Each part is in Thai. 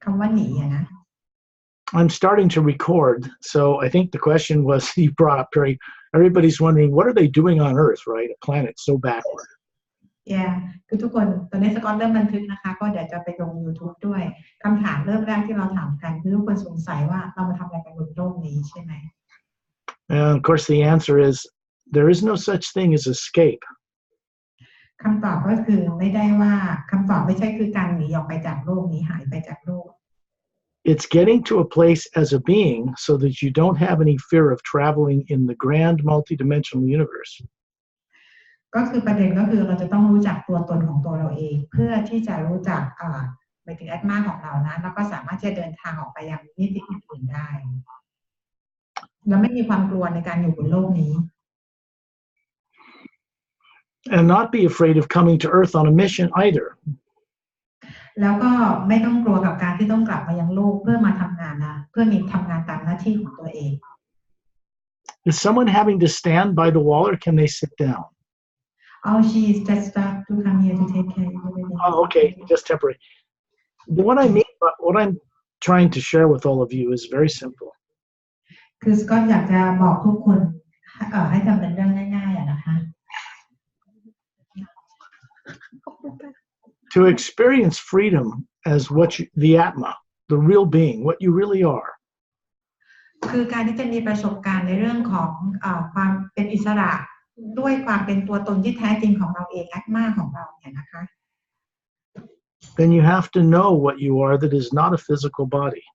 คำว่าหนีอะนะ I'm starting to record, so I think the question was you brought up, Pari. Everybody's wondering, what are they doing on Earth, right? A planet so backward. Yeah คือทุกคนตอนนี้สกอตเริ่มบันทึกนะคะก็เดี๋ยวจะไปลง YouTube ด้วยคำถามเริ่มแรกที่เราถามกันคือทุกคนสงสัยว่าเรามาทำอะไรกันบนโลกนี้ใช่ไหม And of course, the answer is there is no such thing as escape. คำตอบก็คือไม่ได้ว่าคำตอบไม่ใช่คือการหนีออกไปจากโลกนี้หายไปจากโลก It's getting to a place as a being so that you don't have any fear of traveling in the grand multidimensional universe. ก็คือประเด็นก็คือเราจะต้องรู้จักตัวตนของตัวเราเองเพื่อที่จะรู้จักหมายถึงแอตมาของเรานะแล้วก็สามารถจะเดินทางออกไปยังมิติอื่นๆได้เราไม่มีความกลัวในการอยู่บนโลกนี้ And not be afraid of coming to Earth on a mission either. แล้วก็ไม่ต้องกลัวกับการที่ต้องกลับมายังโลกเพื่อมาทำงานนะเพื่อมีทำงานตามหน้าที่ของตัวเอง Is someone having to stand by the wall or can they sit down? Oh, she is just stuck to come here to take care of everything. Oh, okay, just temporary. What I mean, what I'm trying to share with all of you is very simple. คือก็อยากจะบอกทุกคนให้ทำเป็นเรื่องง่ายๆนะคะ To experience freedom as the Atma, the real being, what you really are. คือการที่จะมีประสบการณ์ในเรื่องของความเป็นอิสระด้วยความเป็นตัวตนที่แท้จริงของเราเองแอตมาของเราเนี่ยนะคะ Then you have to know what you are that is not a physical body.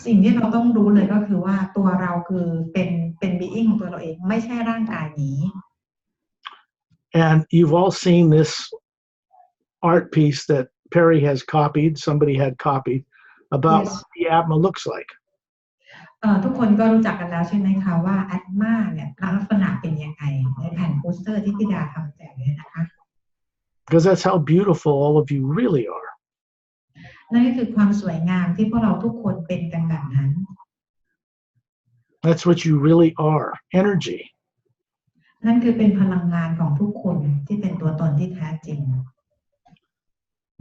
สิ่งที่เราต้องรู้เลยก็คือว่าตัวเราคือเป็นbeing ของตัวเราเองไม่ใช่ร่างกายนี้ And you've all seen this art piece that Pari has copied, somebody had copied, about what the Atma looks like. ทุกคนก็รู้จักกันแล้วใช่ไหมคะว่าแอตมาเนี่ยลักษณะเป็นยังไงในแผ่นโปสเตอร์ที่พี่ดาทำแจกเลยนะคะ Because that's how beautiful all of you really are. นั่นก็คือความสวยงามที่พวกเราทุกคนเป็นกันแบบนั้น That's what you really are, energy. นั่นคือเป็นพลังงานของทุกคนที่เป็นตัวตนที่แท้จริง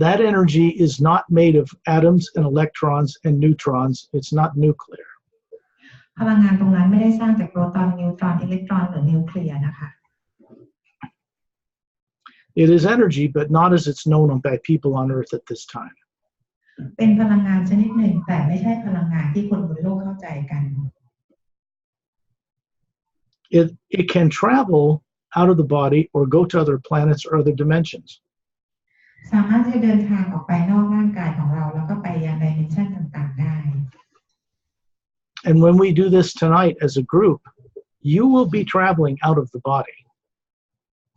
That energy is not made of atoms and electrons and neutrons. It's not nuclear. พลังงานตรงนั้นไม่ได้สร้างจากโปรตอนนิวตรอนอิเล็กตรอนหรือนิวเคลียร์นะคะ It is energy, but not as it's known by people on Earth at this time. เป็นพลังงานชนิดหนึ่งแต่ไม่ใช่พลังงานที่คนบนโลกเข้าใจกัน It can travel out of the body or go to other planets or other dimensions. สามารถจะเดินทางออกไปนอกร่างกายของเราแล้วก็ไปยังดิเมนชันต่างๆได้ And when we do this tonight as a group, you will be traveling out of the body.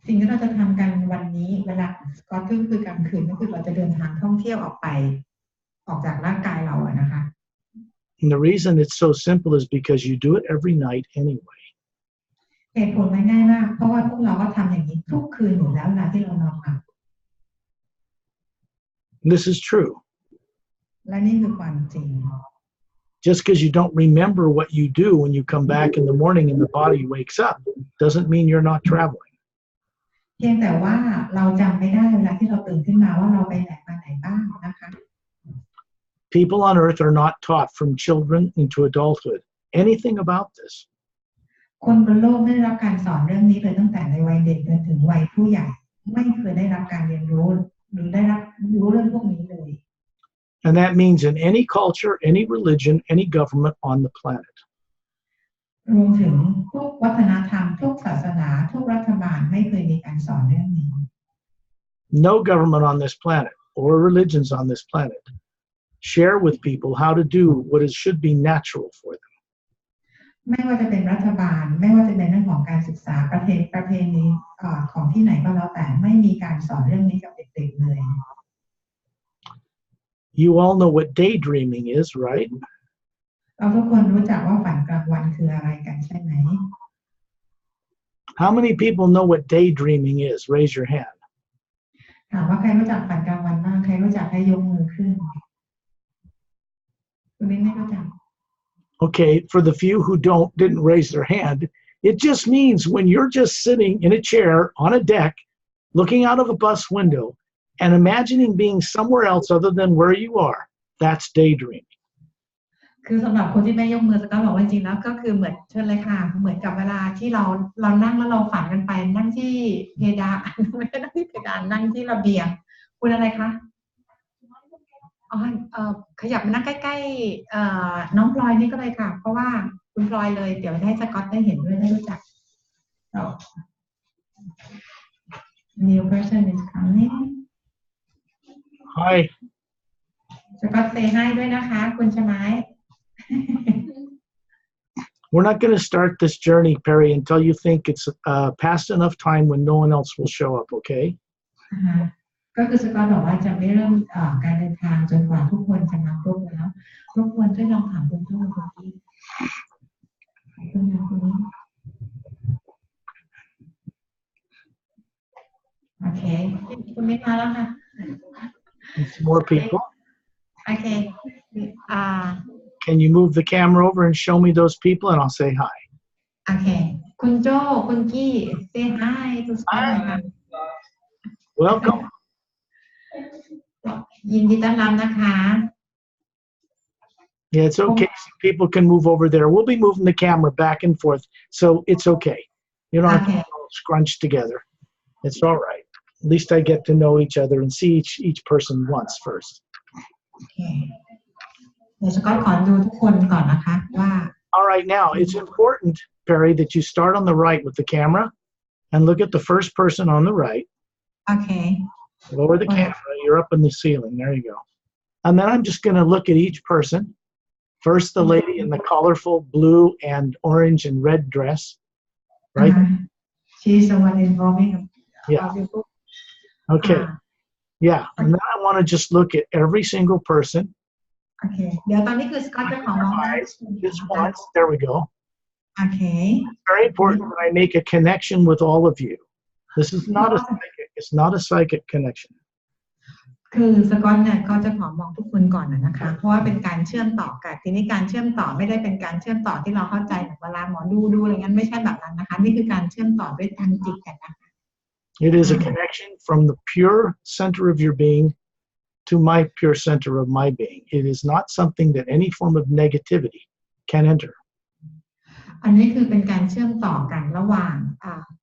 สิ่งที่เราจะทำกันวันนี้เวลาก็คือกลางคืนก็คือเราจะเดินทางท่องเที่ยวออกจากร่างกายเราอะนะคะ And the reason it's so simple is because you do it every night anyway. เหตุผลง่ายๆมากเพราะว่าพวกเราก็ทำอย่างนี้ทุกคืนอยู่แล้วเวลาที่เรานอนหลับ This is true. และนี่คือความจริง Just because you don't remember what you do when you come back in the morning and the body wakes up doesn't mean you're not traveling. เพียงแต่ว่าเราจำไม่ได้เวลาที่เราตื่นขึ้นมาว่าเราไปไหนมาไหนบ้างนะคะ People on Earth are not taught from children into adulthood anything about this. คนบนโลกไม่ได้รับการสอนเรื่องนี้เลยตั้งแต่ในวัยเด็กจนถึงวัยผู้ใหญ่ไม่เคยได้รับการเรียนรู้หรือได้รับรู้เรื่องพวกนี้เลย And that means in any culture, any religion, any government on the planet. รวมถึงทุกวัฒนธรรมทุกศาสนาทุกรัฐบาลไม่เคยมีการสอนเรื่องนี้ No government on this planet or religions on this planet share with people how to do what should be natural for them. ไม่ว่าจะเป็นรัฐบาลไม่ว่าจะเป็นเรื่องของการศึกษาประเพณีของที่ไหนก็แล้วแต่ไม่มีการสอนเรื่องนี้กับเด็กๆเลย You all know what daydreaming is, right? เราทุกคนรู้จักว่าฝันกลางวันคืออะไรกันใช่ไหม How many people know what daydreaming is? Raise your hand. ถามว่าใครรู้จักฝันกลางวันบ้างใครรู้จักให้ยกมือขึ้นคุณไม่รู้จัก Okay, for the few who didn't raise their hand, it just means when you're just sitting in a chair on a deck, looking out of a bus window, and imagining being somewhere else other than where you are, that's daydreaming. คือสำหรับคนที่ไม่ยกมือก็บอกว่าจริงๆแล้วก็คือเหมือนเชิญเลยค่ะเหมือนกับเวลาที่เรานั่งแล้วเราฝันกันไปนั่งที่เพดานไม่ได้นั่งที่เพดานนั่งที่ระเบียงคุณอะไรคะอ๋อขยับมานั่งใกล้ๆน้องพลอยนี่ก็เลยค่ะเพราะว่าคุณพลอยเลยเดี๋ยวให้สกอตได้เห็นด้วยได้รู้จัก New person is coming Hi. สกอตเซย์ให้ด้วยนะคะคุณชมัยWe're not going to start this journey, Pari, until you think it's past enough time when no one else will show up, okay? ก็คือสกอตบอกว่าจะไม่เริ่มการเดินทางจนกว่าทุกคนจะมาครบแล้วรบกวนช่วยลองถามคุณโจ้คุณกี้คุณยาคุณนี้โอเคคุณไม่มาแล้วค่ะ More people. Okay. Can you move the camera over and show me those people, and I'll say hi. Okay. คุณโจ้คุณกี้ say hi to Scott ค่ะ Welcome. ยินดีต้อนรับนะคะ Yeah, it's okay. People can move over there. We'll be moving the camera back and forth, so it's okay. You don't have to all scrunch together. It's all right. At least I get to know each other and see each person once first. Okay. เดี๋ยวสกอตขอดูทุกคนก่อนนะคะว่า All right, now it's important, Pari, that you start on the right with the camera and look at the first person on the right. Okay. Lower the camera. You're up in the ceiling. There you go. And then I'm just going to look at each person. First, the lady in the colorful blue and orange and red dress, right? She's the one involving. Yeah. Okay. Yeah. And then I want to just look at every single person. Okay. เดี๋ยวตอนนี้คือสกอตจะขอมองได้ Just once. There we go. Okay. It's very important that I make a connection with all of you. This is not a psychic. It's not a psychic connection. คือสกอตเนี่ยก็จะขอมองทุกคนก่อนนะคะเพราะว่าเป็นการเชื่อมต่อกันทีนี้การเชื่อมต่อไม่ได้เป็นการเชื่อมต่อที่เราเข้าใจเหมือนเวลาหมอดูอะไรงั้นไม่ใช่แบบนั้นนะคะนี่คือการเชื่อมต่อด้วยทางจิตกันนะคะ It is a connection from the pure center of your being to my pure center of my being. It is not something that any form of negativity can enter. อันนี้คือเป็นการเชื่อมต่อกันระหว่าง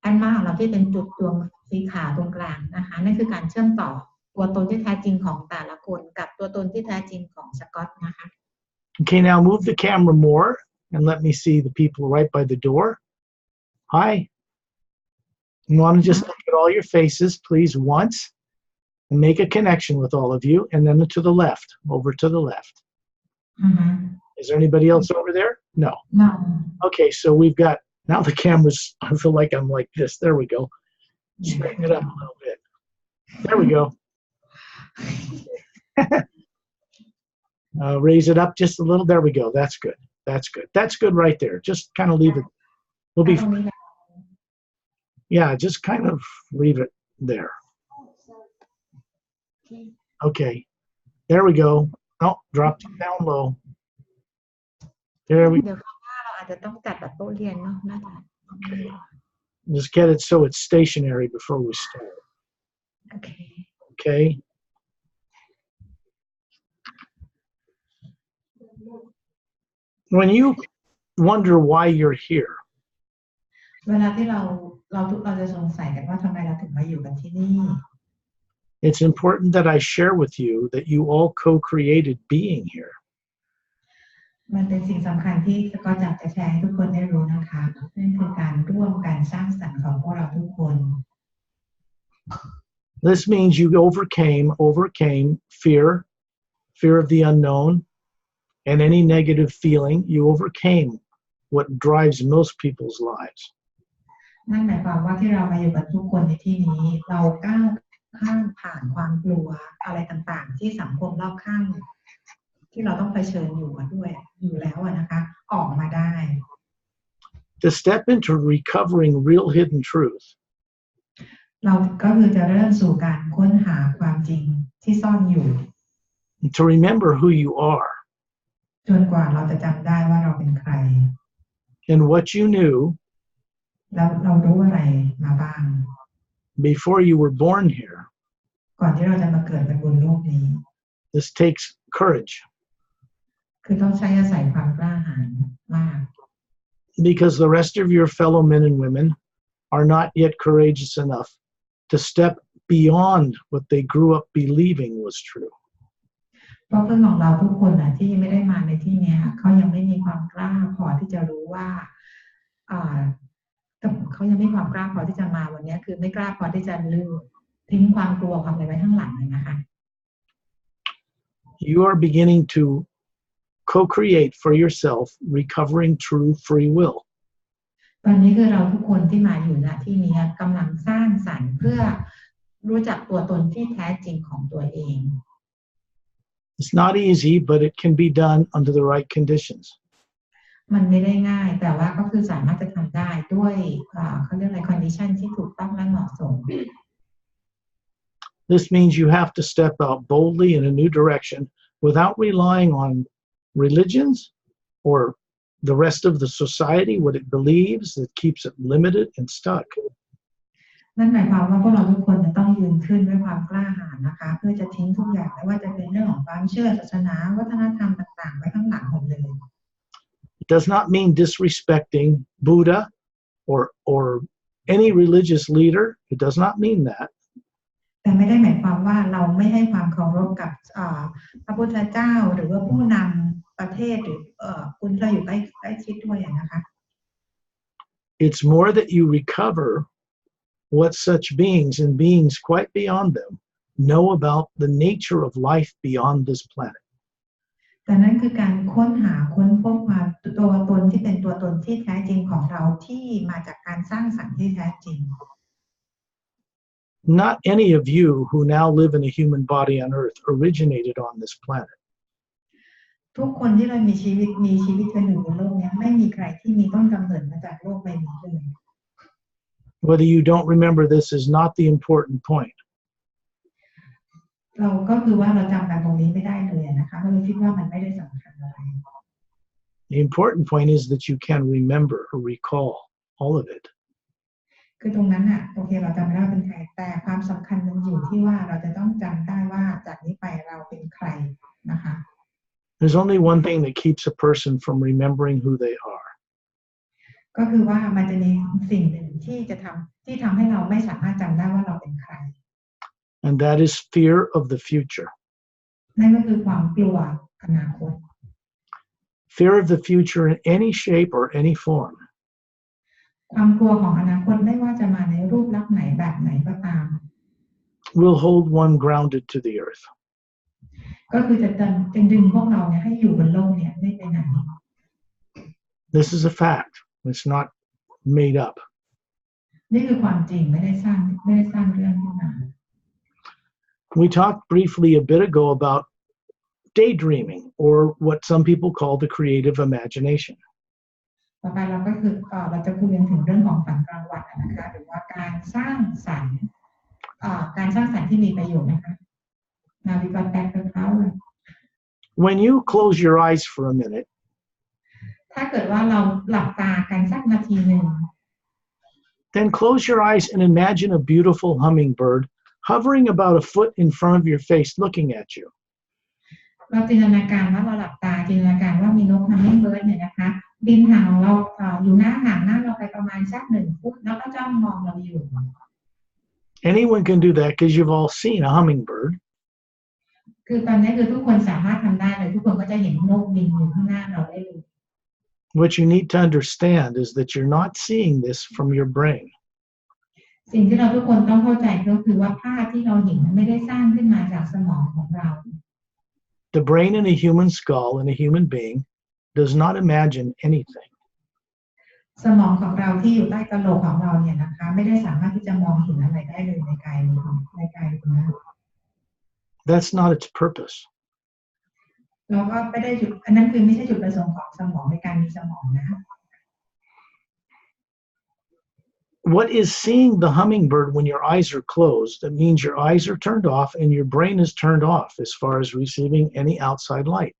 อันมาของเราที่เป็นจุดดวงสีขาวตรงกลางนะคะนั่นคือการเชื่อมต่อตัวตนที่แท้จริงของแต่ละคนกับตัวตนที่แท้จริงของสกอตนะคะ Okay, now move the camera more and let me see the people right by the door. Hi. You want to just look at all your faces, please, once, and make a connection with all of you, and then to the left, over to the left. Is there anybody else over there? No. No. Okay, so we've got, now the camera's, I feel like I'm like this. There we go. Straighten it up a little bit. There we go. Raise it up just a little. There we go. That's good. That's good. That's good right there. Just kind of leave it. We'll be. Yeah, just kind of leave it there. Okay. There we go. Oh, dropped it down low. There we go. Okay. Just get it so it's stationary before we start. Okay. Okay. When you wonder why you're here, เวลาที่เราจะสงสัยกันว่าทำไมเราถึงมาอยู่กันที่นี่ it's important that I share with you that you all co-created being here. มันเป็นสิ่งสำคัญที่สกอตอยากจะแชร์ให้ทุกคนได้รู้นะคะนั่นคือการร่วมกันสร้างสรรค์ของพวกเราทุกคน This means you overcame fear of the unknown, and any negative feeling. You overcame what drives most people's lives. นั่นหมายความว่าที่เรามาอยู่กันทุกคนในที่นี้เราก้าวข้ามผ่านความกลัวอะไรต่างๆที่สังคมรอบข้างที่เราต้องเผชิญอยู่ด้วยอยู่แล้วนะคะออกมาได้ To step into recovering real hidden truth. เราก็คือจะเริ่มสู่การค้นหาความจริงที่ซ่อนอยู่ To remember who you are. จนกว่าเราจะจำได้ว่าเราเป็นใคร And what you knew. แล้วเรารู้อะไรมาบ้าง Before you were born here. ก่อนที่เราจะมาเกิดเป็นบนโลกนี้ This takes courage. คือต้องใช้อาศัยความกล้าหาญมาก because the rest of your fellow men and women are not yet courageous enough to step beyond what they grew up believing was true. เพราะเพื่อนของเราทุกคนนะที่ไม่ได้มาในที่นี้เขายังไม่มีความกล้าพอที่จะรู้ว่าเขายังไม่มีความกล้าพอที่จะมาวันนี้คือไม่กล้าพอที่จะลืมทิ้งความกลัวความอะไรไว้ข้างหลังเลยนะคะ You are beginning to co-create for yourself recovering true free will. ตอนนี้คือเราทุกคนที่มาอยู่ณที่นี้กำลังสร้างสรรค์เพื่อรู้จักตัวตนที่แท้จริงของตัวเอง It's not easy, but it can be done under the right conditions. มันไม่ได้ง่ายแต่ว่าก็คือสามารถจะทำได้ด้วยเขาเรียกอะไร condition ที่ถูกต้องและเหมาะสม This means you have to step out boldly in a new direction without relying on religions or the rest of the society, what it believes that keeps it limited and stuck. นั่นหมายความว่าพวกเราทุกคนจะต้องยืนขึ้นด้วยความกล้าหาญนะคะเพื่อจะทิ้งทุกอย่างไม่ว่าจะเป็นเรื่องของความเชื่อศาสนาวัฒนธรรมต่างๆไว้ข้างหลังหมดเลย It does not mean disrespecting Buddha or any religious leader. It does not mean that. แต่ไม่ได้หมายความว่าเราไม่ให้ความเคารพกับพระพุทธเจ้าหรือว่าผู้นำประเทศหรือคุณเราอยู่ใกล้ชิดด้วยนะคะ It's more that you recover what such beings and beings quite beyond them know about the nature of life beyond this planet. แต่นั่นคือการค้นพบมาตัวตนที่เป็นตัวตนที่แท้จริงของเราที่มาจากการสร้างสรรค์ที่แท้จริง Not any of you who now live in a human body on Earth originated on this planet. ทุกคนที่เรามีชีวิตกันอยู่บนโลกนี้ไม่มีใครที่มีต้นกำเนิดมาจากโลกใบนี้เลย Whether you don't remember this is not the important point. เราก็คือว่าเราจำกันตรงนี้ไม่ได้เลยนะคะเราคิดว่ามันไม่ได้สำคัญอะไร The important point is that you can remember or recall all of it. คือตรงนั้นน่ะโอเคเราจำไม่ได้เป็นใครแต่ความสำคัญมันอยู่ที่ว่าเราจะต้องจำได้ว่าจากนี้ไปเราเป็นใครนะคะ There's only one thing that keeps a person from remembering who they are. ก็คือว่ามันจะมีสิ่งหนึ่งที่ทำให้เราไม่สามารถจำได้ว่าเราเป็นใคร And that is fear of the future. นั่นก็คือความกลัวอนาคต Fear of the future in any shape or any form. ความกลัวของอนาคตไม่ว่าจะมาในรูปลักษณ์ไหนแบบไหนก็ตาม Will hold one grounded to the earth. ก็คือจะดึงพวกเราเนี่ยให้อยู่บนโลกเนี่ยไม่ไปไหน This is a fact. It's not made up. นี่คือความจริงไม่ได้สร้างเรื่องขึ้นมา We talked briefly a bit ago about daydreaming, or what some people call the creative imagination. ต่อไปเราก็คือเราจะคุยกันถึงเรื่องของฝันกลางวันนะคะหรือว่าการสร้างสรรค์ที่มีประโยชน์นะคะนาวิกาแตกกับเขา When you close your eyes for a minute, ถ้าเกิดว่าเราหลับตากันสักนาทีหนึ่ง then close your eyes and imagine a beautiful hummingbird hovering about a foot in front of your face looking at you. เราจินตนาการว่าเราหลับตาจินตนาการว่ามีนกฮัมมิงเบิร์ดเนี่ยนะคะบินห่างเราอยู่ห่างหน้าเราไปประมาณสัก1 ฟุตแล้วก็จ้องมองเราอยู่ Anyone can do that because you've all seen a hummingbird. คือตอนนี้คือทุกคนสามารถทำได้เลยทุกคนก็จะเห็นนกบินอยู่ข้างหน้าเราได้เลย What you need to understand is that you're not seeing this from your brain. สิ่งที่เราทุกคนต้องเข้าใจก็คือว่าภาพที่เราเห็นไม่ได้สร้างขึ้นมาจากสมองของเรา The brain in a human skull in a human being does not imagine anything. สมองของเราที่อยู่ใต้กะโหลกของเราเนี่ยนะคะไม่ได้สามารถที่จะมองเห็นอะไรได้เลยในกายนี้ในกายนี้ That's not its purpose. เราก็ไม่ได้จุดอันนั้นคือไม่ใช่จุดประสงค์ของสมองในการมีสมองนะ What is seeing the hummingbird when your eyes are closed? That means your eyes are turned off and your brain is turned off as far as receiving any outside light.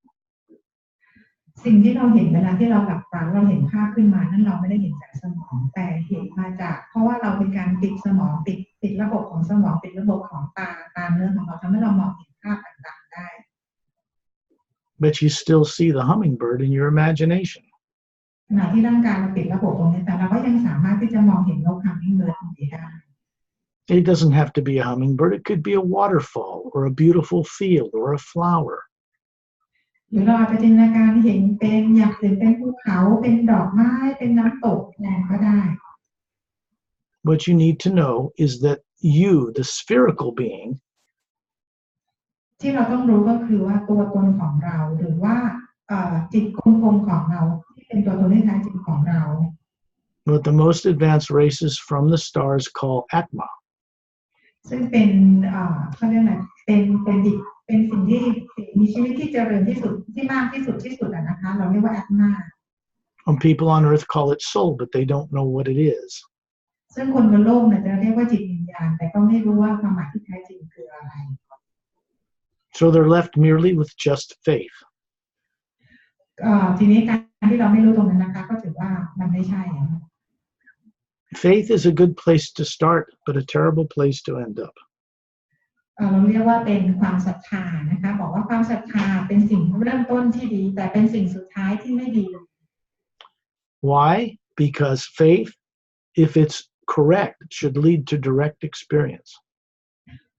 สิ่งที่เราเห็นเวลาที่เราหลับตาเราเห็นภาพขึ้นมานั้นเราไม่ได้เห็นจากสมองแต่เห็นมาจากเพราะว่าเราเป็นการปิดสมองปิดระบบของสมองปิดระบบของตาเนื้อของเราทำให้เรามองเห็นภาพต่างๆได้ but you still see the hummingbird in your imagination. ขณะที่ร่างกายเราปิดระบบตรงนี้แต่เราก็ยังสามารถที่จะมองเห็นนกฮัมมิงเบิร์ดตรงนี้ได้ It doesn't have to be a hummingbird. It could be a waterfall or a beautiful field or a flower. หรือเราอาจจะจินตนาการเห็นเป็นอยากเห็นเป็นภูเขาเป็นดอกไม้เป็นน้ำตกแรงก็ได้ What you need to know is that you, the spherical being, ที่เราต้องรู้ก็คือว่าตัวตนของเราหรือว่าจิตกลมๆของเราที่เป็นตัวตนที่แท้จริงของเรา what the most advanced races from the stars call Atma. ซึ่งเป็นเขาเรียกอะไรเป็นสิ่งที่มีชีวิตที่เจริญที่สุดที่มากที่สุดนะคะเราเรียกว่า Atma. Some people on earth call it soul, but they don't know what it is. ซึ่งคนบนโลกเนี่ยจะเรียกว่าจิตวิญญาณแต่ก็ไม่รู้ว่าความหมายที่แท้จริงคืออะไร So they're left merely with just faith. ทีนี้การที่เราไม่รู้ตรงนั้นนะคะก็ถือว่ามันไม่ใช่ Faith is a good place to start, but a terrible place to end up. เราเรียกว่าเป็นความศรัทธานะคะบอกว่าความศรัทธาเป็นสิ่งเริ่มต้นที่ดีแต่เป็นสิ่งสุดท้ายที่ไม่ดี Why? Because faith, if it's correct, should lead to direct experience.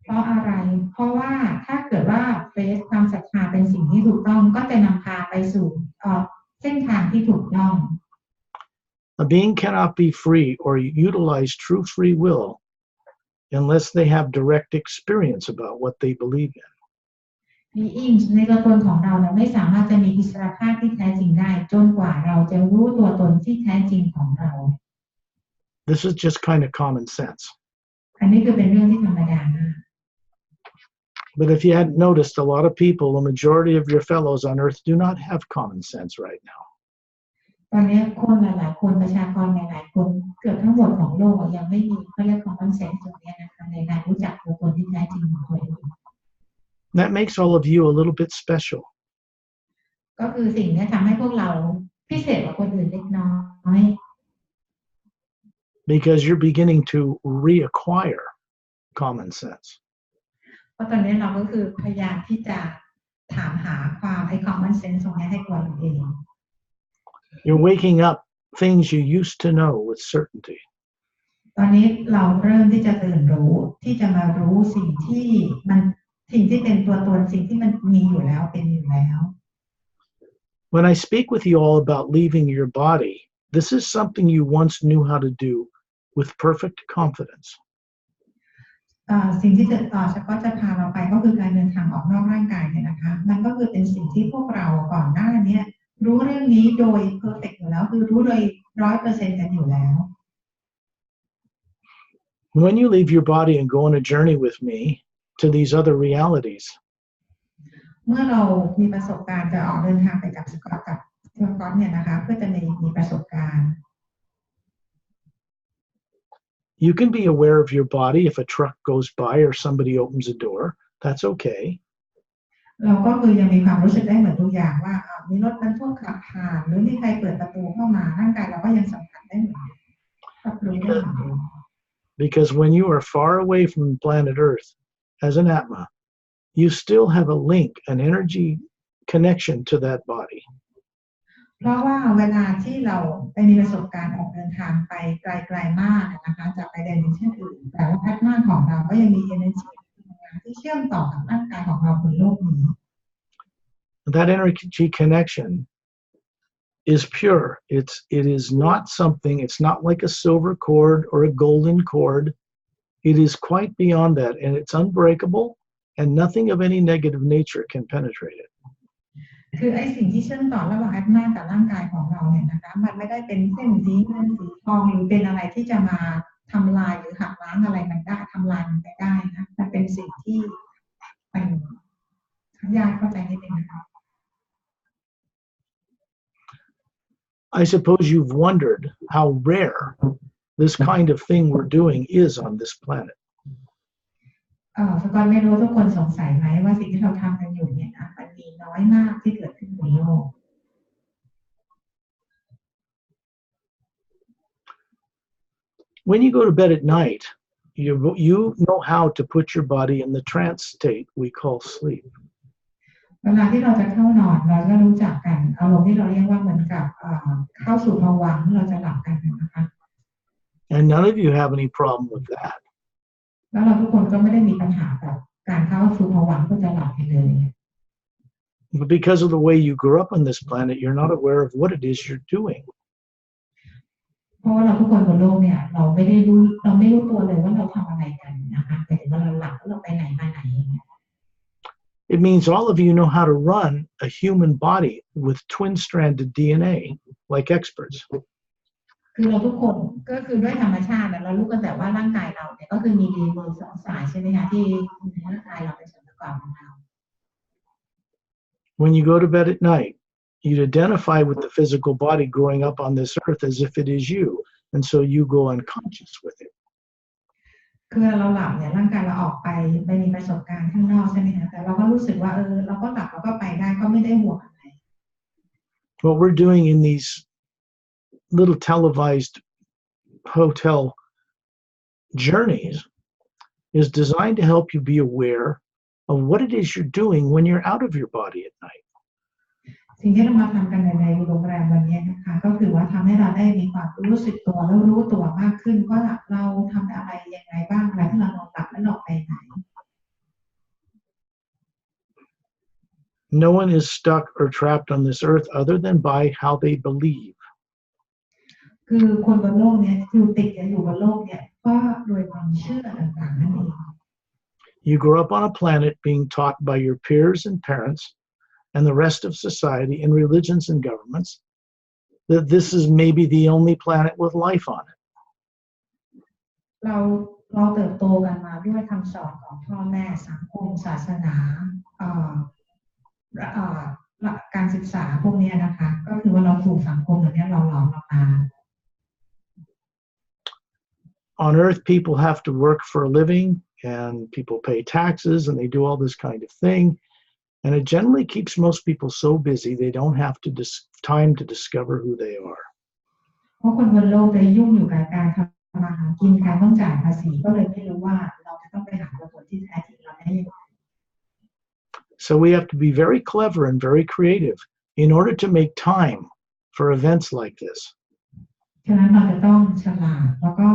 เพราะอะไรเพราะว่าถ้าเกิดว่าเฟซความศรัทธาเป็นสิ่งที่ถูกต้องก็จะนำพาไปสู่เส้นทางที่ถูกต้อง A being cannot be free or utilize true free will unless they have direct experience about what they believe in. มีอิงในตัวตนของเราไม่สามารถจะมีอิสรภาพที่แท้จริงได้จนกว่าเราจะรู้ตัวตนที่แท้จริงของเรา This is just kind of common sense. อันนี้คือเป็นเรื่องที่ธรรมดามาก But if you hadn't noticed, a lot of people, the majority of your fellows on earth, do not have common sense right now. ตอนนี้คนหลายๆคนประชากรหลายๆคนเกือบทั้งหมดของโลกยังไม่มีเขาเรียกของคอนเซนส์ตรงนี้นะคะในการรู้จักตัวตนที่แท้จริงของตัวเอง That makes all of you a little bit special. ก็คือสิ่งนี้ทำให้พวกเราพิเศษกว่าคนอื่นเล็กน้อย Because you're beginning to reacquire common sense. เพราะตอนนี้เราก็คือพยายามที่จะถามหาความcommon sense ตรงนี้ให้ตัวเราเอง You're waking up things you used to know with certainty. ตอนนี้เราเริ่มที่จะตื่นรู้ที่จะมารู้สิ่งที่เป็นตัวตนสิ่งที่มันมีอยู่แล้วเป็นอยู่แล้ว When I speak with you all about leaving your body, this is something you once knew how to do with perfect confidence. สิ่งที่จะเฉพาะจะพาเราไปก็คือการเดินทางออกนอกร่างกายเนี่ยนะคะมันก็คือเป็นสิ่งที่พวกเราก่อนหน้านี้รู้เรื่องนี้โดย perfect อยู่แล้วคือรู้โดย 100% กันอยู่แล้ว When you leave your body and go on a journey with me to these other realities, เมื่อเรามีประสบการณ์จะออกเดินทางไปกับสกอตเนี่ยนะคะเพื่อจะมีประสบการณ์ you can be aware of your body if a truck goes by or somebody opens a door. That's okay. เราก็คือยังมีความรู้สึกได้เหมือนทุกอย่างว่ามีรถบรรทุกขับผ่านหรือมีใครเปิดประตูเข้ามาร่างกายเราก็ยังสัมผัสได้เหมือนรับรู้ได้เหมือนเดิม Because when you are far away from planet Earth as an Atma, you still have a link, an energy connection to that body. เพราะว่าเวลาที่เราไปมีประสบการณ์ออกเดินทางไปไกลๆมากนะคะจากไปแดนดินเช่นอื่นแต่ว่าพัฒนาของเราก็ยังมี energy ที่เชื่อมต่อกับร่างกายของเราบนโลกนี้ That energy connection is pure. It is not something, it's not like a silver cord or a golden cord. It is quite beyond that, and it's unbreakable, and nothing of any negative nature can penetrate it. คือไอ้สิ่งที่เชื่อมต่อระหว่างอัตมากับร่างกายของเราเนี่ยนะคะมันไม่ได้เป็นเส้นสีเงินสีทองหรือเป็นอะไรที่จะมาทำลายหรือหักล้างอะไรมันได้ทำลายมันไปได้นะมันเป็นสิ่งที่มันยากเข้าใจนิดนึงนะคะ I suppose you've wondered how rare this kind of thing we're doing is on this planet. สกอตไม่รู้ทุกคนสงสัยไหมว่าสิ่งที่เราทำกันอยู่เนี่ยนะมันมีน้อยมากที่เกิดขึ้นบนโลก When you go to bed at night, you know how to put your body in the trance state we call sleep. เวลาที่เราจะเข้านอนเราก็รู้จักกันอารมณ์ที่เราเรียกว่าเหมือนกับเข้าสู่ภวังค์เราจะหลับกันนะคะ And none of you have any problem with that. แล้วเราทุกคนก็ไม่ได้มีปัญหากับการเข้าสู่ภวังค์เพื่อจะหลับกันเลย But because of the way you grew up on this planet, you're not aware of what it is you're doing. เพราะว่าเราทุกคนบนโลกเนี่ยเราไม่รู้ตัวเลยว่าเราทำอะไรกันนะคะแต่ว่าเราหลับแล้วเราไปไหนมาไหน It means all of you know how to run a human body with twin-stranded DNA, like experts. คือเราทุกคนก็คือด้วยธรรมชาติเรารู้กันแต่ว่าร่างกายเราเนี่ยก็คือมีดีเวอร์สองสายใช่ไหมคะที่ร่างกายเราเป็นส่วนประกอบของเรา When you go to bed at night, you'd identify with the physical body growing up on this earth as if it is you, and so you go unconscious with it. คือเราหลับเนี่ยร่างกายเราออกไปมีประสบการณ์ข้างนอกใช่ไหมคะแต่เราก็รู้สึกว่าเราก็หลับเราก็ไปได้ก็ไม่ได้ห่วงอะไร What we're doing in these little televised hotel journeys is designed to help you be aware of what it is you're doing when you're out of your body at night. สิ่งที่เรามาทำกันในโรงแรมวันนี้นะคะก็คือว่าทำให้เราได้มีความรู้สึกตัวแล้วรู้ตัวมากขึ้นว่าเราทำอะไรยังไงบ้างอะไรที่เราหลับแล้วเราไปไหน No one is stuck or trapped on this earth other than by how they believe. คือคนบนโลกเนี่ยอยู่ติดกันอยู่บนโลกเนี่ยก็โดยความเชื่อต่างๆนั่นเอง You grow up on a planet being taught by your peers and parents and the rest of society and religions and governments that this is maybe the only planet with life on it. เราเติบโตกันมาด้วยคำสอนของพ่อแม่สังคมศาสนาการศึกษาพวกนี้นะคะก็คือว่าเราถูกสังคมแบบนี้เราหลอมมา On Earth, people have to work for a living, and people pay taxes, and they do all this kind of thing. And it generally keeps most people so busy they don't have time to discover who they are. เพราะคนบนโลกเลยยุ่งอยู่กับการทำมาหากินการต้องจ่ายภาษีก็เลยไม่รู้ว่าเราจะต้องไปหาตัวตนที่แท้จริงเราได้ยังไง So we have to be very clever and very creative in order to make time for events like this. ฉะนั้นเราจะต้องฉลาดแล้วก็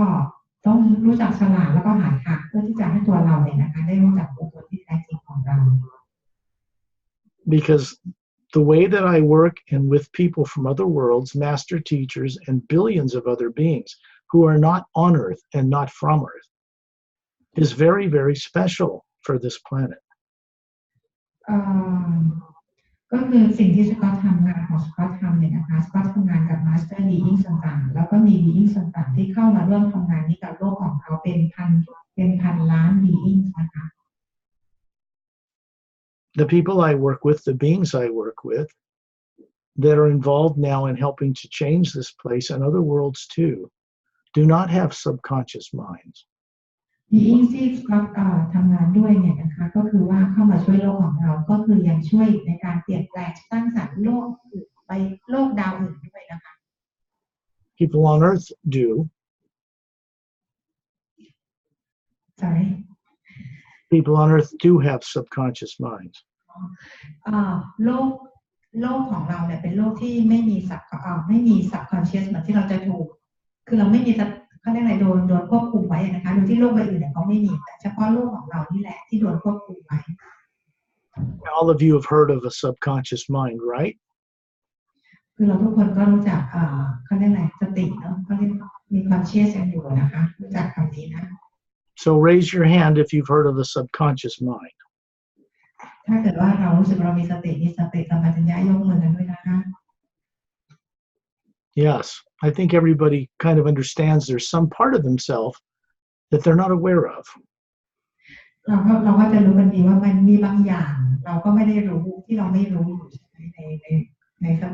ต้องรู้จักฉลาดแล้วก็หาทางเพื่อที่จะให้ตัวเราเนี่ยนะคะได้รู้จักตัวตนที่แท้จริงของเรา Because the way that I work and with people from other worlds, master teachers, and billions of other beings who are not on Earth and not from Earth is very, very special for this planet. ก็คือสิ่งที่สกอตทำงานของสกอตทำเนี่ยนะคะสกอตทำงานกับมาสเตอร์บีอิงต่างๆแล้วก็มีบีอิงต่างๆที่เข้ามาร่วมทำงานนี้กับโลกของเขาเป็นพันล้านบีอิงนะคะ The people I work with, the beings I work with, that are involved now in helping to change this place and other worlds too, do not have subconscious minds. บีอิงที่สกอตทำงานด้วยเนี่ยนะคะก็คือว่าเข้ามาช่วยโลกของเราก็คือยังช่วยในการเปลี่ยนแปลงสร้างสรรค์โลกอื่นไปโลกดาวอื่นด้วยนะคะ People on Earth do. Sorry. People on Earth do have subconscious minds. โลกของเราเนี่ยเป็นโลกที่ไม่มีsubconscious เหมือนที่เราจะถูกคือเราไม่มีเขาเรียกอะไรโดนควบคุมไว้นะคะโดยที่โลกใบอื่นเนี่ยเขาไม่มีแต่เฉพาะโลกของเรานี่แหละที่โดนควบคุมไว้ All of you have heard of a subconscious mind, right? คือเราทุกคนก็รู้จักเขาเรียกอะไรสติเนาะเขาเรียกมีความเชื่อกันอยู่นะคะรู้จักคำนี้นะ So raise your hand if you've heard of a subconscious mind. ถ้าเกิดว่าเรารู้สึกเรามีสติสัมปชัญญะยกมือกันด้วยนะคะ Yes, I think everybody kind of understands there's some part of themselves that they're not aware of. เราก็จะรู้กันดีว่ามันมีบางอย่างเราก็ไม่ได้รู้ที่เราไม่รู้อยู่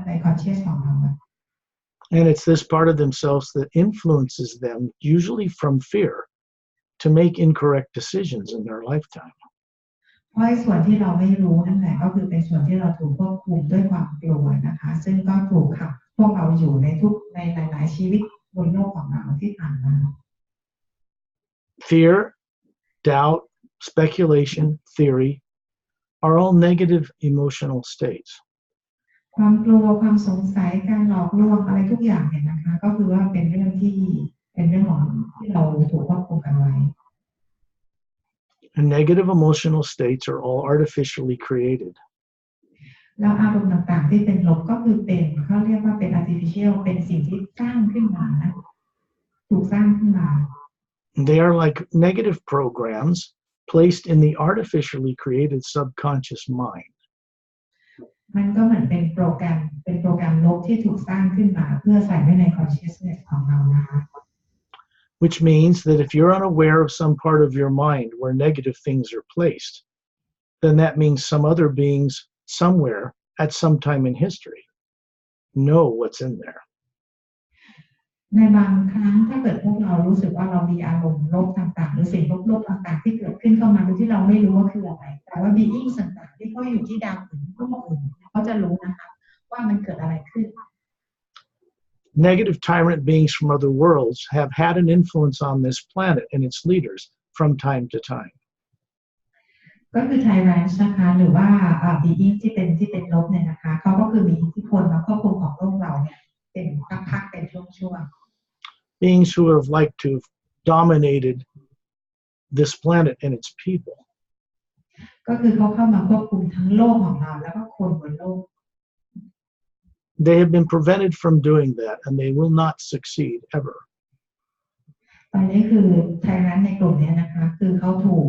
ใน conscious ของเรา And it's this part of themselves that influences them, usually from fear, to make incorrect decisions in their lifetime. เพราะส่วนที่เราไม่รู้นั่นแหละก็คือเป็นส่วนที่เราถูกควบคุมด้วยความกลัวนะคะซึ่งก็ถูกขับพวกเราอยู่ในหลายๆชีวิตบนโลกของเราที่ผ่านมา Fear, doubt, speculation, theory, are all negative emotional states. ความกลัวความสงสัยการหลอกลวงอะไรทุกอย่างเนี่ยนะคะก็คือว่าเป็นเรื่องของที่เราถูกควบคุมกันไว้ And negative emotional states are all artificially created. แล้วอารมณ์ต่างๆที่เป็นลบก็คือเป็นเขาเรียกว่าเป็น artificial เป็นสิ่งที่สร้างขึ้นมาถูกสร้างขึ้นมา They are like negative programs placed in the artificially created subconscious mind. มันก็เหมือนเป็นโปรแกรมลบที่ถูกสร้างขึ้นมาเพื่อใส่ไว้ใน consciousness ของเรานะคะ Which means that if you're unaware of some part of your mind where negative things are placed, then that means some other beings somewhere at some time in history know what's in there. ในบางครั้งถ้าเกิดพวกเรารู้สึกว่าเรามีอารมณ์ลบต่างๆหรือสิ่งลบๆต่างๆที่เกิดขึ้นเข้ามาโดยที่เราไม่รู้ว่าคืออะไรแต่ว่า being ต่างๆที่เขาอยู่ที่ดาวอื่นโลกอื่นเขาจะรู้นะคะว่ามันเกิดอะไรขึ้น Negative tyrant beings from other worlds have had an influence on this planet and its leaders from time to time. ก็คือ tyrant นะคะหรือว่าbeing ที่เป็นลบเนี่ยนะคะเขาก็คือมีอิทธิพลมาควบคุมของโลกเราเนี่ยเป็นพักๆเป็นช่วงๆ Beings who have liked to have dominated this planet and its people. ก็คือเขาเข้ามาควบคุมทั้งโลกของเราแล้วก็คนบนโลก They have been prevented from doing that and they will not succeed ever. ตอนนี้คือไทยรัฐในกลุ่มนี้นะคะคือเขาถูก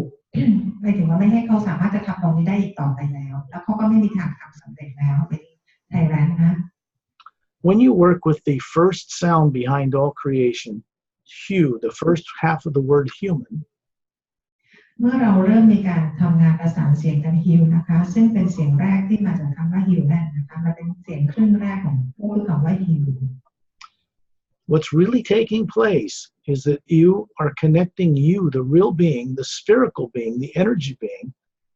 หมายถึงว่าไม่ให้เขาสามารถจะทำตรงนี้ได้อีกต่อไปแล้วแล้วเขาก็ไม่มีทางทำสำเร็จแล้วเป็นไทยรัฐนะ When you work with the first sound behind all creation, Hu, the first half of the word human, เมื่อเราเริ่มมีการทำงานประสานเสียงกันฮิวนะคะซึ่งเป็นเสียงแรกที่มาจากคำว่าฮิวนั่นนะคะมันเป็นเสียงครึ่งแรกของก็คือคำว่าฮิว what's really taking place is that you are connecting you, the real being, the spherical being, the energy being,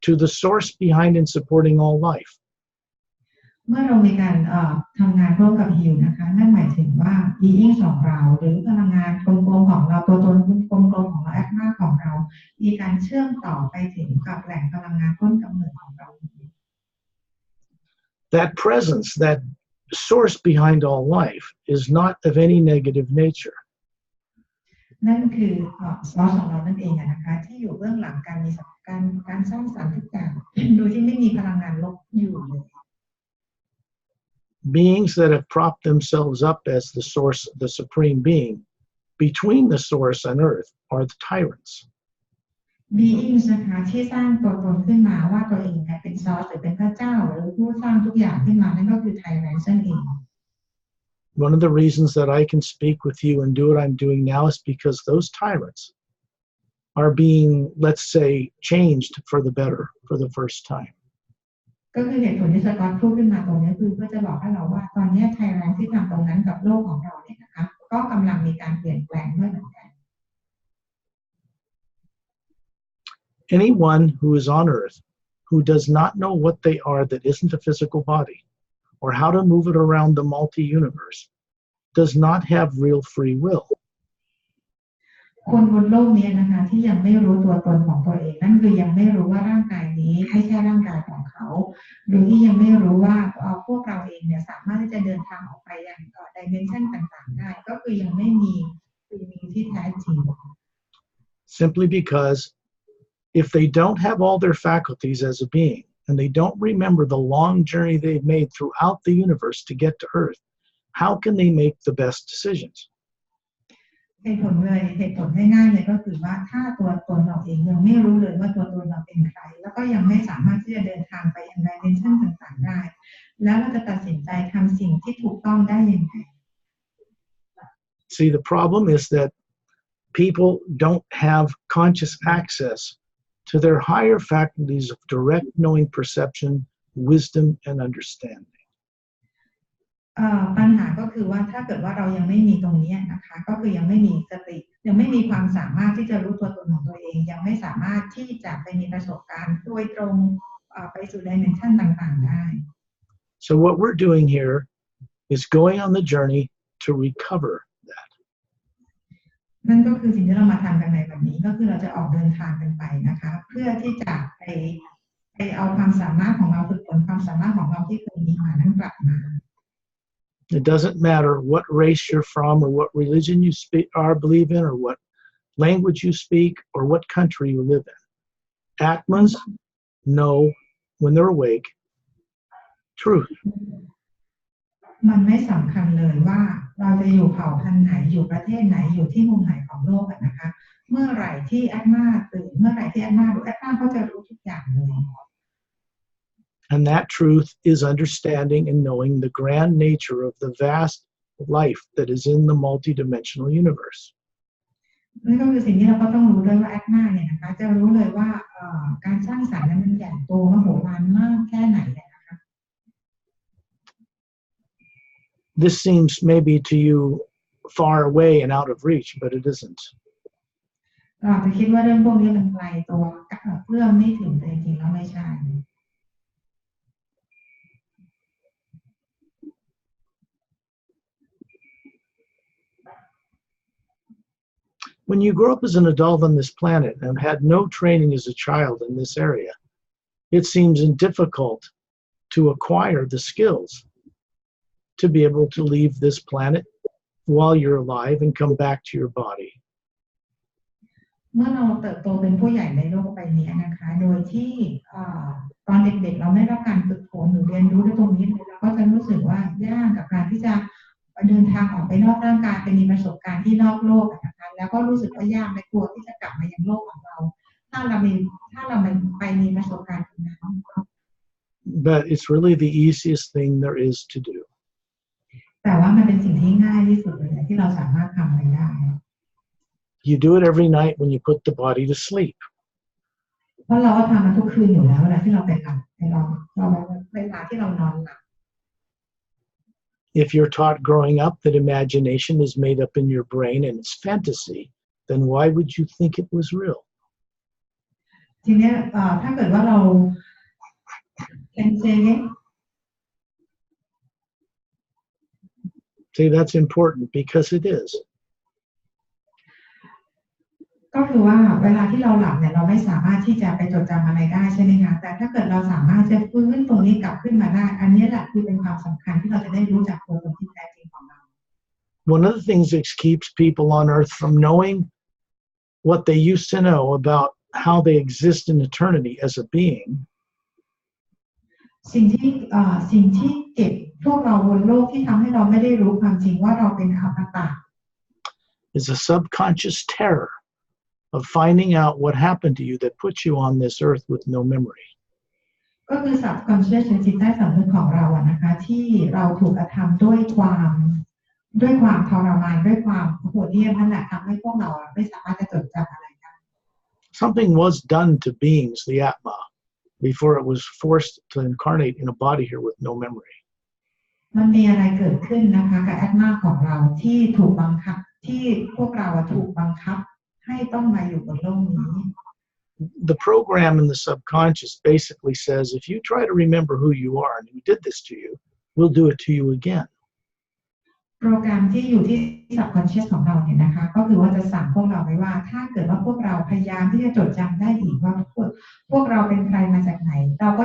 to the source behind and supporting all life. เมื่อเรามีการทำงานร่วมกับฮิวนะคะนั่นหมายถึงว่า being ของเราหรือพลังงานกลมๆของเราตัวตนกลมๆของเรา Atma ของเรามีการเชื่อมต่อไปถึงกับแหล่งพลังงานต้นกำเนิดของเรา That presence, that source behind all life, is not of any negative nature. นั่นคือซอสของเรานั่นเองนะคะที่อยู่เบื้องหลังการสร้างสรรค์ทุกอย่างโดยที่ไม่มีพลังงานลบอยู่เลย Beings that have propped themselves up as the source, the supreme being, between the source and earth, are the tyrants. being นะคะที่สร้างตัวตนขึ้นมาว่าตัวเองเป็นซอสหรือเป็นพระเจ้าหรือผู้สร้างทุกอย่างขึ้นมานั่นก็คือไทแรนซ์นั่นเอง One of the reasons that I can speak with you and do what I'm doing now is because those tyrants are being, let's say, changed for the better for the first time. ก็คือเหตุผลที่สกอตพูดขึ้นมาตรงนี้คือเพื่อจะบอกให้เราว่าตอนนี้ไทยแลนด์ที่ทำตรงนั้นกับโลกของเราเนี่ยนะคะก็กำลังมีการเปลี่ยนแปลงด้วยเหมือนกัน Anyone who is on earth who does not know what they are that isn't a physical body or how to move it around the multi-universe does not have real free will. คนบนโลกนี้นะคะที่ยังไม่รู้ตัวตนของตัวเองนั่นคือยังไม่รู้ว่าร่างกายนี้ไม่ใช่ร่างกายของเขาหรือที่ยังไม่รู้ว่าพวกเราเองเนี่ยสามารถที่จะเดินทางออกไปยังdimension ต่างๆได้ก็คือยังไม่มีที่แท้จริง Simply because if they don't have all their faculties as a being and they don't remember the long journey they've made throughout the universe to get to Earth, how can they make the best decisions? เหตุผลง่ายๆเลยก็คือว่าถ้าตัวตนเราเองยังไม่รู้เลยว่าตัวตนเราเป็นใครแล้วก็ยังไม่สามารถที่จะเดินทางไปยังdimensionต่างๆได้แล้วเราจะตัดสินใจทำสิ่งที่ถูกต้องได้ยังไง See, the problem is that people don't have conscious access to their higher faculties of direct knowing perception, wisdom, and understanding. ปัญหาก็คือว่าถ้าเกิดว่าเรายังไม่มีตรงนี้นะคะก็คือยังไม่มีสติยังไม่มีความสามารถที่จะรู้ตัวตนของตัวเองยังไม่สามารถที่จะไปมีประสบการณ์โดยตรงไปสู่ dimension ต่างๆได้ So what we're doing here is going on the journey to recover that. นั่นก็คือสิ่งที่เรามาทำกันในวันนี้ก็คือเราจะออกเดินทางกันไปนะคะเพื่อที่จะไป ไปเอาความสามารถของเราฝึกฝนความสามารถของเราที่เคยมีมานั้นกลับมา It doesn't matter what race you're from or what religion you believe in or what language you speak or what country you live in. Atmas know when they're awake truth. มันไม่สำคัญเลยว่าเราจะอยู่เผ่าพันธุ์ไหนอยู่ประเทศไหนอยู่ที่มุมไหนของโลกนะคะเมื่อไหร่ที่แอดมาตื่นเมื่อไหร่ที่แอดมารู้แอดมาก็จะรู้ทุกอย่างเลย And that truth is understanding and knowing the grand nature of the vast life that is in the multidimensional universe. นั่นก็คือสิ่งที่เราก็ต้องรู้ด้วยว่าแอดมาเนี่ยนะคะจะรู้เลยว่าการสร้างสรรค์นั้นมันใหญ่โตมโหฬารมากแค่ไหนนะคะ This seems maybe to you far away and out of reach, but it isn't. เราจะคิดว่าเรื่องพวกนี้มันไกลตัวเพื่อไม่ถึงแต่จริงๆแล้วไม่ใช่ When you grow up as an adult on this planet and have had no training as a child in this area, it seems difficult to acquire the skills to be able to leave this planet while you're alive and come back to your body. เมื่อเราเติบโตเป็นผู้ใหญ่ในโลกใบนี้นะคะโดยที่ตอนเด็กๆเราไม่ได้รับการฝึกฝนหรือเรียนรู้ในตรงนี้เลยเราก็จะรู้สึกว่ายากกับการที่จะเดินทางออกไปนอกร่างกายไปมีประสบการณ์ที่นอกโลกนะคะแล้วก็รู้สึกว่ายากในกลัวที่จะกลับมายังโลกของเราถ้าเราไปมีประสบการณ์ตรงนั้น But it's really the easiest thing there is to do. แต่ว่ามันเป็นสิ่งที่ง่ายที่สุดเลยที่เราสามารถทำไปได้ You do it every night when you put the body to sleep. เพราะเราก็ทำมันทุกคืนอยู่แล้วเวลาที่เราไปหลับเวลาที่เรานอนหลับ If you're taught growing up that imagination is made up in your brain and it's fantasy, then why would you think it was real? ทีนี้ถ้าเกิดว่าเราเป็นเจเน่ See, that's important because it is. ก็คือว่าเวลาที่เราหลับเนี่ยเราไม่สามารถที่จะไปจดจำอะไรได้ใช่ไหมคะแต่ถ้าเกิดเราสามารถจะฟื้นตรงนี้กลับขึ้นมาได้อันนี้แหละคือเป็นความสำคัญที่เราจะได้รู้จักตัวตนที่แท้จริงของเรา One of the things that keeps people on earth from knowing what they used to know about how they exist in eternity as a being สิ่งที่เก็บพวกเราบนโลกที่ทำให้เราไม่ได้รู้ความจริงว่าเราเป็นอมตะ is a subconscious terror of finding out what happened to you that puts you on this earth with no memory. ก็คือsubconsciousจิตใต้สำนึกของเราอะนะคะที่เราถูกกระทำด้วยความทรมานด้วยความโหดเหี้ยมนั่นแหละทำให้พวกเราไม่สามารถจะจดจำอะไรได้ Something was done to beings, the Atma, before it was forced to incarnate in a body here with no memory. มันมีอะไรเกิดขึ้นนะคะกับแอตมาของเราที่ถูกบังคับที่พวกเราถูกบังคับให้ต้องมาอยู่บนโลกนี้ The program in the subconscious basically says, if you try to remember who you are and who did this to you, we'll do it to you again. โปรแกรมที่อยู่ที่ subconscious ของเราเนี่ยนะคะก็คือว่าจะสั่งพวกเราไว้ว่าถ้าเกิดว่าพวกเราพยายามที่จะจดจำได้อีกว่าพวกเราเป็นใครมาจากไหนเราก็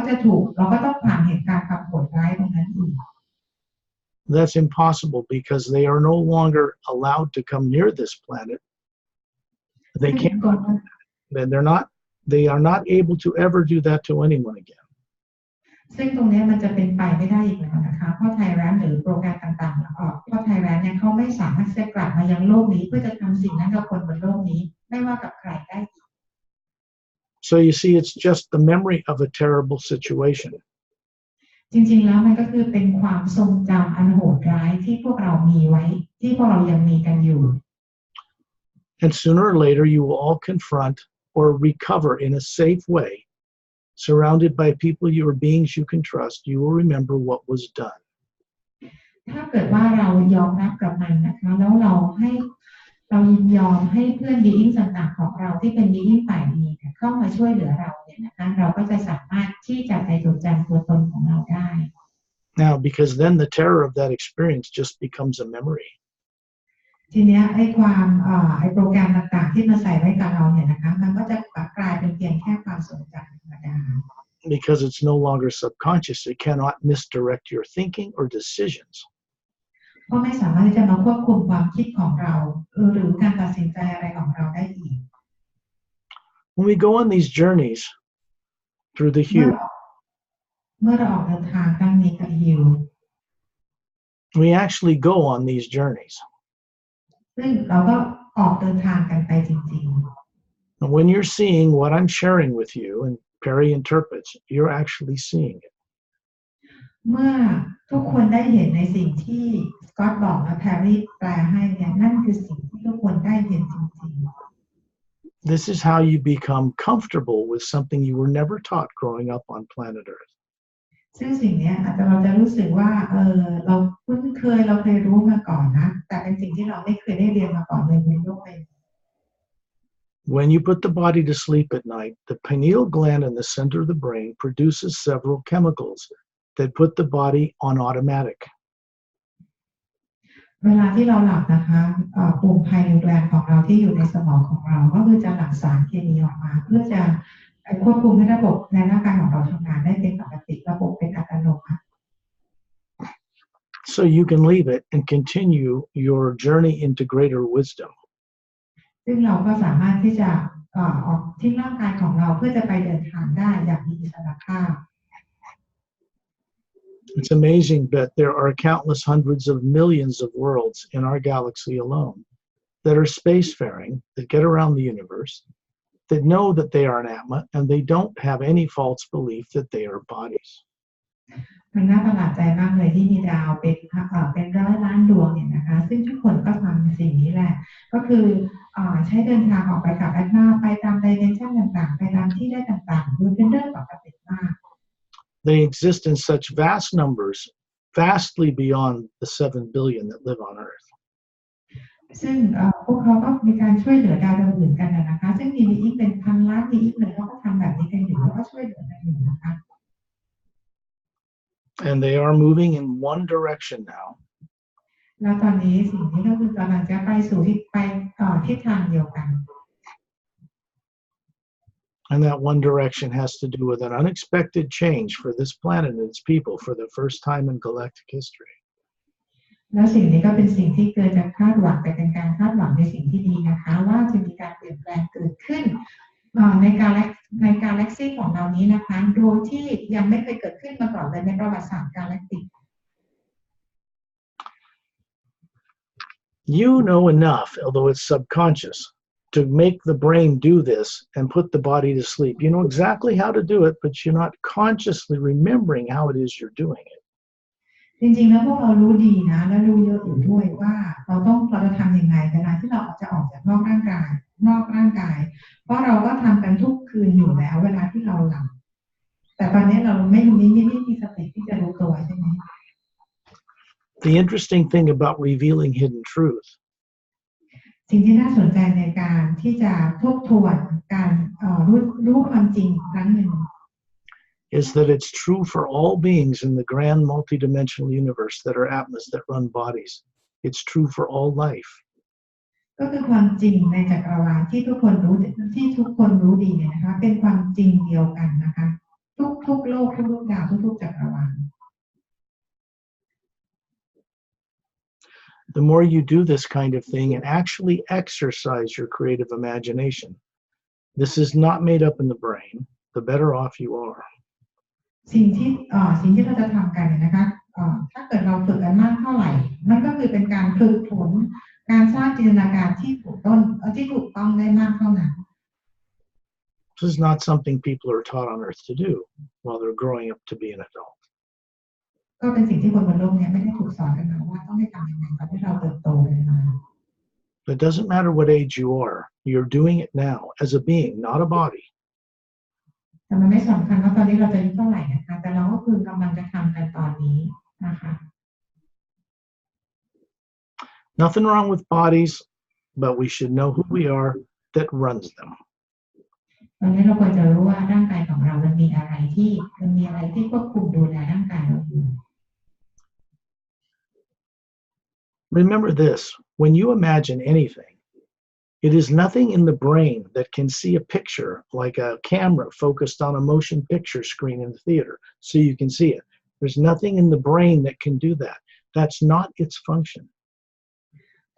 ต้องผ่านเหตุการณ์ความโหดร้ายตรงนั้นอีก That's impossible because they are no longer allowed to come near this planet. They can't. They are not able to ever do that to anyone again. ซึ่งตรงนี้มันจะเป็นไปไม่ได้อีกแล้วนะคะเพราะไทยแลนด์หรือโปรแกรมต่างๆเพราะไทยแลนด์เนี่ยเขาไม่สามารถจะกลับมายังโลกนี้เพื่อจะทำสิ่งนั้นกับคนบนโลกนี้ไม่ว่ากับใครได้อีก So you see, it's just the memory of a terrible situation. จริงๆแล้วมันก็คือเป็นความทรงจำอันโหดร้ายที่พวกเรามีไว้ที่พวกเรายังมีกันอยู่ And sooner or later, you will all confront or recover in a safe way, surrounded by people beings you can trust. You will remember what was done. ถ้าเกิดว่าเรายอมรับกับมันนะคะแล้วเรายินยอมให้เพื่อนบีอิงต่างๆของเราที่เป็นบีอิงฝ่ายดีเข้ามาช่วยเหลือเราเนี่ยนะคะเราก็จะสามารถที่จะไปจดจำตัวตนของเราได้ Now, because then the terror of that experience just becomes a memory. ทีนี้ไอ้โปรแกรมต่างๆที่มาใส่ไว้กับเราเนี่ยนะคะมันก็จะกลายเป็นเพียงแค่ความทรงจำธรรมดา because it's no longer subconscious. It cannot misdirect your thinking or decisions. ก็ไม่สามารถที่จะมาควบคุมความคิดของเราหรือการตัดสินใจอะไรของเราได้อีก When we go on these journeys through the เมื่อ hue, เราออกเดินทางครั้งนี้กับฮิว we actually go on these journeys. ซึ่งเราก็ออกเดินทางกันไปจริง And when you're seeing what I'm sharing with you and Pari interprets, you're actually seeing it. ๆเมื่อทุกคนได้เห็นในสิ่งที่สกอตบอกและแพรรี่แปลให้เนี่ยนั่นคือสิ่งที่ทุกคนได้เห็นจริงๆ This is how you become comfortable with something you were never taught growing up on planet Earth. ซึ่งสิ่งนี้อาจจะเราจะรู้สึกว่าเราคุ้นเคยเราเคยรู้มาก่อนนะแต่เป็นสิ่งที่เราไม่เคยได้เรียนมาก่อนเลยในโลกใบนี้ When you put the body to sleep at night, the pineal gland in the center of the brain produces several chemicals that put the body on automatic. เวลาที่เราหลับนะคะปุ่มไพนิวแกลนของเราที่อยู่ในสมองของเราก็คือจะหลั่งสารเคมีออกมาเพื่อจะควบคุมให้ระบบในร่างกายของเราทำงานได้เป็นปกติระบบเป็นอัตโนมัติ So you can leave it and continue your journey into greater wisdom. ซึ่งเราก็สามารถที่จะออกทิ้งร่างกายของเราเพื่อจะไปเดินทางได้อย่างมีอิสรภาพ It's amazing that there are countless hundreds of millions of worlds in our galaxy alone that are spacefaring, that get around the universe, that know that they are an Atma, and they don't have any false belief that they are bodies. มันน่าประหลาดใจมากเลยที่มีดาวเป็นร้อยล้านดวงเนี่ยนะคะซึ่งทุกคนก็ทำสิ่งนี้แหละก็คือใช้เดินทางออกไปกับแอดมาไปตามไดเมนชันต่างๆไปตามที่ได้ต่างๆดูเป็นเรื่องปกติมาก They exist in such vast numbers, vastly beyond the 7 billion that live on Earth. ซึ่งพวกเขาก็มีการช่วยเหลือดาวดวงอื่นกันนะคะซึ่งมีอีกเป็นพันล้านมีอีกเลยเขาก็ทำแบบนี้กันอยู่แล้วก็ช่วยเหลือกันอยู่นะคะ And they are moving in one direction now. แล้วตอนนี้สิ่งที่ก็คือกำลังจะไปสู่ทิศทางเดียวกัน And that one direction has to do with an unexpected change for this planet and its people for the first time in galactic history. แล้วสิ่งนี้ก็เป็นสิ่งที่เกิดจากคาดหวังแต่เป็นการคาดหวังในสิ่งที่ดีนะคะว่าจะมีการเปลี่ยนแปลงเกิดขึ้นในกาแล็กซี่ของเรานี้นะคะโดยที่ยังไม่เคยเกิดขึ้นมาก่อนเลยในประวัติศาสตร์กาแล็กติก You know enough, although it's subconscious, to make the brain do this and put the body to sleep. You know exactly how to do it, but you're not consciously remembering how it is you're doing it. จริงๆแล้วพวกเรารู้ดีนะและรู้เยอะอยู่ด้วยว่าเราจะทำยังไงเวลาที่เราจะออกจากนอกร่างกายเพราะเราก็ทำกันทุกคืนอยู่แล้วเวลาที่เราหลับแต่ตอนนี้เราไม่มีสติที่จะรู้ตัวใช่ไหม The interesting thing about revealing hidden truth สิ่งที่น่าสนใจในการที่จะทบทวนการรู้ความจริงครั้งหนึ่ง is that it's true for all beings in the grand multidimensional universe that are Atmas that run bodies. It's true for all life. ก็คือความจริงในจักรวาลที่ทุกคนรู้ดีเนี่ยนะคะเป็นความจริงเดียวกันนะคะทุกโลกทุกดาวทุกจักรวาล The more you do this kind of thing and actually exercise your creative imagination, this is not made up in the brain, the better off you are. สิ่งที่เราจะทำกันเนี่ยนะคะถ้าเกิดเราฝึกกันมากเท่าไหร่มันก็คือเป็นการฝึกฝนการสร้างจินตนาการที่ถูกต้องได้มากเท่านั้น This is not something people are taught on Earth to do while they're growing up to be an adult. ก็เป็นสิ่งที่คนบนโลกนี้ไม่ได้ถูกสอนกันมาว่าต้องให้ทำยังไงตอนที่เราเติบโตขึ้นมา It doesn't matter what age you are. You're doing it now as a being, not a body. แต่มันไม่สำคัญว่าตอนนี้เราจะอายุเท่าไหร่นะคะแต่เราก็คือกำลังจะทำกันตอนนี้นะคะ Nothing wrong with bodies, but we should know who we are that runs them. ตอนนี้เราควรจะรู้ว่าร่างกายของเรามันมีอะไรที่ควบคุมดูแลร่างกายเราอยู่ Remember this: when you imagine anything, It is nothing in the brain that can see a picture like a camera focused on a motion picture screen in the theater so you can see it. There's nothing in the brain that can do that. That's not its function.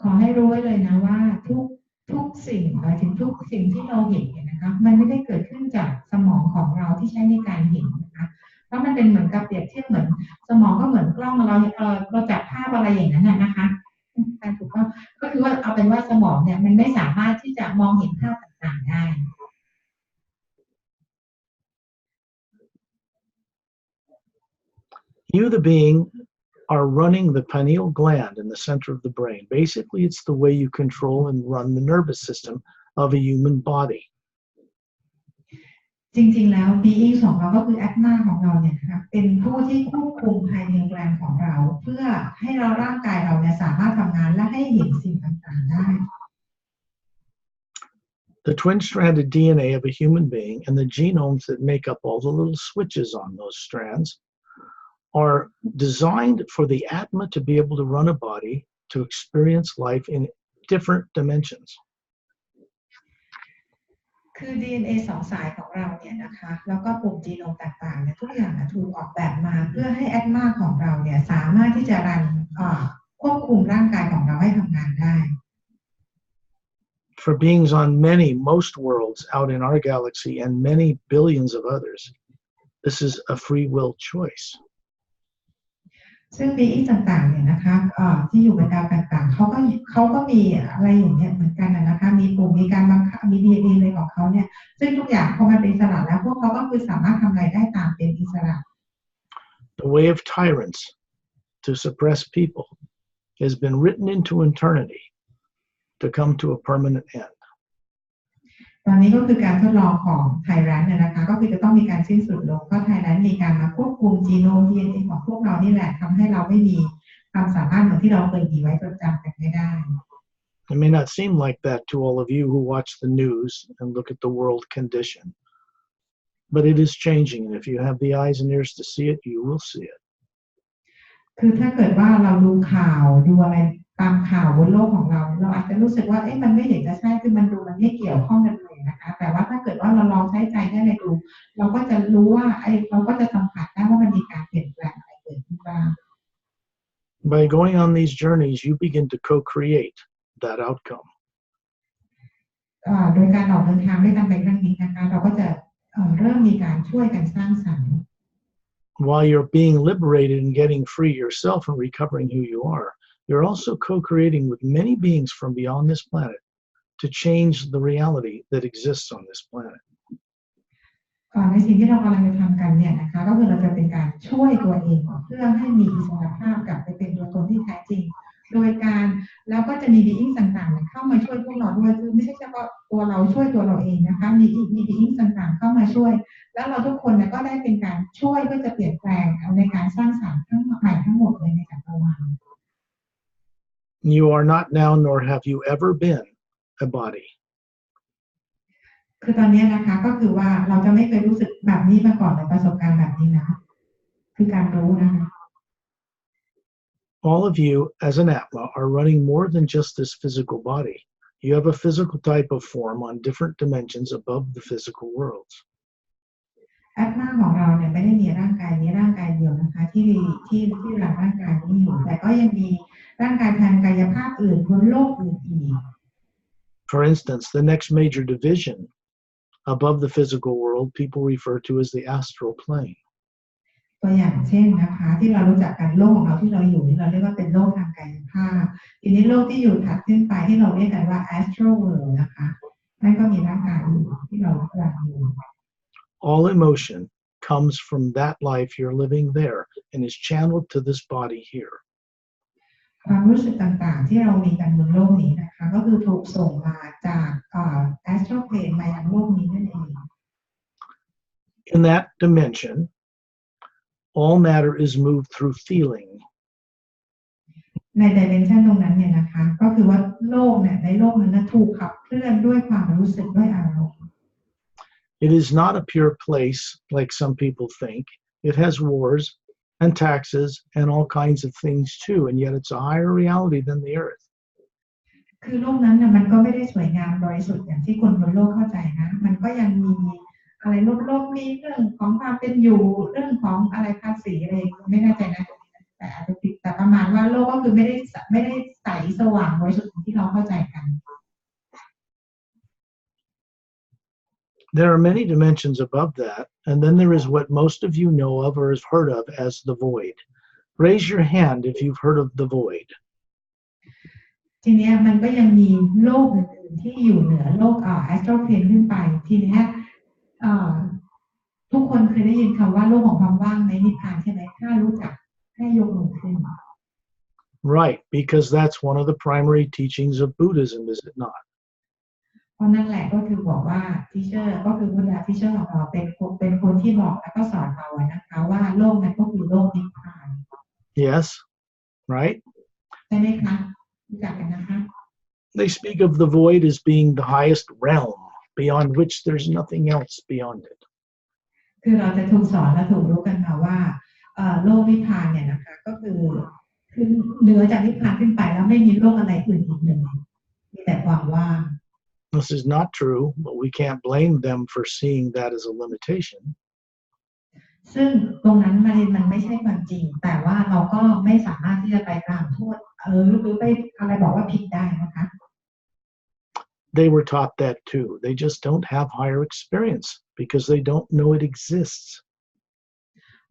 ขอให้รู้ไว้เลยนะว่าทุกสิ่งหมายถึงทุกสิ่งที่เราเห็นเนี่ยนะคะมันไม่ได้เกิดขึ้นจากสมองของเราที่ใช้ในการเห็นนะคะเพราะมันเป็นเหมือนกับเปรียบเทียบเหมือนสมองก็เหมือนกล้องเราจับภาพอะไรอย่างนั้นนะคะการถูกต้องก็คือว่าเอาเป็นว่าสมองเนี่ยมันไม่สามารถที่จะมองเห็นภาพต่างๆได้ You, the being, are running the pineal gland in the center of the brain. Basically, it's the way you control and run the nervous system of a human body. จริงๆแล้ว being ของเราก็คือ Atma ของเราเนี่ยนะคะเป็นผู้ที่ควบคุมภายในแกลนของเราเพื่อให้เราร่างกายเราเนี่ยสามารถทำงานและให้เห็นสิ่งต่างๆได้ The twin-stranded DNA of a human being and the genomes that make up all the little switches on those strands are designed for the Atma to be able to run a body to experience life in different dimensions. คือ DNA สองสายของเราเนี่ยนะคะแล้วก็ปุ่มจีโนมต่างๆเนี่ยทุกอย่างถูกออกแบบมาเพื่อให้ Atma ของเราเนี่ยสามารถที่จะควบคุมร่างกายของเราให้ทำงานได้ For beings on most worlds out in our galaxy and many billions of others, this is a free will choice. ซึ่ง being ต่างๆเนี่ยนะคะที่อยู่บนดาวต่างๆเขาก็มีอะไรอย่างเงี้ยเหมือนกันนะคะมีปุ่มมีการบังคับมี DNA อะไรของเขาเนี่ยซึ่งทุกอย่างพอมันเป็นอิสระแล้วพวกเขาก็คือสามารถทำอะไรได้ตามเป็นอิสระ The way of tyrants to suppress people has been written into eternity to come to a permanent end. ตอนนี้ก็คือการทดลองของไทแรนเนี่ยนะคะก็คือจะต้องมีการสิ้นสุดลงเพราะไทแรนมีการมาควบคุมจีโนม DNA ของพวกเรานี่แหละทำให้เราไม่มีความสามารถเหมือนที่เราเคยมีไว้จดจำกันไม่ได้ It may not seem like that to all of you who watch the news and look at the world condition, but it is changing, and if you have the eyes and ears to see it, you will see it. คือถ้าเกิดว่าเราดูข่าวดูอะไรตามข่าวบนโลกของเราอาจจะรู้สึกว่ามันไม่เห็นจะใช่คือมันไม่เกี่ยวข้องกันเลยนะคะแต่ว่าถ้าเกิดว่าเราลองใช้ใจได้ไปดูเราก็จะรู้ว่าเราก็จะสัมผัสได้ว่ามันมีการเปลี่ยนแปลงอะไรเกิดขึ้นบ้าง By going on these journeys, you begin to co-create that outcome. โดยการออกเดินทางด้วยกันไปครั้งนี้นะคะเราก็จะเริ่มมีการช่วยกันสร้างสรรค์ While you're being liberated and getting free yourself and recovering who you are, you're also co-creating with many beings from beyond this planet to change the reality that exists on this planet. ในสิ่งที่เรากำลังจะทำกันเนี่ยนะคะก็คือเราจะเป็นการช่วยตัวเองเพื่อให้มีอิสรภาพกลับไปเป็นตัวตนที่แท้จริงโดยการแล้วก็จะมี being ต่างๆเข้ามาช่วยพวกเราด้วยคือไม่ใช่เฉพาะตัวเราช่วยตัวเราเองนะคะมี being ต่างๆเข้ามาช่วยแล้วเราทุกคนก็ได้เป็นการช่วยเพื่อจะเปลี่ยนแปลงในการสร้างสรรค์ทั้งใหม่ทั้งหมดเลยในจักรวาล You are not now, nor have you ever been, a body. คือตอนนี้นะคะก็คือว่าเราจะไม่เคยรู้สึกแบบนี้มาก่อนในประสบการณ์แบบนี้นะคือการรู้นะคะ All of you, as an Atma, are running more than just this physical body. You have a physical type of form on different dimensions above the physical worlds. Atma ของเราเนี่ยไม่ได้มีร่างกายนี้ร่างกายเดียวนะคะที่หลังร่างกายนี้อยู่แต่ก็ยังมีร่างกายทางกายภาพอื่นบนโลกอื่นอีก For instance, the next major division above the physical world, people refer to as the astral plane. ตัวอย่างเช่นนะคะที่เรารู้จักกันโลกของเราที่เราอยู่นี่เราเรียกว่าเป็นโลกทางกายภาพทีนี้โลกที่อยู่ถัดขึ้นไปที่เราเรียกกันว่า astral world นะคะนั่นก็มีร่างกายอยู่ที่เรากำลังอยู่ All emotion comes from that life you're living there and is channeled to this body here. ความรู้สึกต่างๆที่เรามีกันบนโลกนี้นะคะก็คือถูกส่งมาจากastral plane มายังโลกนี้นั่นเอง In that dimension, all matter is moved through feeling. ใน dimension ตรงนั้นเนี่ยนะคะก็คือว่าโลกเนี่ยในโลกนั้นถูกขับเคลื่อนด้วยความรู้สึกด้วยอารมณ์ It is not a pure place like some people think. It has wars and taxes and all kinds of things too, and yet it's a higher reality than the earth. คือโลกนั้นน่ะมันก็ไม่ได้สวยงามบริสุทธิ์อย่างที่คนบนโลกเข้าใจนะมันก็ยังมีอะไรโลกมีเรื่องของความเป็นอยู่เรื่องของอะไรภาษีอะไรไม่แน่ใจนะแต่อาจจะผิดแต่ประมาณว่าโลกก็คือไม่ได้ใสสว่างบริสุทธิ์อย่างที่เราเข้าใจกัน There are many dimensions above that, and then there is what most of you know of or have heard of as the void. Raise your hand if you've heard of the void. ทีนี้มันก็ยังมีโลกอื่นๆที่อยู่เหนือโลกastral plane ขึ้นไปทีนี้ทุกคนเคยได้ยินคำว่าโลกของความว่างในนิพพานใช่ไหมถ้ารู้จักให้ยกมือขึ้น Right, because that's one of the primary teachings of Buddhism, is it not? เพราะนั่นแหละก็คือบอกว่าทีเชอร์ก็คือพุทธะทีเชอร์ของเราเป็นคนที่บอกแล้วก็สอนเรานะคะว่าโลกนั้นก็คือโลกนิพพาน Yes, right? ใช่ไหมคะรู้จักกันนะคะ They speak of the void as being the highest realm, beyond which there's nothing else beyond it. คือเราจะถูกสอนและถูกรู้กันมาว่าโลกนิพพานเนี่ยนะคะก็คือเหนือจากนิพพานขึ้นไปแล้วไม่มีโลกอะไรอื่นอีกเลยมีแต่ความว่าง This is not true, but we can't blame them for seeing that as a limitation. ซึ่งตรงนั้นมันไม่ใช่ความจริงแต่ว่าเราก็ไม่สามารถที่จะไปกล่าวโทษหรือไปอะไรบอกว่าผิดได้นะคะ They were taught that too. They just don't have higher experience because they don't know it exists.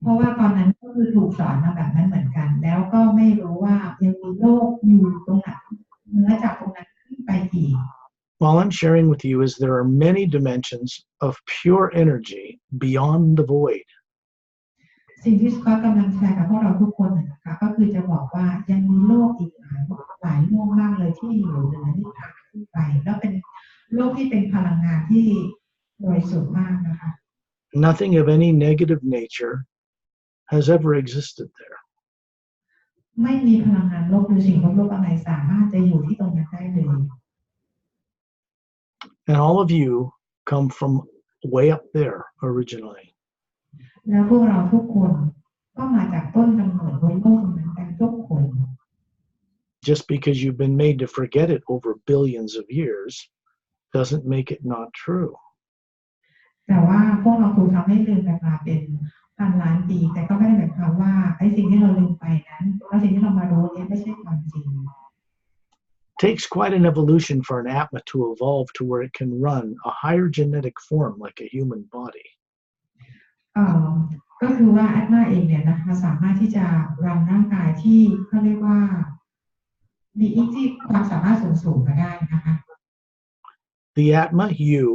เพราะว่าตอนนั้นก็คือถูกสอนมาแบบนั้นเหมือนกันแล้วก็ไม่รู้ว่ายังมีโลกอยู่ตรงไหนเหนือจากตรงนั้นขึ้นไปอีก All I'm sharing with you is there are many dimensions of pure energy beyond the void. สิ่งที่สกอตกำลังแชร์กับพวกเราทุกคนนะคะก็คือจะบอกว่ายังมีโลกอีกหลายโลกมากเลยที่อยู่เหนือนิพพานขึ้นไปแล้วเป็นโลกที่เป็นพลังงานที่บริสุทธิ์มากนะคะ Nothing of any negative nature has ever existed there. ไม่มีพลังงานลบหรือสิ่งลบๆอะไรสามารถจะอยู่ที่ตรงนั้นได้เลย And all of you come from way up there originally. แล้วพวกเราทุกคนก็มาจากต้นกำเนิดบนโลกนั้นกันทุกคน Just because you've been made to forget it over billions of years doesn't make it not true. แต่ว่าพวกเราถูกทำให้ลืมกันมาเป็นพันล้านปีแต่ก็ไม่ได้หมายความว่าไอ้สิ่งที่เราลืมไปนั้นแล้วสิ่งที่เรามารู้เนี่ยไม่ใช่ความจริง Takes quite an evolution for an Atma to evolve to where it can run a higher genetic form like a human body. ก็คือว่าอัตมาเองเนี่ยนะคะสามารถที่จะรันร่างกายที่เขาเรียกว่ามีที่ความสามารถสูงมาได้นะคะ The Atma, you,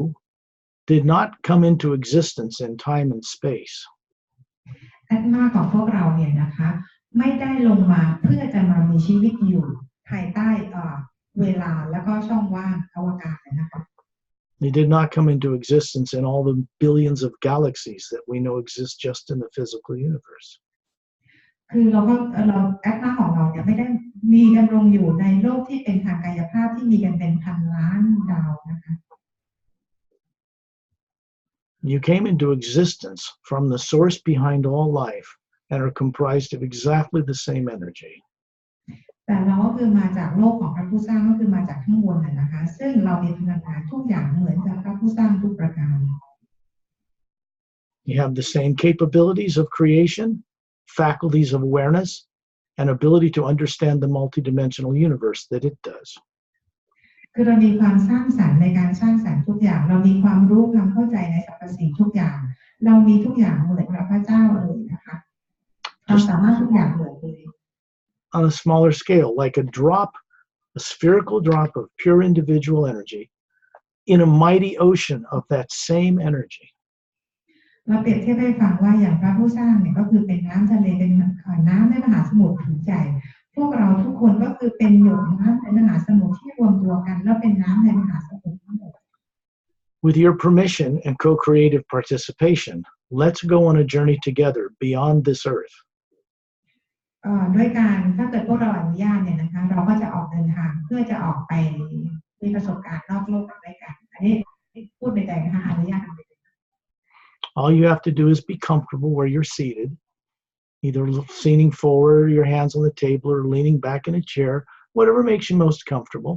did not come into existence in time and space. อัตมาของพวกเราเนี่ยนะคะไม่ได้ลงมาเพื่อจะมามีชีวิตอยู่ภายใต้เวลาแล้วก็ช่องว่างอวกาศนะคะ They did not come into existence in all the billions of galaxies that we know exist just in the physical universe. คือเราแอตมาของเราเนี่ยไม่ได้มีดำรงอยู่ในโลกที่เป็นทางกายภาพที่มีกันเป็นพันล้านดาวนะคะ You came into existence from the source behind all life and are comprised of exactly the same energy. แต่เราก็คือมาจากโลกของพระผู้สร้างก็คือมาจากข้างบนนะคะซึ่งเรามีพลังงานทุกอย่างเหมือนกับพระผู้สร้างทุกประการ You have the same capabilities of creation, faculties of awareness, and ability to understand the multidimensional universe that it does. คือเรามีความสร้างสรรค์ในการสร้างสรรค์ทุกอย่างเรามีความรู้ความเข้าใจในสรรพสิ่งทุกอย่างเรามีทุกอย่างเหมือนพระเจ้าเลยนะคะความสามารถทุกอย่างเหมือนเลย On a smaller scale, like a drop, a spherical drop of pure individual energy in a mighty ocean of that same energy. เราเปรียบเทียบให้ฟังว่าอย่างพระผู้สร้างเนี่ยก็คือเป็นน้ำทะเลเป็นน้ำในมหาสมุทรผืนใหญ่พวกเราทุกคนก็คือเป็นหยดน้ำในมหาสมุทรที่รวมตัวกันแล้วเป็นน้ำในมหาสมุทรทั้งหมด With your permission and co-creative participation, let's go on a journey together beyond this earth. ด้วยการถ้าเกิดพวกเราอนุญาตเนี่ยนะคะเราก็จะออกเดินทางเพื่อจะออกไปมีประสบการณ์นอกโลกด้วยกันอันนี้พูดในใจนะคะอนุญาตทำไปเลย All you have to do is be comfortable where you're seated, either leaning forward, your hands on the table, or leaning back in a chair, whatever makes you most comfortable.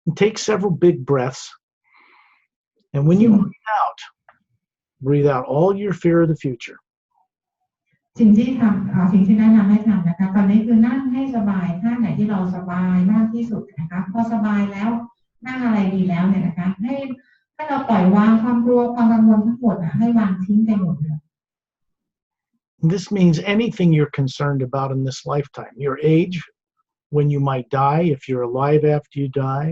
And take several big breaths. And when you breathe out all your fear of the future. สิ่งที่แนะนำให้ทำนะคะตอนนี้คือนั่งให้สบายท่าไหนที่เราสบายมากที่สุดนะคะพอสบายแล้วนั่งอะไรดีแล้วเนี่ยนะคะให้เราปล่อยวางความกลัวความกังวลทั้งหมดให้วางทิ้งไปหมดเลย This means anything you're concerned about in this lifetime, your age, when you might die, if you're alive after you die,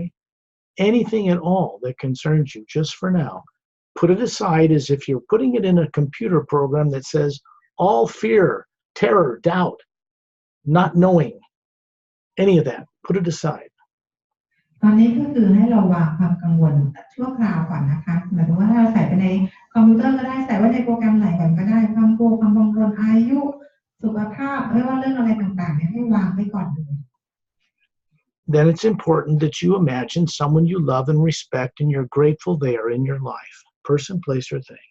anything at all that concerns you just for now, put it aside as if you're putting it in a computer program that says all fear, terror, doubt, not knowing, any of that, put it aside. ตอนนี้ก็คือให้เราวางความกังวลชั่วคราวก่อนนะคะหมายถึงว่าถ้าเราใส่ไปในคอมพิวเตอร์ก็ได้ใส่ไว้ในโปรแกรมไหนก่อนก็ได้ความกลัวความกังวลอายุสุขภาพไม่ว่าเรื่องอะไรต่างๆเนี่ยให้วางไว้ก่อนเลย Then it's important that you imagine someone you love and respect and you're grateful they are in your life, person, place, or thing.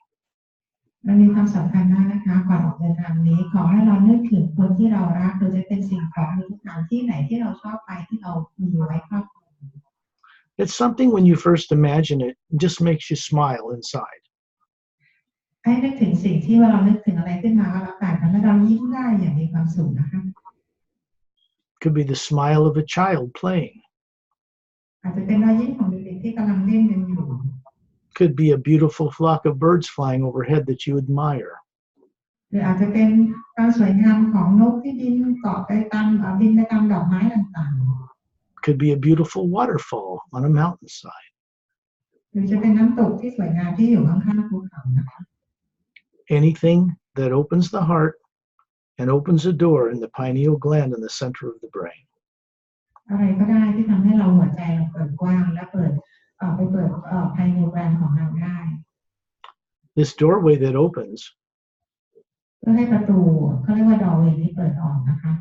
มันมีความสำคัญมากนะคะก่อนออกเดินทางนี้ขอให้เรานึกถึงคนที่เรารักหรือจะเป็นสิ่งของหรือสถานที่ไหนที่เราชอบไปที่เรามีไว้ครอบครอง It's something when you first imagine it, it just makes you smile inside. ให้นึกถึงสิ่งที่ว่าเรานึกถึงอะไรขึ้นมาก็แล้วกันทำให้เรายิ้มได้อย่างมีความสุขนะคะ Could be the smile of a child playing. อาจจะเป็นรอยยิ้มของเด็กๆที่กำลังเล่นกันอยู่ Could be a beautiful flock of birds flying overhead that you admire. หรืออาจจะเป็นความสวยงามของนกที่บินไปตามดอกไม้ต่างๆ Could be a beautiful waterfall on a mountainside. หรือจะเป็นน้ำตกที่สวยงามที่อยู่ข้างๆภูเขานะคะ Anything that opens the heart and opens a door in the pineal gland in the center of the brain. อะไรก็ได้ที่ทำให้เราหัวใจเราเปิดกว้างและเปิดภายในแบรนด์ของเราได้ This doorway that opens เพื่อให้ประตูเขาเรียกว่าดอร์เวย์นี้เปิดออกนะคะ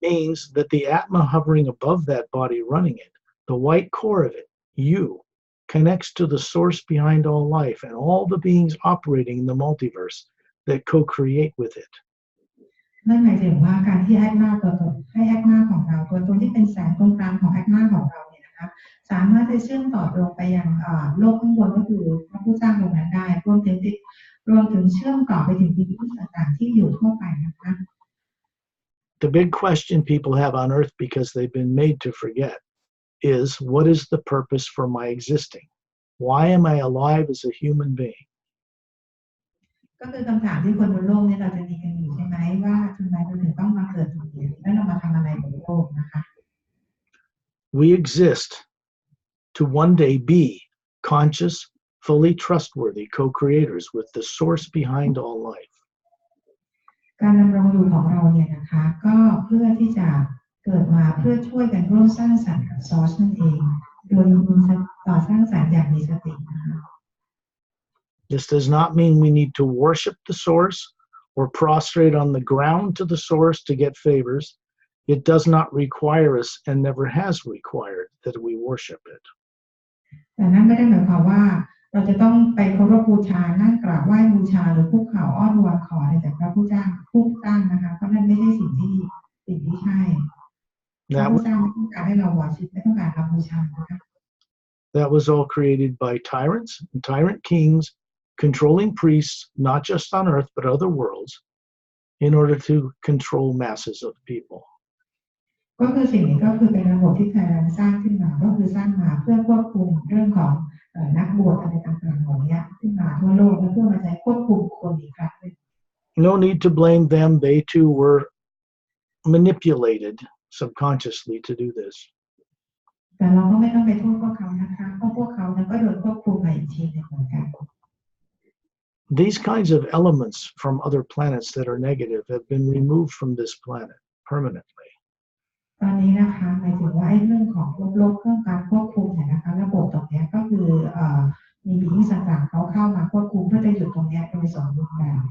means that the Atma hovering above that body running it, the white core of it, you, connects to the source behind all life and all the beings operating in the multiverse that co-create with it. นั่นหมายถึงว่าการที่แอดมาให้แอดมาของเราตัวตนที่เป็นแสงตรงกลางของแอดมาของเราเนี่ยนะคะสามารถจะเชื่อมต่อตรงไปยังโลกข้างบนก็คือพระผู้สร้างตรงนั้นได้รวมถึงเชื่อมต่อไปถึงที่ต่างๆที่อยู่ทั่วไปนะคะ The big question people have on earth because they've been made to forget is, what is the purpose for my existing? Why am I alive as a human being? ก็คือคำถามที่คนบนโลกนี้เราจะมีกันอยู่ใช่ไหมว่าทำไมเราถึงต้องมาเกิดตรงนี้แล้วเรามาทำอะไรบนโลกนะคะ We exist to one day be conscious, fully trustworthy co-creators with the source behind all life. การดำรงอยู่ของเราเนี่ยนะคะก็เพื่อที่จะเกิดมาเพื่อช่วยกันร่วมสร้างสรรค์กับซอสนั่นเองโดยมีต่อสร้างสรรค์อย่างมีสตินะคะ This does not mean we need to worship the source or prostrate on the ground to the source to get favors. It does not require us and never has required that we worship it. แต่นั่นไม่ได้หมายความว่าเราจะต้องไปเคารพบูชานั่งกราบไหว้บูชาหรือคุกเข่าอ้อนวอนขออะไรจากพระผู้สร้างนะคะเพราะนั่นไม่ใช่สิ่งที่ใช่พระผู้สร้างไม่ต้องการให้เราวอชิปไม่ต้องการรับบูชานะคะ That was all created by tyrants and tyrant kings, controlling priests, not just on earth, but other worlds, in order to control masses of people. ก็คือสิ่งนี้ก็คือเป็นระบบที่ไทยสร้างขึ้นมาก็คือสร้างมาเพื่อควบคุมเรื่องของนักบวชอะไรต่างๆเหล่านี้ขึ้นมาทั่วโลกและเพื่อมาใช้ควบคุมคนอีกครั้งหนึ่ง No need to blame them. They too were manipulated subconsciously to do this. แต่เราก็ไม่ต้องไปโทษพวกเขานะคะเพราะพวกเขานั้นก็โดนควบคุมมาอีกทีหนึ่งเหมือนกัน These kinds of elements from other planets that are negative have been removed from this planet permanently. ตอนนี้นะคะหมายถึงว่าเรื่องของลบเครื่องการควบคุมเนี่ยนะคะระบบตรงนี้ก็คือมีบีอิงต่างๆเขาเข้ามาควบคุมเพื่อจะหยุดตรงนี้โดยสมบูรณ์แบบ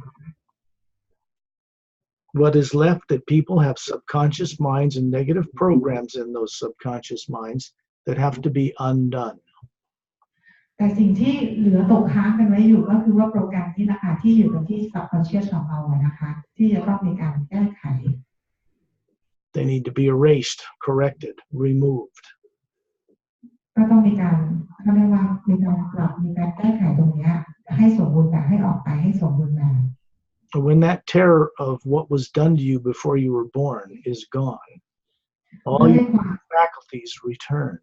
What is left that people have subconscious minds and negative programs in those subconscious minds that have to be undone. แต่สิ่งที่เหลือตกค้างกันไว้อยู่ก็คือว่าโปรแกรมที่นะคะที่อยู่ตรงที่ subconscious ของเรานะคะที่จะต้องมีการแก้ไข They need to be erased, corrected, removed. ต ก็ต้องมีการเขาเรียกว่ามีการปรับมีการแก้ไขตรงนี้ให้สมบูรณ์แบบให้ออกไปให้สมบูรณ์แบบ When that terror of what was done to you before you were born is gone, all your faculties return.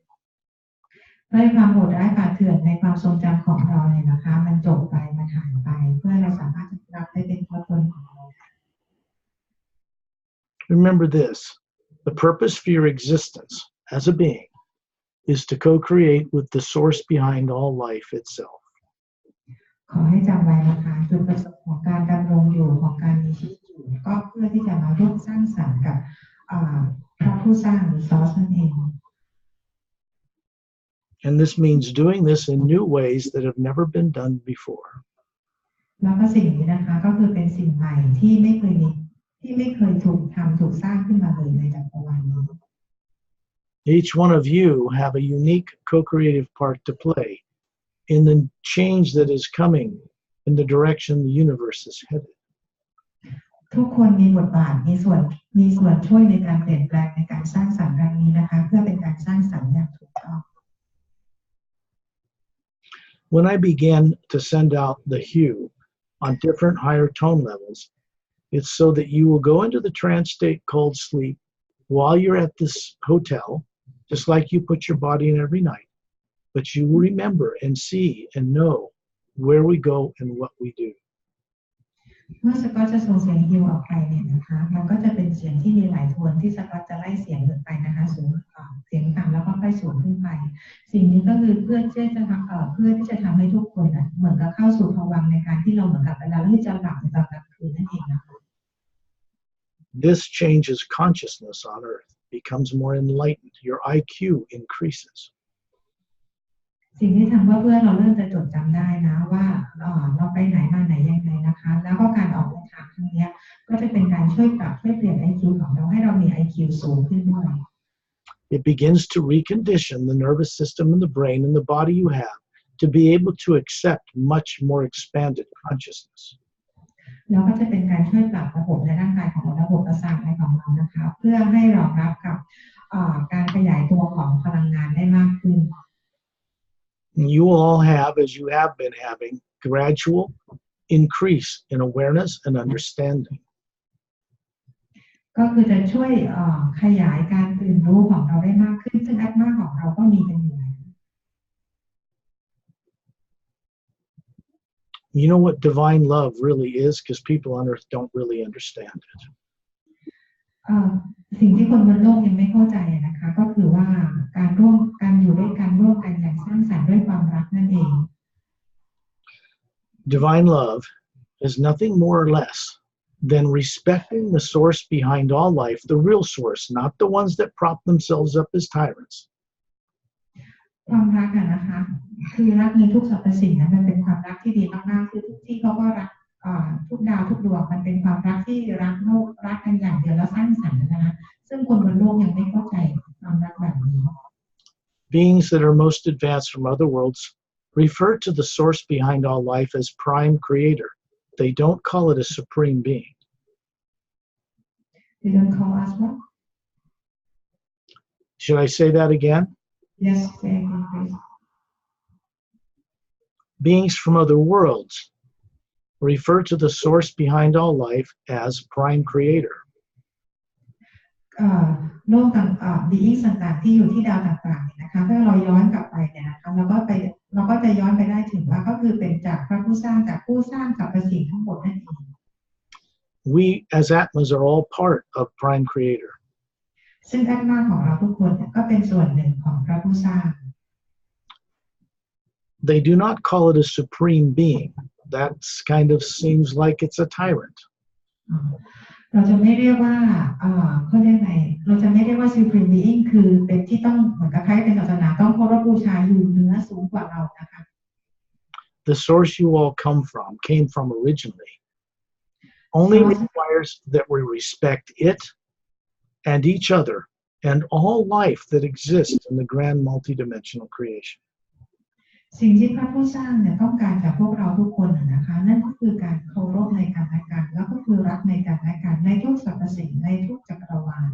ด้วยความโหดร้ายป่าเถื่อนในความทรงจำของเราเนี่ยนะคะมันจบไปมันหายไปเพื่อเราสามารถจะรับได้เป็นตัวตนของเรา Remember this, the purpose for your existence as a being is to co-create with the source behind all life itself. ขอให้จำไว้นะคะจุดประสงค์ของการดำรงอยู่ของการมีชีวิตอยู่ก็เพื่อที่จะมาร่วมสร้างสรรค์กับพระผู้สร้างหรือซอสนั่นเอง And this means doing this in new ways that have never been done before. แล้วก็สิ่งนี้นะคะก็คือเป็นสิ่งใหม่ที่ไม่เคยถูกสร้างขึ้นมาเลยในจักรวาลนี้ Each one of you have a unique co-creative part to play in the change that is coming in the direction the universe is headed. ทุกคนมีบทบาทมีส่วนช่วยในการเปลี่ยนแปลงในการสร้างสรรค์ครั้งนี้นะคะเพื่อเป็นการสร้างสรรค์อย่างถูกต้อง When I began to send out the hue on different higher tone levels, it's so that you will go into the trance state called sleep while you're at this hotel, just like you put your body in every night, but you will remember and see and know where we go and what we do. เมื่อสกอตจะส่งเสียงฮิวออกไปเนี่ยนะคะมันก็จะเป็นเสียงที่มีหลายโทนที่สกอตจะไล่เสียงขึ้นไปนะคะสูงเสียงต่ำแล้วก็ค่อยสูงขึ้นไปสิ่งนี้ก็คือเพื่อที่จะทำให้ทุกคนเหมือนกับเข้าสู่ภวังค์ในการที่เราเหมือนกับเวลาที่จะหลับในตอนกลางคืนนั่นเองนะคะ This changes consciousness on earth, becomes more enlightened. Your IQ increases. สิ่งที่ทำว่าเพื่อเราเริ่มจะจดจำได้นะว่าเราไปไหนมาไหนยังไงนะคะแล้วก็การออกเดินทางครั้งนี้ก็จะเป็นการช่วยเปลี่ยน IQ ของเราให้เรามี IQ สูงขึ้นด้วย It begins to recondition the nervous system and the brain and the body you have to be able to accept much more expanded consciousness. แล้วก็จะเป็นการช่วยปรับระบบในร่างกายของเราระบบประสาทในของเรานะคะเพื่อให้รองรับกับการขยายตัวของพลังงานได้มากขึ้น You will all have, as you have been having, gradual increase in awareness and understanding. ก็คือจะช่วยขยายการตื่นรู้ของเราได้มากขึ้นซึ่งอัตมาของเราก็มีกันอยู่แล้ว You know what divine love really is, because people on earth don't really understand it. สิ่งที่คนบนโลกยังไม่เข้าใจนะคะก็คือว่าการอยู่ด้วยกันร่วมกันอย่างสร้างสรรค์ด้วยความรักนั่นเอง Divine love is nothing more or less than respecting the source behind all life, the real source, not the ones that prop themselves up as tyrants. ความรักนะคะคือรักในทุกสรรพสิ่งนะมันเป็นความรักที่ดีมากๆคือทุกที่เขาก็รักทุกดาวทุกดวงมันเป็นความรักที่รักโลกรักกันอย่างเดียวแล้วสร้างสรรค์นะคะซึ่งคนบนโลกยังไม่เข้าใจความรักแบบนี้ Beings that are most advanced from other worlds refer to the source behind all life as prime creator. They don't call it a supreme being. They don't call us what? Should I say that again? Yes, say again, please. Beings from other worlds refer to the source behind all life as prime creator. โลกบีอิงต่างๆที่อยู่ที่ดาวต่างๆนะคะถ้าเราย้อนกลับไปเนี่ยนะคะเราก็จะย้อนไปได้ถึงว่าก็คือเป็นจากพระผู้สร้างจากผู้สร้างสรรพสิ่งทั้งหมดนั่นเอง We as Atmas are all part of prime creator. ซึ่งอัตมาของเราทุกคนก็เป็นส่วนหนึ่งของพระผู้สร้าง They do not call it a supreme being. That kind of seems like it's a tyrant. เราจะไม่เรียกว่าเขาเรียกไงเราจะไม่เรียกว่า supreme being คือเป็นที่ต้องเหมือนกับใครเป็นศาสนาต้องเคารพบูชาอยู่เหนือสูงกว่าเรานะคะ The source you all came from originally, only requires that we respect it and each other and all life that exists in the grand multidimensional creation. สิ่งที่พระผู้สร้างเนี่ยต้องการจากพวกเราทุกคนนะคะนั่นก็คือการเคารพในกันและกันแล้วก็คือรักในกันและกันในทุกสรรพสิ่งในทุกจักรวาล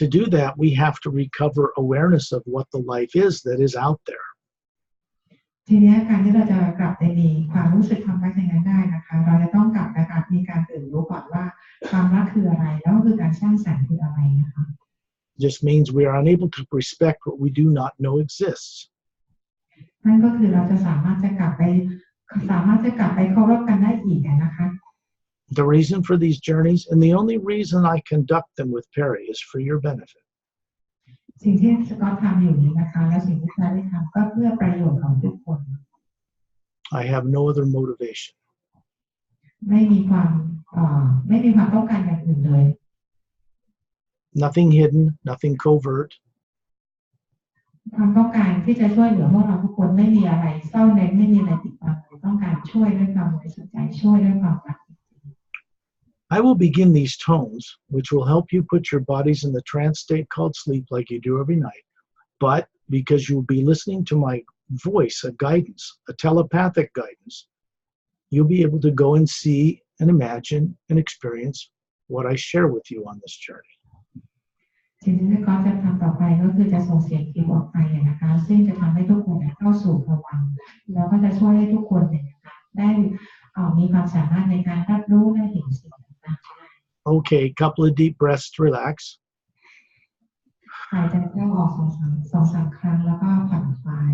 to do that, we have to recover awareness of what the life is that is out there. ทีนี้การที่เราจะกลับไปมีความรู้สึกความรักอย่างนั้นได้นะคะเราจะต้องกลับนะคะมีการตื่นรู้ก่อนว่าความรักคืออะไรแล้วก็คือการสร้างสรรค์คืออะไรนะคะ Just means we are unable to respect what we do not know exists. นั่นก็คือเราจะสามารถจะกลับไปเคารพกันได้อีกนะคะ The reason for these journeys, and the only reason I conduct them with Pari, is for your benefit. สิ่งที่สกอตทำอยู่นี้นะคะและสิ่งที่แพรได้ทำก็เพื่อประโยชน์ของทุกคน I have no other motivation. ไม่มีความต้องการอย่างอื่นเลย Nothing hidden, nothing covert. ความต้องการที่จะช่วยเหลือพวกเราทุกคนไม่มีอะไรเศร้าเน้นไม่มีอะไรปิดบังต้องการช่วยด้วยความบริสุทธิ์ใจช่วยด้วยความรัก I will begin these tones, which will help you put your bodies in the trance state called sleep like you do every night. But because you will be listening to my voice, a guidance, a telepathic guidance, you'll be able to go and see and imagine and experience what I share with you on this journey. สิ่งที่ก็จะทำต่อไปก็คือจะส่งเสียงที่ออกไปนะคะซึ่งจะทำให้ทุกคนเข้าสู่ภวังค์แล้วก็จะช่วยให้ทุกคนนะคะได้มีความสามารถในการรับรู้และเห็นสิ่งต่างๆ Okay, couple of deep breaths to relax. หายใจเข้าออกสองสามครั้งแล้วก็ผ่อนคลาย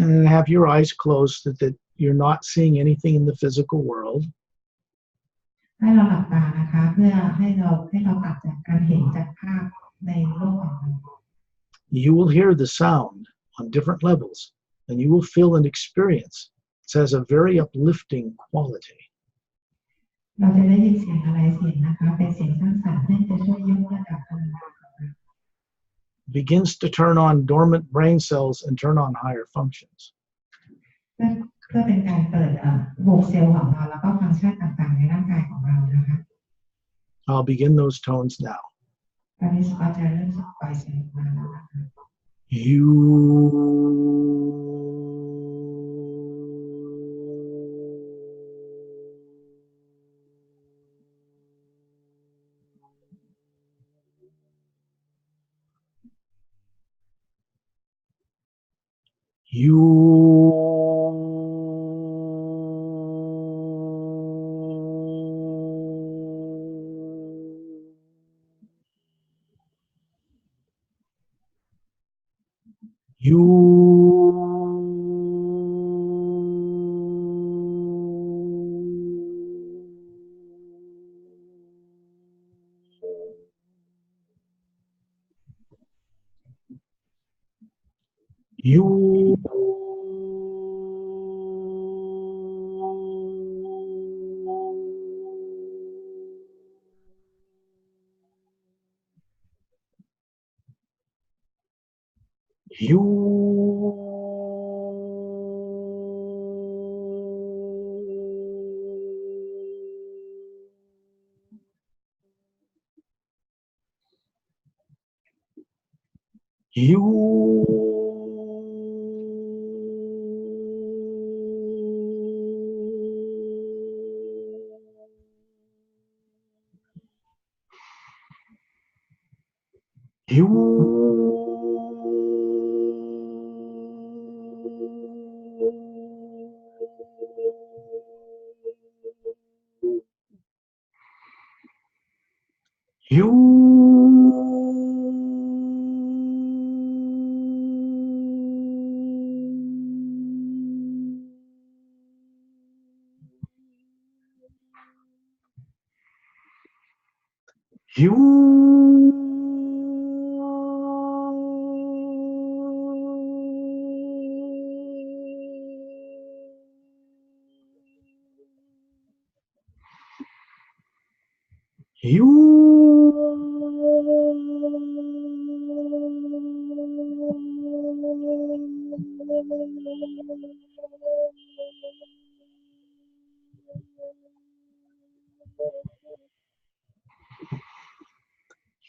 And have your eyes closed so that you're not seeing anything in the physical world. ให้เราหลับตานะคะเพื่อให้เราตัดจากการเห็นจากภาพในโลกของเรา You will hear the sound on different levels, and you will feel an experience. It has a very uplifting quality. เราจะได้ยินเสียงอะไรเสียงนะคะเป็นเสียงสร้างสรรค์ที่จะช่วยยกระดับพลังงานของเรา Begins to turn on dormant brain cells and turn on higher functions. เพื่อเป็นการเปิดวงเซลล์ของเราแล้วก็ฟังก์ชันต่างๆในร่างกายของเรานะคะ I'll begin those tones now. ตอนนี้ก็จะเริ่มปล่อยเสียงมาแล้วนะคะ You.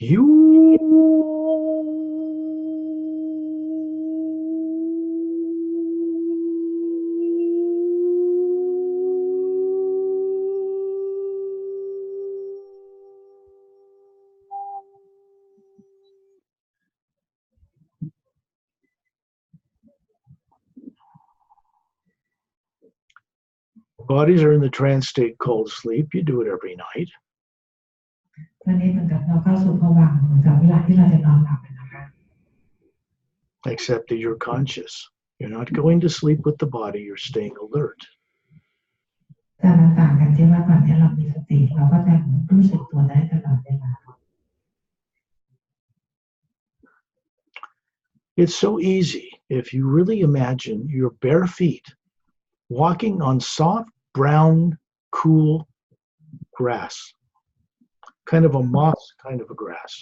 You. Bodies are in the trance state called sleep. You do it every night. ตอนนี้เหมือนกับเราเข้าสู่ภวังค์เหมือนกับเวลาที่เราจะนอนหลับนะคะ Except that you're conscious. You're not going to sleep with the body. You're staying alert. แต่มันต่างกันที่ว่าตอนนี้เรามีสติเราก็จะรู้สึกตัวได้ตลอดเวลา It's so easy if you really imagine your bare feet walking on soft, brown, cool grass. Kind of a moss kind of a grass.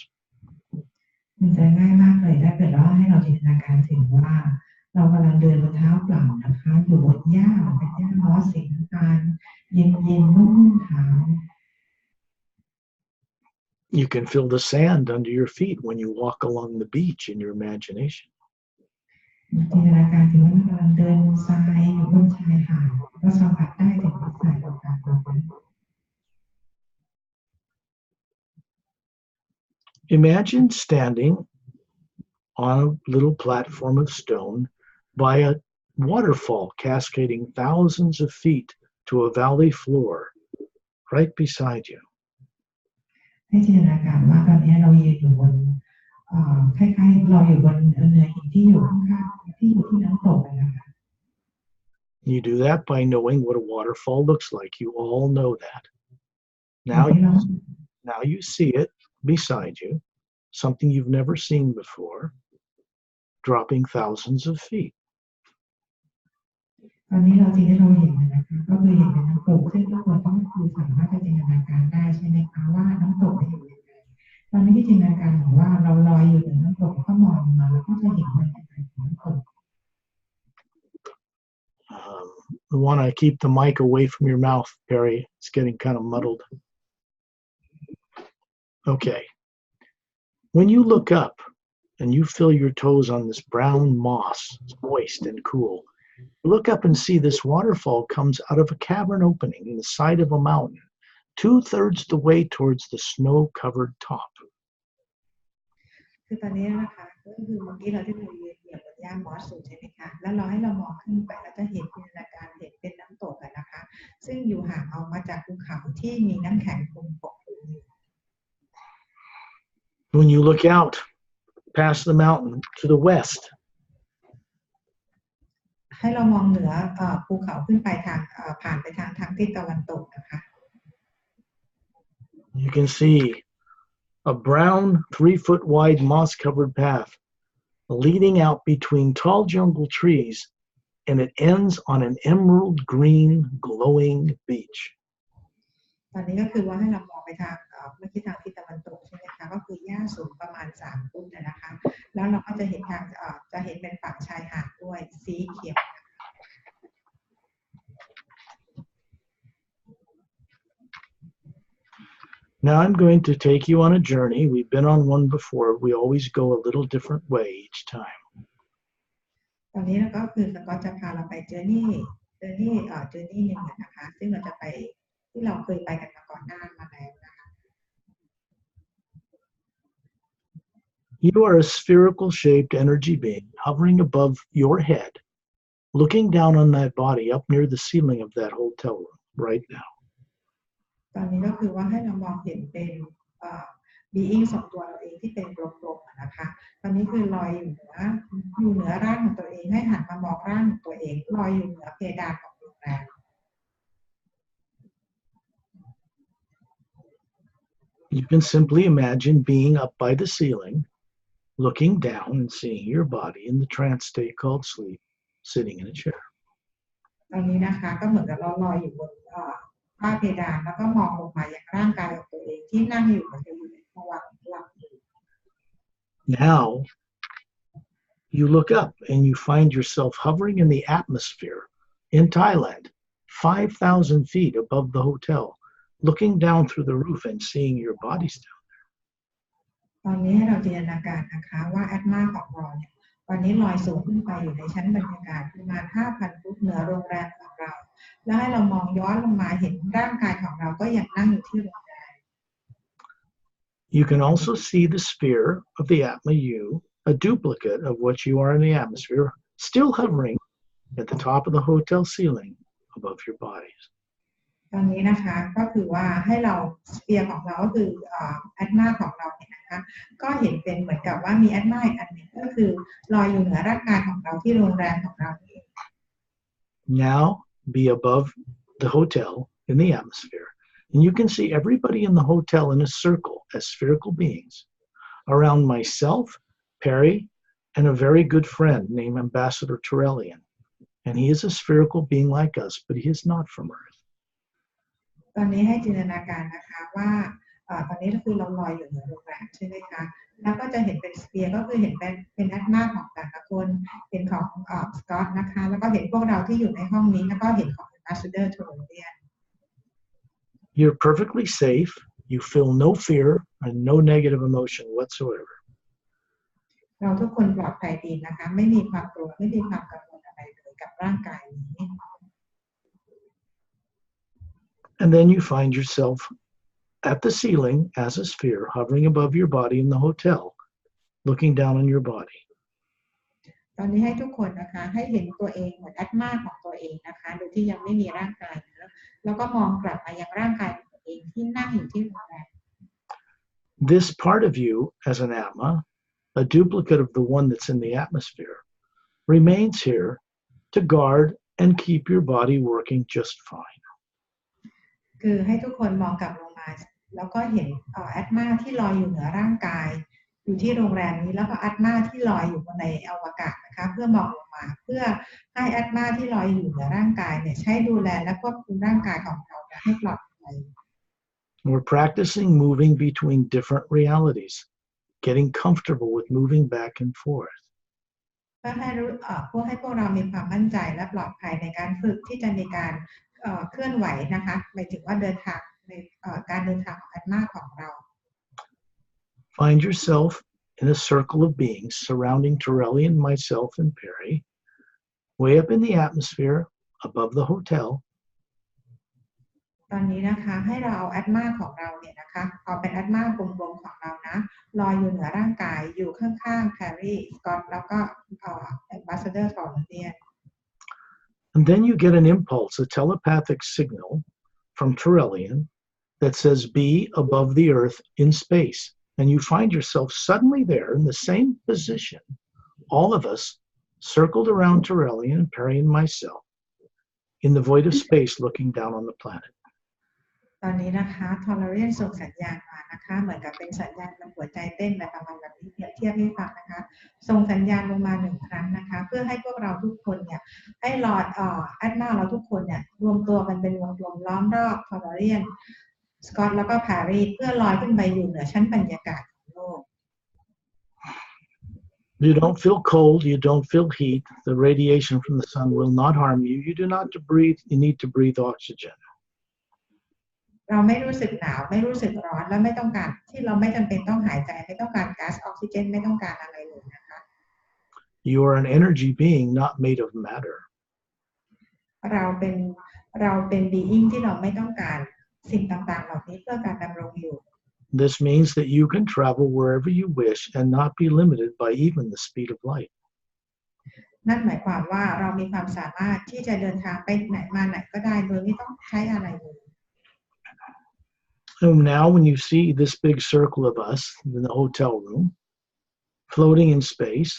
มันจะง่ายมากเลยถ้าเกิดว่าให้เราจินตนาการถึงว่าเรากำลังเดินบนเท้าเปล่านะคะอยู่บนหญ้าเป็นหญ้ามอสสีน้ำตาลเย็นๆนุ่มๆเท้า You can feel the sand under your feet when you walk along the beach in your imagination. จินตนาการถึงว่าเรากำลังเดินบนทรายอยู่บนชายหาดก็สัมผัสได้ถึงสายของการเดิน Imagine standing on a little platform of stone by a waterfall cascading thousands of feet to a valley floor right beside you. ให้จินตนาการว่าตอนนี้เรายืนอยู่บนคล้ายๆเราอยู่บนเนื้อหินที่อยู่ข้างๆที่อยู่ที่น้ำตกนะคะ You do that by knowing what a waterfall looks like. You all know that. Now you see it beside you, something you've never seen before, dropping thousands of feet. ตอนนี้เราจริงที่เราเห็นนะคะก็คือเห็นเป็นน้ำตกซึ่งทุกคนต้องคือสามารถจะจินตนาการได้ใช่ไหมคะว่าน้ำตกเป็นยังไงตอนนี้ที่จินตนาการของว่าเราลอยอยู่ในน้ำตกก็มองมาแล้วก็จะเห็นบรรยากาศของน้ำตก You want to keep the mic away from your mouth, Pari. It's getting kind of muddled. Okay. When you look up and you feel your toes on this brown moss, it's moist and cool, you look up and see this waterfall comes out of a cavern opening in the side of a mountain, 2/3 the way towards the snow-covered top. คือตอนนี้นะคะก็คือเมื่อกี้เราที่เราเหยียบบนหญ้ามอสสูงใช่ไหมคะแล้วเราให้เรามองขึ้นไปเราจะเห็นจินตนาการเห็นเป็นน้ำตกนะคะซึ่งอยู่ห่างออกมาจากภูเขาที่มีน้ำแข็งคลุมปกคลุม When you look out past the mountain to the west, ให้เรามองเหนือภูเขาขึ้นไปทางผ่านไปทางทิศตะวันตกนะคะ you can see a brown 3-foot wide moss-covered path leading out between tall jungle trees, and it ends on an emerald green glowing beach. ตอนนี้ก็คือว่าให้เรามองไปทางเมื่อกี้ทางทิศตะวันตกใช่ไหมคะก็คือหญ้าสูงประมาณ3 ฟุตนะคะแล้วเราก็จะเห็นทางจะเห็นเป็นฝั่งชายหาดด้วยสีเขียว Now I'm going to take you on a journey. We've been on one before. We always go a little different way each time. ตอนนี้เราก็คือสกอตจะพาเราไปเจอร์นี่หนึ่งนะคะซึ่งเราจะไปที่เราเคยไปกันมาก่อนหน้ามาแล้วนะคะ You are a spherical shaped energy being hovering above your head, looking down on that body up near the ceiling of that hotel room right now. ตอนนี้ก็คือว่าให้เรามองเห็นเป็นbeing 2 ตัวเราเองที่เป็นกลมๆนะคะตอนนี้คือลอยอยู่เหนือร่างของตัวเองให้หันมามองร่างของตัวเองลอยอยู่เหนือเพดานของโรงแรม You can simply imagine being up by the ceiling, looking down and seeing your body in the trance state called sleep, sitting in a chair. ตอนนี้นะคะก็เหมือนกับเราลอยอยู่บนผ้าเพดานแล้วก็มองลงมาอย่างร่างกายของตัวเองที่นั่งอยู่กับอยู่ในภวังค์หลับอยู่ Now you look up and you find yourself hovering in the atmosphere in Thailand, 5,000 feet above the hotel, looking down through the roof and seeing your bodies down there. ตอนนี้ให้เราจินตนาการนะคะว่าแอตมาของเราเนี่ยตอนนี้ลอยสูงขึ้นไปอยู่ในชั้นบรรยากาศประมาณ 5,000 ฟุตเหนือโรงแรมของเราแล้วให้เรามองย้อนลงมาเห็นร่างกายของเราก็ยังนั่งอยู่ที่โรงแรม You can also see the sphere of the Atma you, a duplicate of what you are in the atmosphere, still hovering at the top of the hotel ceiling above your bodies. ตอนนี้นะคะก็คือว่าให้เราสเฟียร์ของเราก็คือแอตมาของเราเนี่ยนะคะก็เห็นเป็นเหมือนกับว่ามีแอตมาอีกอันหนึ่งก็คือลอยอยู่เหนือร่างกายของเราที่โรงแรมของเรา Now be above the hotel in the atmosphere, and you can see everybody in the hotel in a circle as spherical beings around myself, Pari, and a very good friend named Ambassador Turelian. And he is a spherical being like us, but he is not from Earth. ตอนนี้ให้จินตนาการนะคะว่าตอนนี้ก็คือเราลอยอยู่เหนือโรงแรมใช่ไหมคะแล้วก็จะเห็นเป็นสเฟียร์ก็คือเห็นเป็นแอตมาของแต่ละคนเห็นของสกอตนะคะแล้วก็เห็นพวกเราที่อยู่ในห้องนี้แล้วก็เห็นของ Ambassador Turelian. You're perfectly safe. You feel no fear and no negative emotion whatsoever. เราทุกคนปลอดภัยดีนะคะไม่มีความกลัวไม่มีความกังวลอะไรเลยกับร่างกายนี้ And then you find yourself at the ceiling as a sphere hovering above your body in the hotel, looking down on your body. ตอนนี้ให้ทุกคนนะคะให้เห็นตัวเองเหมือนแอตมาของตัวเองนะคะโดยที่ยังไม่มีร่างกายแล้วก็มองกลับมายังร่างกายของตัวเองที่นั่งอยู่ที่โรงแรม This part of you as an Atma, a duplicate of the one that's in the atmosphere, remains here to guard and keep your body working just fine. คือให้ทุกคนมองกลับลงมาแล้วก็เห็นแอตมาที่ลอยอยู่เหนือร่างกายอยู่ที่โรงแรมนี้แล้วก็แอตมาที่ลอยอยู่บนในอวกาศนะคะเพื่อมองลงมาเพื่อให้แอตมาที่ลอยอยู่เหนือร่างกายเนี่ยใช้ดูแลและควบคุมร่างกายของเราให้ปลอดภัย We're practicing moving between different realities, getting comfortable with moving back and forth. เพื่อให้พวกเรามีความมั่นใจและปลอดภัยในการฝึกที่จะมีการเคลื่อนไหวนะคะหมายถึงว่าเดินทางในการเดินทางของแอตมาของเรา Find yourself in a circle of beings surrounding Turelian, myself, and Pari, way up in the atmosphere above the hotel. ตอนนี้นะคะให้เราเอาแอตมาของเราเนี่ยนะคะเอาเป็นแอตมากลมๆของเรานะลอยอยู่เหนือร่างกายอยู่ข้างๆแพรรี่สกอตแล้วก็Ambassador Turelian. And then you get an impulse, a telepathic signal from Turelian that says, be above the earth in space. And you find yourself suddenly there in the same position, all of us circled around Turelian, Pari, and myself, in the void of space looking down on the planet. ตอนนี้นะคะทอร์เรียนส่งสัญญาณมานะคะเหมือนกับเป็นสัญญาณหัวใจเต้นอะไรประมาณแบบนี้เปรียบเทียบให้ฟังนะคะส่งสัญญาณลงมา1 ครั้งนะคะเพื่อให้พวกเราทุกคนเนี่ยให้ลอยแอตมาเราทุกคนเนี่ยรวมตัวกันเป็นวงกลมล้อมรอบทอร์เรียนสกอตแล้วก็แพรรี่เพื่อลอยขึ้นไปอยู่เหนือชั้นบรรยากาศของโลก You don't feel cold, you don't feel heat. The radiation from the sun will not harm you. You do not breathe, you need to breathe oxygen. เราไม่รู้สึกหนาวไม่รู้สึกร้อนและไม่ต้องการที่เราไม่จำเป็นต้องหายใจไม่ต้องการก๊าซออกซิเจนไม่ต้องการอะไรเลยนะคะ You are an energy being not made of matter. เราเป็น being ที่เราไม่ต้องการสิ่งต่างๆเหล่านี้เพื่อการดำรงอยู่ This means that you can travel wherever you wish and not be limited by even the speed of light. นั่นหมายความว่าเรามีความสามารถที่จะเดินทางไปไหนมาไหนก็ได้โดยไม่ต้องใช้อะไรเลย So now when you see this big circle of us in the hotel room, floating in space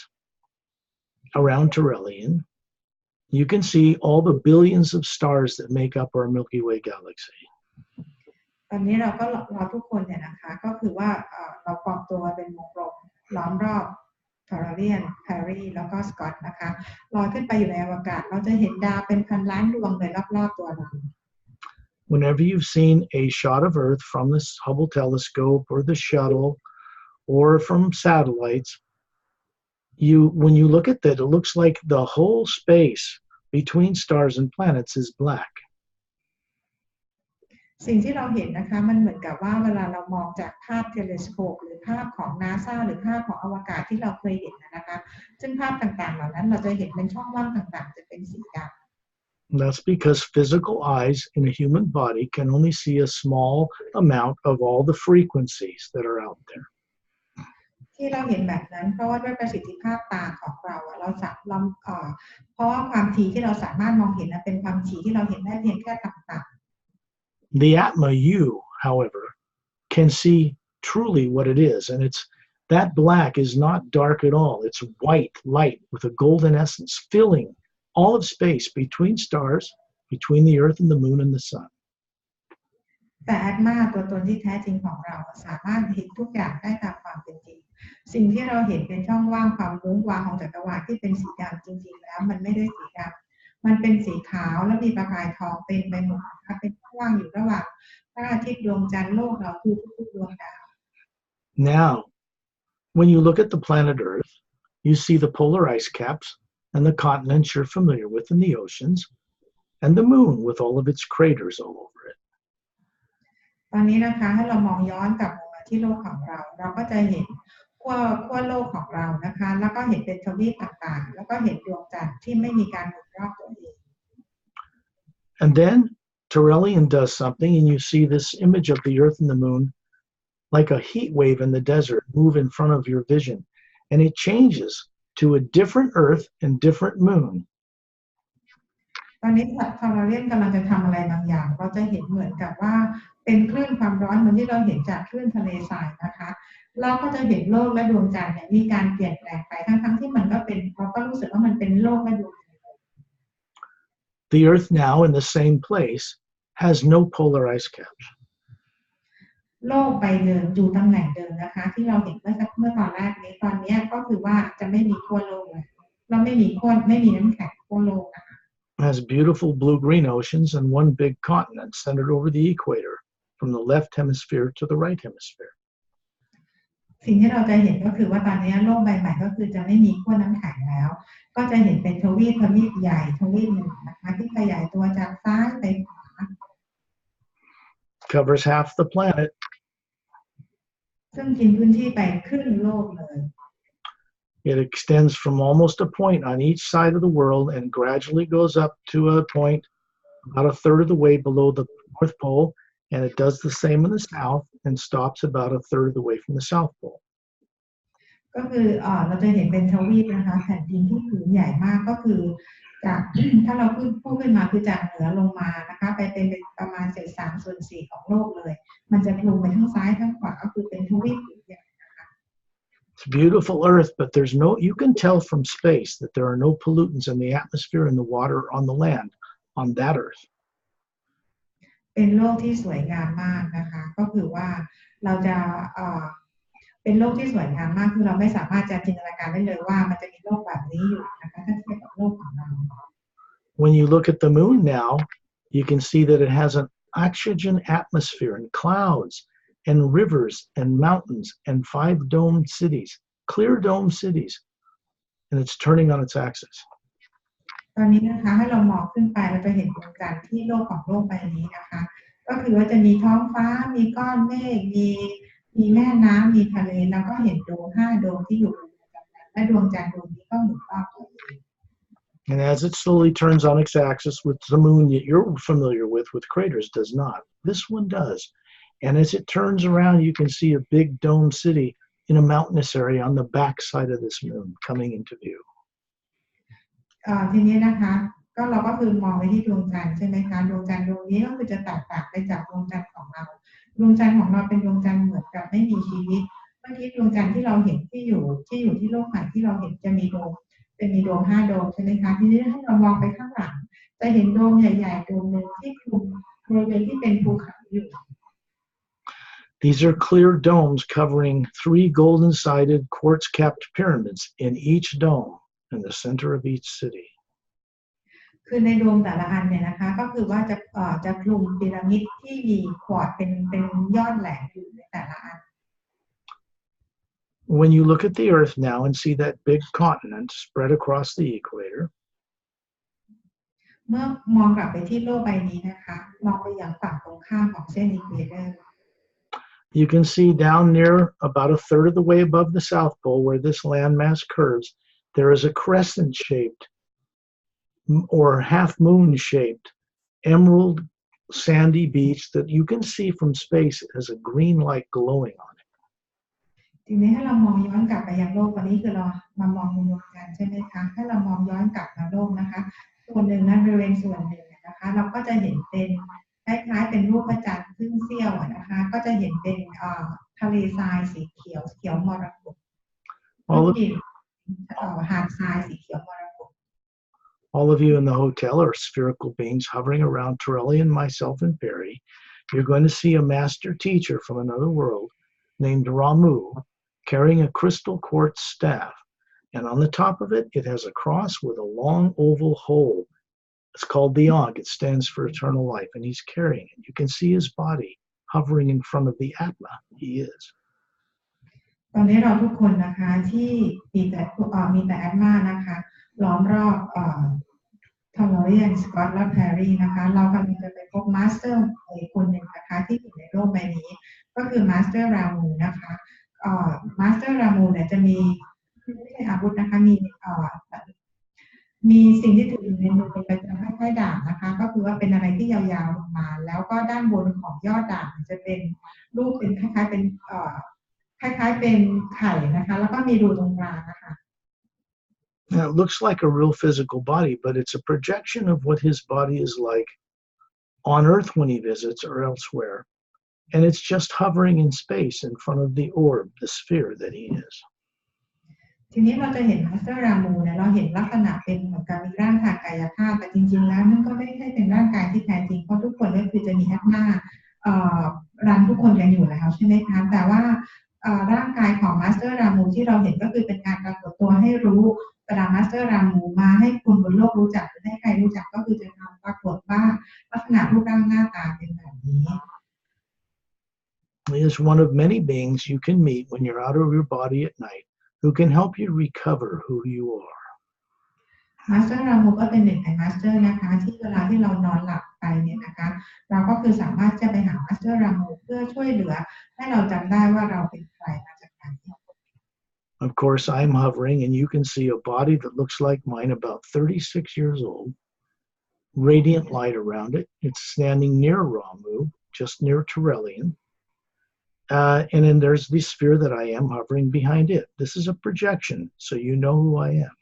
around Turelian, you can see all the billions of stars that make up our Milky Way galaxy. ตอนนี้เราทุกคนเนี่ยนะคะก็คือว่าเราปลอมตัวเป็นวงกลมล้อมรอบทอร์เรียนแพรรี่แล้วก็สกอตนะคะลอยขึ้นไปอยู่ในอวกาศเราจะเห็นดาวเป็นพันล้านดวงเลยรอบๆตัวเรา Whenever you've seen a shot of Earth from the Hubble telescope or the shuttle or from satellites, when you look at that, it looks like the whole space between stars and planets is black. สิ่งที่เราเห็นนะคะมันเหมือนกับว่าเวลาเรามองจากภาพเทเลสโคปหรือภาพของ NASA หรือภาพของอวกาศที่เราเคยเห็นนะคะซึ่งภาพต่างๆเหล่านั้นเราจะเห็นเป็นช่องว่างต่างๆจะเป็นสีดำ That's because physical eyes in a human body can only see a small amount of all the frequencies that are out there. ที่เราเห็นแบบนั้นเพราะว่าด้วยประสิทธิภาพตาของเราเพราะว่าความถี่ที่เราสามารถมองเห็นเป็นความถี่ที่เราเห็นได้เพียงแค่ต่าง The Atma you, however, can see truly what it is, and it's that black is not dark at all. It's white light with a golden essence filling all of space between stars, between the earth and the moon and the sun. แต่อาตมาตัวตนที่แท้จริงของเราสามารถเห็นทุกอย่างได้ตามความเป็นจริงสิ่งที่เราเห็นเป็นช่องว่างความวุ้งว้างของจักรวาลที่เป็นสีดำจริงๆแล้วมันไม่ได้สีดำมันเป็นสีขาวและมีประกายทองเต็มไปหมดนะคะเป็นช่องว่างอยู่ระหว่างพระอาทิตย์ดวงจันทร์โลกเราคือทุกๆดวงดาว Now, when you look at the planet Earth, you see the polar ice caps and the continents you're familiar with in the oceans, and the moon with all of its craters all over it. ตอนนี้นะคะให้เรามองย้อนกลับมาที่โลกของเราเราก็จะเห็นขั้วโลกของเรานะคะแล้วก็เห็นเป็นทวีปต่างๆแล้วก็เห็นดวงจันทร์ที่ไม่มีการหมุนรอบตัวเอง And then Turelian does something, and you see this image of the earth and the moon like a heat wave in the desert move in front of your vision, and it changes to a different earth and different moon. ตอนนี้ทาราเลียนกำลังจะทำอะไรบางอย่างเราจะเห็นเหมือนกับว่าเป็นคลื่นความร้อนเหมือนที่เราเห็นจากคลื่นทะเลทรายนะคะเราก็จะเห็นโลกและดวงจันทร์เนี่ยมีการเปลี่ยนแปลงไปทั้งที่มันก็เป็นเราก็รู้สึกว่ามันเป็นโลกและดวงจันทร์ The earth now in the same place has no polar ice caps. โลกใบเดิมอยู่ตำแหน่งเดิมนะคะที่เราเห็นเมื่อตอนแรกนี้ตอนนี้ก็คือว่าจะไม่มีขั้วโลกเลยเราไม่มีน้ำแข็งขั้วโลกนะคะ Has beautiful blue-green oceans and one big continent centered over the equator from the left hemisphere to the right hemisphere. สิ่งที่เราจะเห็นก็คือว่าตอนนี้โลกใบใหม่ก็คือจะไม่มีขั้วน้ำแข็งแล้วก็จะเห็นเป็นทวีปใหญ่ทวีปหนึ่งนะคะที่ขยายตัวจากซ้ายไปขวา Covers half the planet. ซึ่งกินพื้นที่ไปครึ่งโลกเลย It extends from almost a point on each side of the world and gradually goes up to a point about a third of the way below the North Pole, and it does the same in the south and stops about a third of the way from the South Pole. ก็คือเราจะเห็นเป็นทวีปนะคะแผ่นดินที่ผืนใหญ่มากก็คือจาก ถ้าเราพูดขึ้นมาคือจากเหนือลงมานะคะไปเป็นประมาณเศษ3/4ของโลกเลยมันจะคลุมไปทั้งซ้ายทั้งขวาก็คือเป็นทวีปผืนใหญ่ It's beautiful Earth, but you can tell from space that there are no pollutants in the atmosphere, in the water, on the land, on that Earth. เป็นโลกที่สวยงามมากนะคะก็คือว่าเราจะเป็นโลกที่สวยงามมากคือเราไม่สามารถจะจินตนาการได้เลยว่ามันจะมีโลกแบบนี้อยู่นะคะถ้าเทียบกับโลกของเรา When you look at the moon now, you can see that it has an oxygen atmosphere and clouds and rivers and mountains and 5 domed cities, clear dome cities, and it's turning on its axis. ตอนนี้นะคะให้เรามองขึ้นไปเราจะเห็นดวงจันทร์ที่โลกของโลกใบนี้นะคะก็คือว่าจะมีท้องฟ้ามีก้อนเมฆมีแม่น้ำมีทะเลแล้วก็เห็นดวง5 ดวงที่อยู่บนดวงจันทร์และดวงจันทร์ดวงนี้ก็หมุนรอบตัวเอง And as it slowly turns on its axis, with the moon that you're familiar with craters does not. This one does. And as it turns around, you can see a big dome city in a mountainous area on the back side of this moon coming into view. ทีนี้นะคะก็เราก็คือมองไปที่ดวงจันทร์ใช่ไหมคะดวงจันทร์ดวงนี้ก็คือจะแตกต่างไปจากดวงจันทร์ของเราดวงจันทร์ของเราเป็นดวงจันทร์เหมือนกับไม่มีชีวิตเมื่อกี้ดวงจันทร์ที่เราเห็นที่อยู่ที่โลกใหม่ที่เราเห็นจะมีดวง5 ดวงใช่ไหมคะทีนี้ให้เรามองไปข้างหลังจะเห็นดวงใหญ่ๆดวงหนึ่งที่คลุมบริเวณที่เป็นภูเขาอยู่ These are clear domes covering 3 golden-sided quartz-capped pyramids in each dome in the center of each city. คือในโดมแต่ละอันเนี่ยนะคะก็คือว่าจะคลุมพีระมิดที่มีควอร์ตเป็นยอดแหลมอยู่ในแต่ละอัน When you look at the Earth now and see that big continent spread across the equator, เมื่อมองกลับไปที่โลกใบนี้นะคะมองไปอย่างฝั่งตรงข้ามของเส้นอีควอเตอร์ you can see down near about a third of the way above the South Pole where this landmass curves, there is a crescent-shaped or half-moon-shaped emerald sandy beach that you can see from space as a green light glowing on it. ทีนี้ให้เรามองย้อนกลับไปยังโลกวันนี้คือเรามามองดวงจันทร์ใช่ไหมคะให้เรามองย้อนกลับมาโลกนะคะส่วนหนึ่งนั้นบริเวณส่วนหนึ่งนะคะเราก็จะเห็นเป็น คล้ายๆเป็นรูปพระจันทร์ครึ่งเสี้ยวนะคะก็จะเห็นเป็นทะเลทรายสีเขียวเขียวมรกตที่หาดทรายสีเขียวมรกต All of you in the hotel are spherical beings hovering around Torellian, myself, and Pari. You're going to see a master teacher from another world named Ramu carrying a crystal quartz staff. And on the top of it, it has a cross with a long oval hole. It's called the Yog. It stands for eternal life. And he's carrying it. You can see his body hovering in front of the Atma. He is. ตอนนี้เราทุกคนนะคะที่มีแต่แอดมานะคะล้อมรอบทอร์เรียนสกอตและแพรรี่นะคะเรากำลังจะไปพบมาสเตอร์อีกคนหนึ่งนะคะที่อยู่ในโลกใบนี้ก็คือมาสเตอร์รามูนะคะมาสเตอร์รามูเนี่ยจะมีไม่ใช่อาวุธนะคะมีสิ่งที่ถืออยู่ในมือเป็นประจำคล้ายๆดาบนะคะก็คือว่าเป็นอะไรที่ยาวๆลงมาแล้วก็ด้านบนของยอดดาบจะเป็นรูปเป็นคล้ายๆเป็นไข่นะคะแล้วก็มีรูตรงกลางนะคะ Now, it looks like a real physical body, but it's a projection of what his body is like on Earth when he visits or elsewhere. And it's just hovering in space in front of the orb, the sphere that he is. ทีนี้เราจะเห็นมาสเตอร์รามูเนี่ยเราเห็นลักษณะเป็นเหมือนกับมีร่างทางกายภาพแต่จริงๆแล้วนั่นก็ไม่ใช่เป็นร่างกายที่แท้จริงเพราะทุกคนก็คือจะมีแอดมารันทุกคนกันอยู่แล้วใช่ไหมคะแต่ว่าร่างกายของมาสเตอร์รามูที่เราเห็นก็คือเป็นการปรากฏตัวให้รู้เวลามาสเตอร์รามูมาให้คนบนโลกรู้จักหรือให้ใครรู้จักก็คือจะทำปรากฏว่าลักษณะรูปร่างหน้าตาเป็นแบบนี้ He is one of many beings you can meet when you're out of your body at night who can help you recover who you are. มาสเตอร์รามูก็เป็นหนึ่งในมาสเตอร์นะคะที่เวลาที่เรานอนหลับไปเนี่ยนะคะเราก็คือสามารถจะไปหามาสเตอร์รามูเพื่อช่วยเหลือให้เราจำได้ว่าเราเป็นใครมาจากไหน Of course, I'm hovering and you can see a body that looks like mine, about 36 years old, radiant light around it. It's standing near Ramu, just near Torellian. And then there's the sphere that I am hovering behind it. This is a projection, so you know who I am.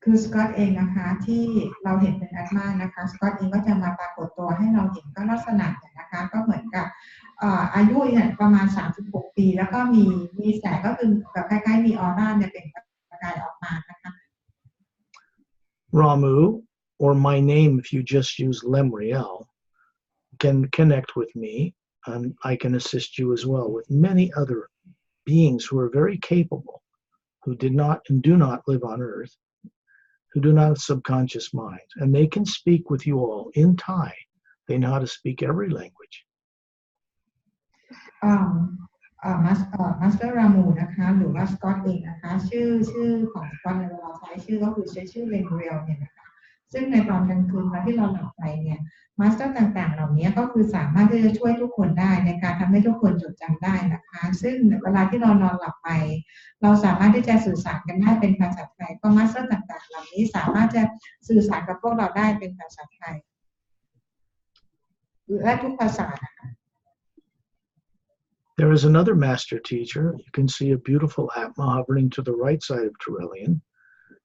คือสกอตเองนะคะที่เราเห็นเป็นแอดมานะคะสกอตเองก็จะมาปรากฏตัวให้เราเห็นก็ลักษณะนะคะก็เหมือนกับอายุเนี่ยประมาณ36ปีแล้วก็มีแสงก็คือแบบคล้ายๆมีออร่าเนี่ยเป็นประกายออกมานะคะ Ramu, or my name if you just use Lemuria, can connect with me, and I can assist you as well with many other beings who are very capable, who did not and do not live on Earth, who do not have subconscious minds, and they can speak with you all in Thai. They know how to speak every language. มาสเตอร์รามูนะคะหรือว่าสกอตเองนะคะชื่อของสกอตในเวลาใช้ชื่อก็คือใช้ชื่อเลนเรียลเนี่ยนะคะซึ่งในตอนกลางคืนที่เราหลับไปเนี่ยมาสเตอร์ต่างๆเหล่านี้ก็คือสามารถที่จะช่วยทุกคนได้ในการทำให้ทุกคนจดจำได้นะคะซึ่งเวลาที่เรานอนหลับไปเราสามารถที่จะสื่อสารกันได้เป็นภาษาไทยเพราะมาสเตอร์ต่างๆเหล่านี้สามารถจะสื่อสารกับพวกเราได้เป็นภาษาไทยและทุกภาษานะคะ There is another master teacher. You can see a beautiful Atma hovering to the right side of Torellian,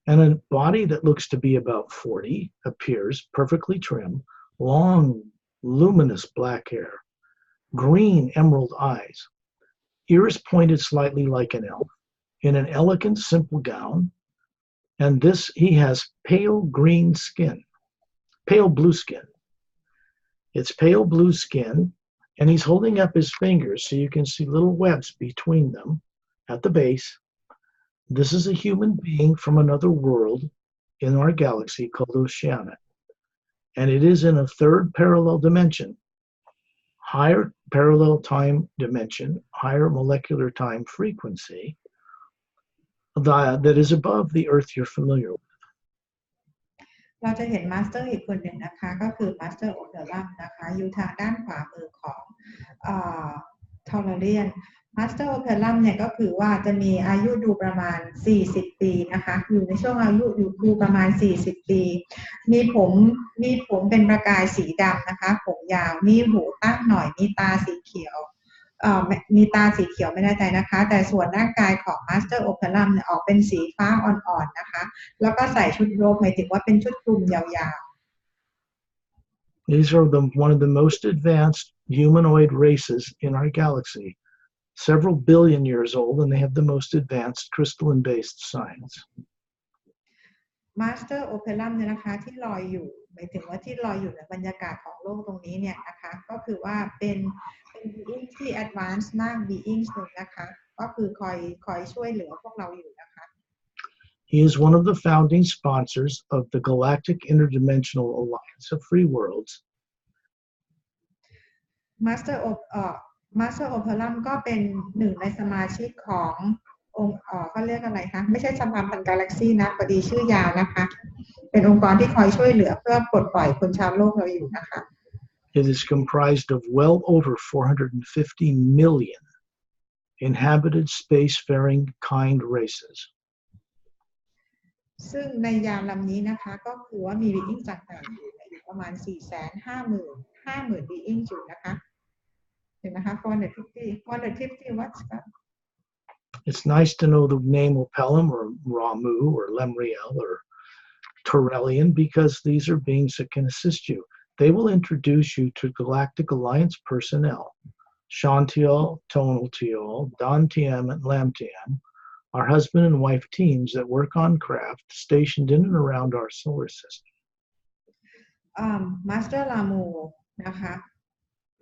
and a body that looks to be about 40 appears, perfectly trim, long, luminous black hair, green emerald eyes, ears pointed slightly like an elf, in an elegant, simple gown, and he has pale blue skin. It's pale blue skin, and he's holding up his fingers so you can see little webs between them at the base. This is a human being from another world in our galaxy called Oceania, and it is in a third parallel dimension, higher parallel time dimension, higher molecular time frequency that is above the Earth you're familiar with. เราจะเห็นมาสเตอร์อีกคนหนึ่งนะคะก็คือมาสเตอร์โอเดอรัมนะคะอยู่ทางด้านขวามือของทอร์เรียนมาสเตอร์โอเดอรัมเนี่ยก็คือว่าจะมีอายุดูประมาณ40ปีนะคะอยู่ในช่วงอายุอยู่ดูประมาณ40ปีมีผมเป็นประกายสีดำนะคะผมยาวมีหูตั้งหน่อยมีตาสีเขียวไม่แน่ใจนะคะแต่ส่วนร่างกายของมาสเตอร์โอเปรัมเนี่ยออกเป็นสีฟ้าอ่อนๆนะคะแล้วก็ใส่ชุดโรบหมายถึงว่าเป็นชุดคลุมยาว These are one of the most advanced humanoid races in our galaxy, several billion years old, and they have the most advanced crystalline-based science. Master Operum เนี่ยนะคะที่ลอยอยู่หมายถึงว่าที่ลอยอยู่ในบรรยากาศของโลกตรงนี้เนี่ยนะคะก็คือว่าเป็น being ที่ advanced มาก being หนึ่งนะคะก็คือคอยช่วยเหลือพวกเราอยู่นะคะ He is one of the founding sponsors of the galactic interdimensional alliance of free worlds. Master Operum ก็เป็นหนึ่งในสมาชิกขององค์เขาเรียกอะไรคะไม่ใช่สมาพันธ์กาแล็กซี่นะพอดีชื่อยาวนะคะเป็นองค์กรที่คอยช่วยเหลือเพื่อปลดปล่อยคนชาวโลกเราอยู่นะคะ It is comprised of well over 450 million inhabited spacefaring kind races. ซึ่งในยานลำนี้นะคะก็คือว่ามีbeingต่างๆอยู่ประมาณ 450,000 being อยู่นะคะเห็นนะคะ450 watts ครับ It's nice to know the name Opellum or Ramu or Lemuria or Torellian because these are beings that can assist you. They will introduce you to Galactic Alliance personnel, Shantiel, Tonaltiel, Dantiam, and Lamtiam, our husband and wife teams that work on craft stationed in and around our solar system. Master Lamu นะคะ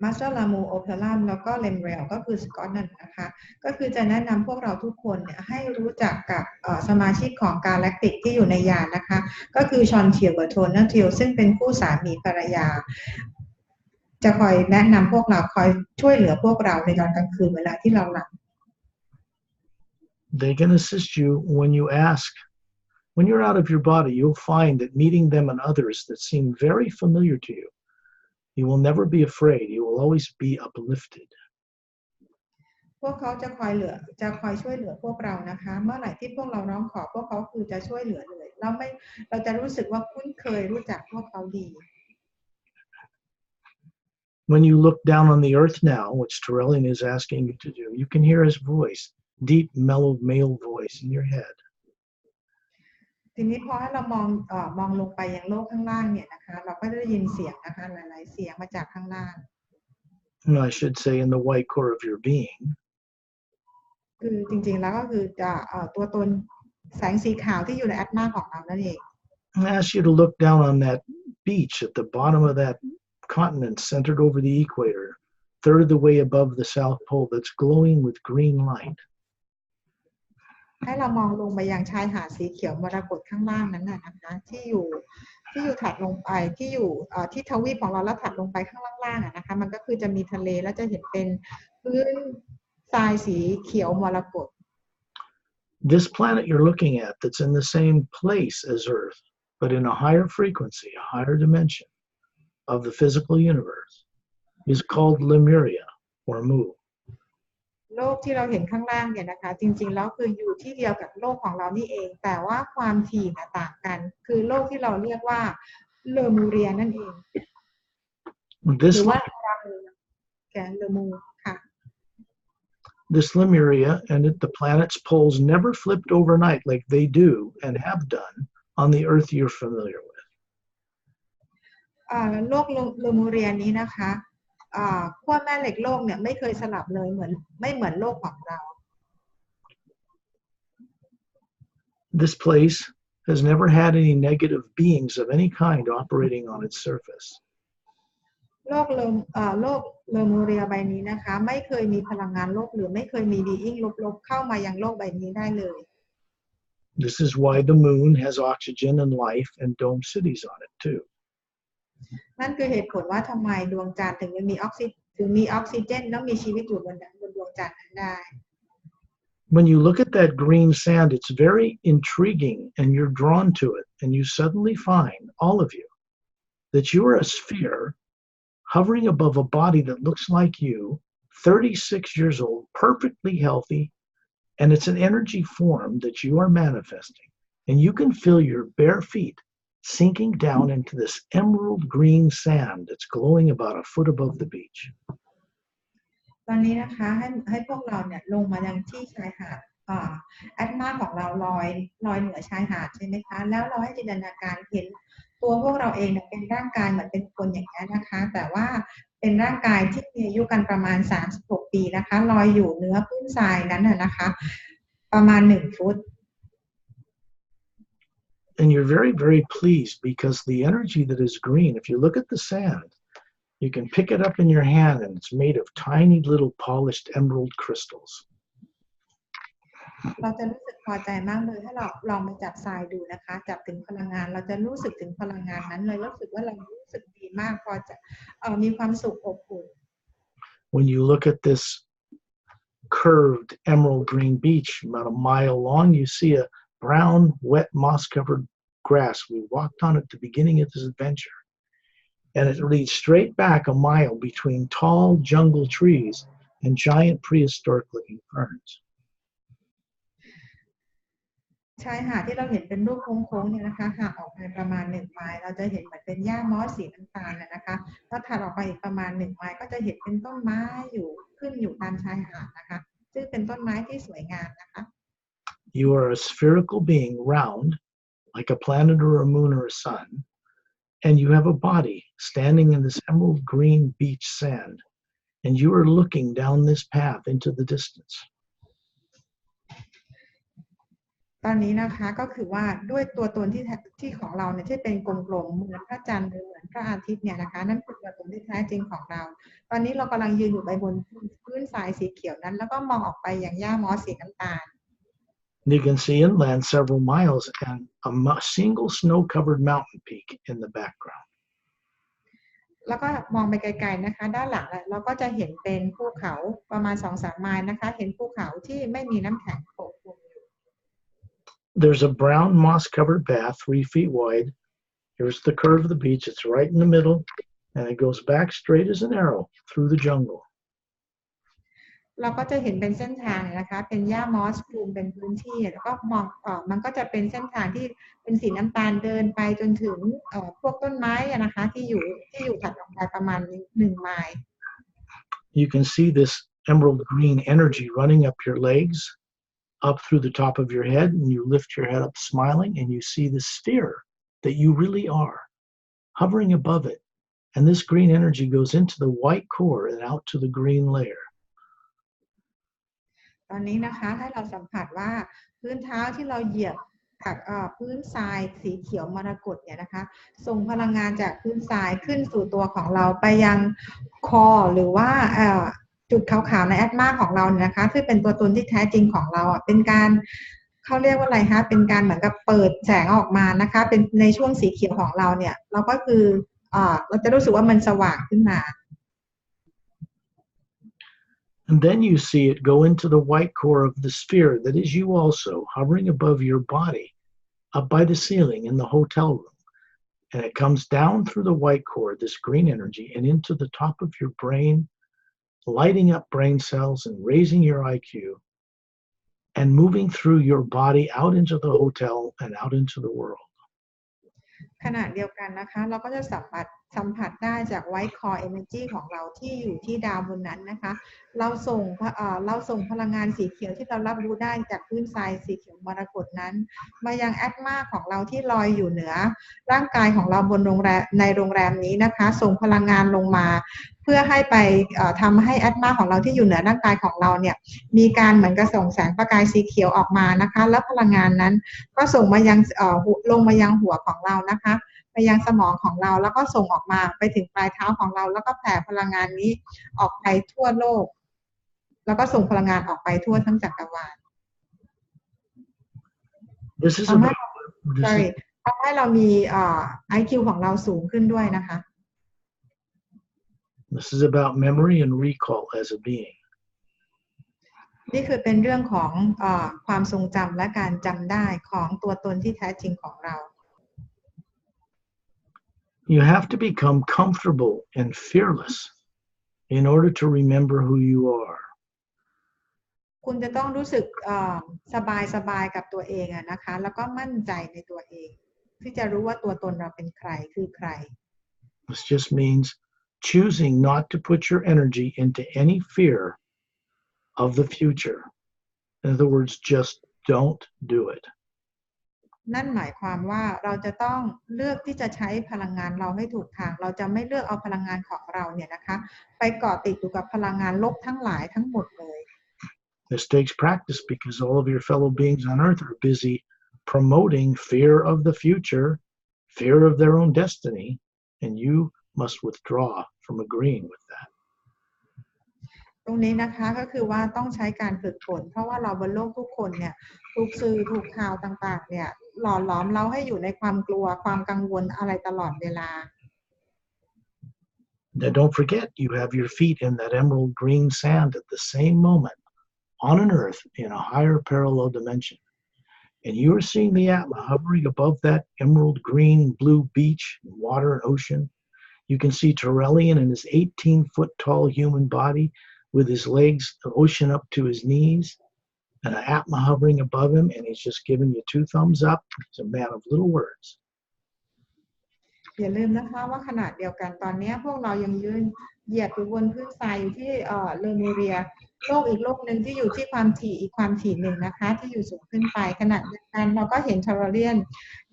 Master Lamu Operum แล้วก็ Lemuria ก็คือสกอตนั่นนะคะก็คือจะแนะนำพวกเราทุกคนเนี่ยให้รู้จักกับสมาชิกของ galactic ที่อยู่ในยานนะคะก็คือชอนเทียลกับโทนเทียลซึ่งเป็นคู่สามีภรรยาจะคอยแนะนำพวกเราคอยช่วยเหลือพวกเราในตอนกลางคืนเวลาที่เราหลับ They can assist you when you ask. When you're out of your body, you'll find that meeting them and others that seem very familiar to you, you will never be afraid. You will always be uplifted. พวกเขาจะคอยช่วยเหลือพวกเรานะคะเมื่อไหร่ที่พวกเราร้องขอพวกเขาคือจะช่วยเหลือเลยเราจะรู้สึกว่าคุ้นเคยรู้จักพวกเขาดี When you look down on the earth now, which Torellian is asking you to do, you can hear his voice, deep, mellow male voice in your head. ทีนี้พอให้เรามองลงไปยังโลกข้างล่างเนี่ยนะคะเราก็จะได้ยินเสียงนะคะหลายๆเสียงมาจากข้างล่าง I should say in the white core of your being. คือจริงๆแล้วก็คือจะตัวตนแสงสีขาวที่อยู่ในอัตมาของเรานั่นเอง I ask you to look down on that beach at the bottom of that continent centered over the equator, third of the way above the South Pole, that's glowing with green light. ให้เรามองลงไปยังชายหาดสีเขียวมรกตข้างล่างนั้นนะคะที่อยู่ถัดลงไปที่อยู่ที่ทวีปของเราแล้วถัดลงไปข้างล่างนะคะมันก็คือจะมีทะเลแล้วจะเห็นเป็นพื้นทรายสีเขียวมรกต This planet you're looking at that's in the same place as Earth, but in a higher frequency, a higher dimension of the physical universe, is called Lemuria or Mu. โลกที่เราเห็นข้างล่างเนี่ยนะคะจริงๆแล้วคืออยู่ที่เดียวกับโลกของเรานี่เองแต่ว่าความถี่ต่างกันคือโลกที่เราเรียกว่าเลอมูเรียนั่นเองหรือว่าเลอมูค่ะ This Lemuria and the planet's poles never flipped overnight like they do and have done on the Earth you're familiar with. โลกเลอมูเรียนี้นะคะขั้วแม่เหล็กโลกเนี่ยไม่เคยสลับเลยไม่เหมือนโลกของเรา This place has never had any negative beings of any kind operating on its surface. โลกเลอมูเรียใบนี้นะคะไม่เคยมีพลังงานลบหรือไม่เคยมีbeingลบๆเข้ามายังโลกใบนี้ได้เลย This is why the moon has oxygen and life and dome cities on it too. นั่นคือเหตุผลว่าทำไมดวงจันทร์ถึงมีออกซิเจนแล้วมีชีวิตอยู่บนดวงจันทร์นั้นได้ When you look at that green sand, it's very intriguing and you're drawn to it and you suddenly find, all of you, that you are a sphere hovering above a body that looks like you, 36 years old, perfectly healthy, and it's an energy form that you are manifesting. And you can feel your bare feet sinking down into this emerald green sand that's glowing about a foot above the beach. ตอนนี้นะคะให้พวกเราเนี่ยลงมายังที่ชายหาดแอตมาของเราลอยเหนือชายหาดใช่ไหมคะแล้วเราให้จินตนาการเห็น ตัวพวกเราเองเนี่ยเป็นร่างกายเหมือนเป็นคนอย่างนี้นะคะแต่ว่าเป็นร่างกายที่มีอายุกันประมาณ36 ปีนะคะลอยอยู่เหนือพื้นทรายนั้นนะคะประมาณ1 ฟุต And you're very, very pleased because the energy that is green, if you look at the sand, you can pick it up in your hand and it's made of tiny little polished emerald crystals. เราจะรู้สึกพอใจมากเลยถ้าเราลองไปจับทรายดูนะคะจับถึงพลังงานเราจะรู้สึกถึงพลังงานนั้นเลยรู้สึกว่าเรารู้สึกดีมากพอจะมีความสุขอบอุ่น When you look at this curved emerald green beach about a mile long, you see a brown, wet, moss-covered grass. We walked on at the beginning of this adventure. And it leads straight back a mile between tall jungle trees and giant prehistoric-looking ferns. ชายหาดที่เราเห็นเป็นรูปโค้งๆเนี่ยนะคะห่างออกไปประมาณ1 ไมล์เราจะเห็นเหมือนเป็นหญ้ามอสสีน้ำตาลนะคะแล้วถัดออกไปอีกประมาณ1 ไมล์ก็จะเห็นเป็นต้นไม้อยู่ขึ้นอยู่ตามชายหาดนะคะซึ่งเป็นต้นไม้ที่สวยงามนะคะ You are a spherical being, round, like a planet or a moon or a sun, and you have a body standing in this emerald green beach sand, and you are looking down this path into the distance. ตอนนี้นะคะก็คือว่าด้วยตัวตนที่ของเราเนี่ยที่เป็นกลมๆเหมือนพระจันทร์หรือเหมือนพระอาทิตย์เนี่ยนะคะนั่นคือตัวตนที่แท้จริงของเราตอนนี้เรากำลังยืนอยู่บนพื้นทรายสีเขียวนั้นแล้วก็มองออกไปอย่างหญ้ามอสสีน้ำตาล You can see inland several miles and a single snow-covered mountain peak in the background. แล้วก็มองไปไกลๆนะคะด้านหลังเราก็จะเห็นเป็นภูเขาประมาณ 2-3 ไมล์นะคะเห็นภูเขาที่ไม่มีน้ำแข็งปกคลุมอยู่ There's a brown moss-covered path 3 feet wide. Here's the curve of the beach. It's right in the middle, and it goes back straight as an arrow through the jungle. เราก็จะเห็นเป็นเส้นทางนะคะเป็นหญ้ามอสคลุมเป็นพื้นที่แล้วก็มองมันก็จะเป็นเส้นทางที่เป็นสีน้ำตาลเดินไปจนถึงพวกต้นไม้นะคะที่อยู่ถัดออกไปประมาณ1 ไมล์ You can see this emerald green energy running up your legs, up through the top of your head, and you lift your head up smiling, and you see the sphere that you really are, hovering above it. And this green energy goes into the white core and out to the green layer. ตอนนี้นะคะให้เราสัมผัสว่าพื้นเท้าที่เราเหยียบพื้นทรายสีเขียวมรกตเนี่ยนะคะส่งพลังงานจากพื้นทรายขึ้นสู่ตัวของเราไปยังคอหรือว่าจุดขาวๆในแอตมาของเราเนี่ยนะคะซึ่งเป็นตัวตนที่แท้จริงของเราเป็นการเขาเรียกว่าอะไรคะเป็นการเหมือนกับเปิดแสงออกมานะคะเป็นในช่วงสีเขียวของเราเนี่ยเราก็คือเราจะรู้สึกว่ามันสว่างขึ้นมา And then you see it go into the white core of the sphere that is you also, hovering above your body, up by the ceiling in the hotel room. And it comes down through the white core, this green energy, and into the top of your brain, lighting up brain cells and raising your IQ, and moving through your body out into the hotel and out into the world. ขณะเดียวกันนะคะเราก็จะสัมผัสได้จาก white core energy ของเราที่อยู่ที่ดาวบนนั้นนะคะเราส่งพลังงานสีเขียวที่เรารับรู้ได้จากพื้นทรายสีเขียวมรกตนั้นมายังแอตมาของเราที่ลอยอยู่เหนือร่างกายของเราบนโรงแรมในโรงแรมนี้นะคะส่งพลังงานลงมาเพื่อให้ไปทำให้แอตมาของเราที่อยู่เหนือร่างกายของเราเนี่ยมีการเหมือนกับส่งแสงประกายสีเขียวออกมานะคะแล้วพลังงานนั้นก็ส่งมายังลงมายังหัวของเรานะคะไปยังสมองของเราแล้วก็ส่งออกมาไปถึงปลายเท้าของเราแล้วก็แผ่พลังงานนี้ออกไปทั่วโลกแล้วก็ส่งพลังงานออกไปทั่วทั้งจักรวาลทำให้เรามีIQ ของเราสูงขึ้นด้วยนะคะ This is about memory and recall as a being. นี่คือเป็นเรื่องของความทรงจำและการจำได้ของตัวตนที่แท้จริงของเรา You have to become comfortable and fearless in order to remember who you are. คุณจะต้องรู้สึกสบายกับตัวเองนะคะแล้วก็มั่นใจในตัวเองที่จะรู้ว่าตัวตนเราเป็นใครคือใคร This just means choosing not to put your energy into any fear of the future. In other words, just don't do it. นั่นหมายความว่าเราจะต้องเลือกที่จะใช้พลังงานเราให้ถูกทางเราจะไม่เลือกเอาพลังงานของเราเนี่ยนะคะไปเกาะติดอยู่กับพลังงานลบทั้งหลายทั้งหมดเลย This takes practice because all of your fellow beings on earth are busy promoting fear of the future, fear of their own destiny, and you must withdraw from agreeing with that. ตรงนี้นะคะก็คือว่าต้องใช้การฝึกฝนเพราะว่าเราบนโลกทุกคนเนี่ยถูกสื่อถูกข่าวต่างๆเนี่ยหล่อหลอมเราให้อยู่ในความกลัวความกังวลอะไรตลอดเวลา Now don't forget you have your feet in that emerald green sand at the same moment on an earth in a higher parallel dimension. And you are seeing the Atma hovering above that emerald green blue beach and water and ocean. You can see Torellian in his 18-foot tall human body with his legs, the ocean up to his knees, and an Atma hovering above him, and he's just giving you 2 thumbs up. He's a man of little words. อย่าลืมนะคะว่าขณะเดียวกันตอนนี้พวกเรายังยืนเหยียดอยู่บนพื้นทรายอยู่ที่เลมูเรียโลกอีกโลกหนึ่งที่อยู่ที่ความถี่อีกความถี่หนึ่งนะคะที่อยู่สูงขึ้นไปขณะเดียวกันเราก็เห็นทอร์เรียน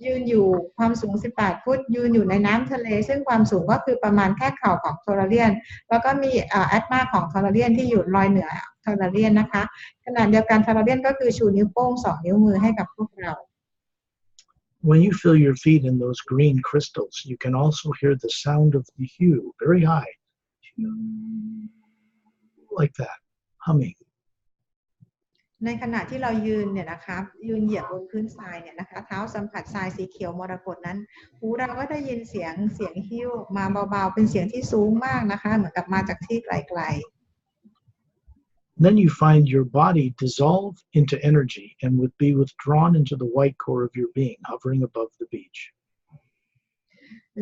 ยืนอยู่ความสูง18 ฟุตยืนอยู่ในน้ำทะเลซึ่งความสูงก็คือประมาณแค่เข่าของทอร์เรียนแล้วก็มีแอตมาของทอร์เรียนที่อยู่ลอยเหนือทอร์เรียนนะคะขณะเดียวกันทอร์เรียนก็คือชูนิ้วโป้ง2 นิ้วมือให้กับพวกเรา When you feel your feet in those green crystals, you can also hear the sound of the hue, very high, like that, humming. ในขณะที่เรายืนเนี่ยนะคะยืนเหยียบบนพื้นทรายเนี่ยนะคะเท้าสัมผัสทรายสีเขียวมรกตนั้นหูเราก็ได้ยินเสียงหิ้วมาเบาๆเป็นเสียงที่สูงมากนะคะเหมือนกับมาจากที่ไกลๆ Then you find your body dissolve into energy and would be withdrawn into the white core of your being, hovering above the beach.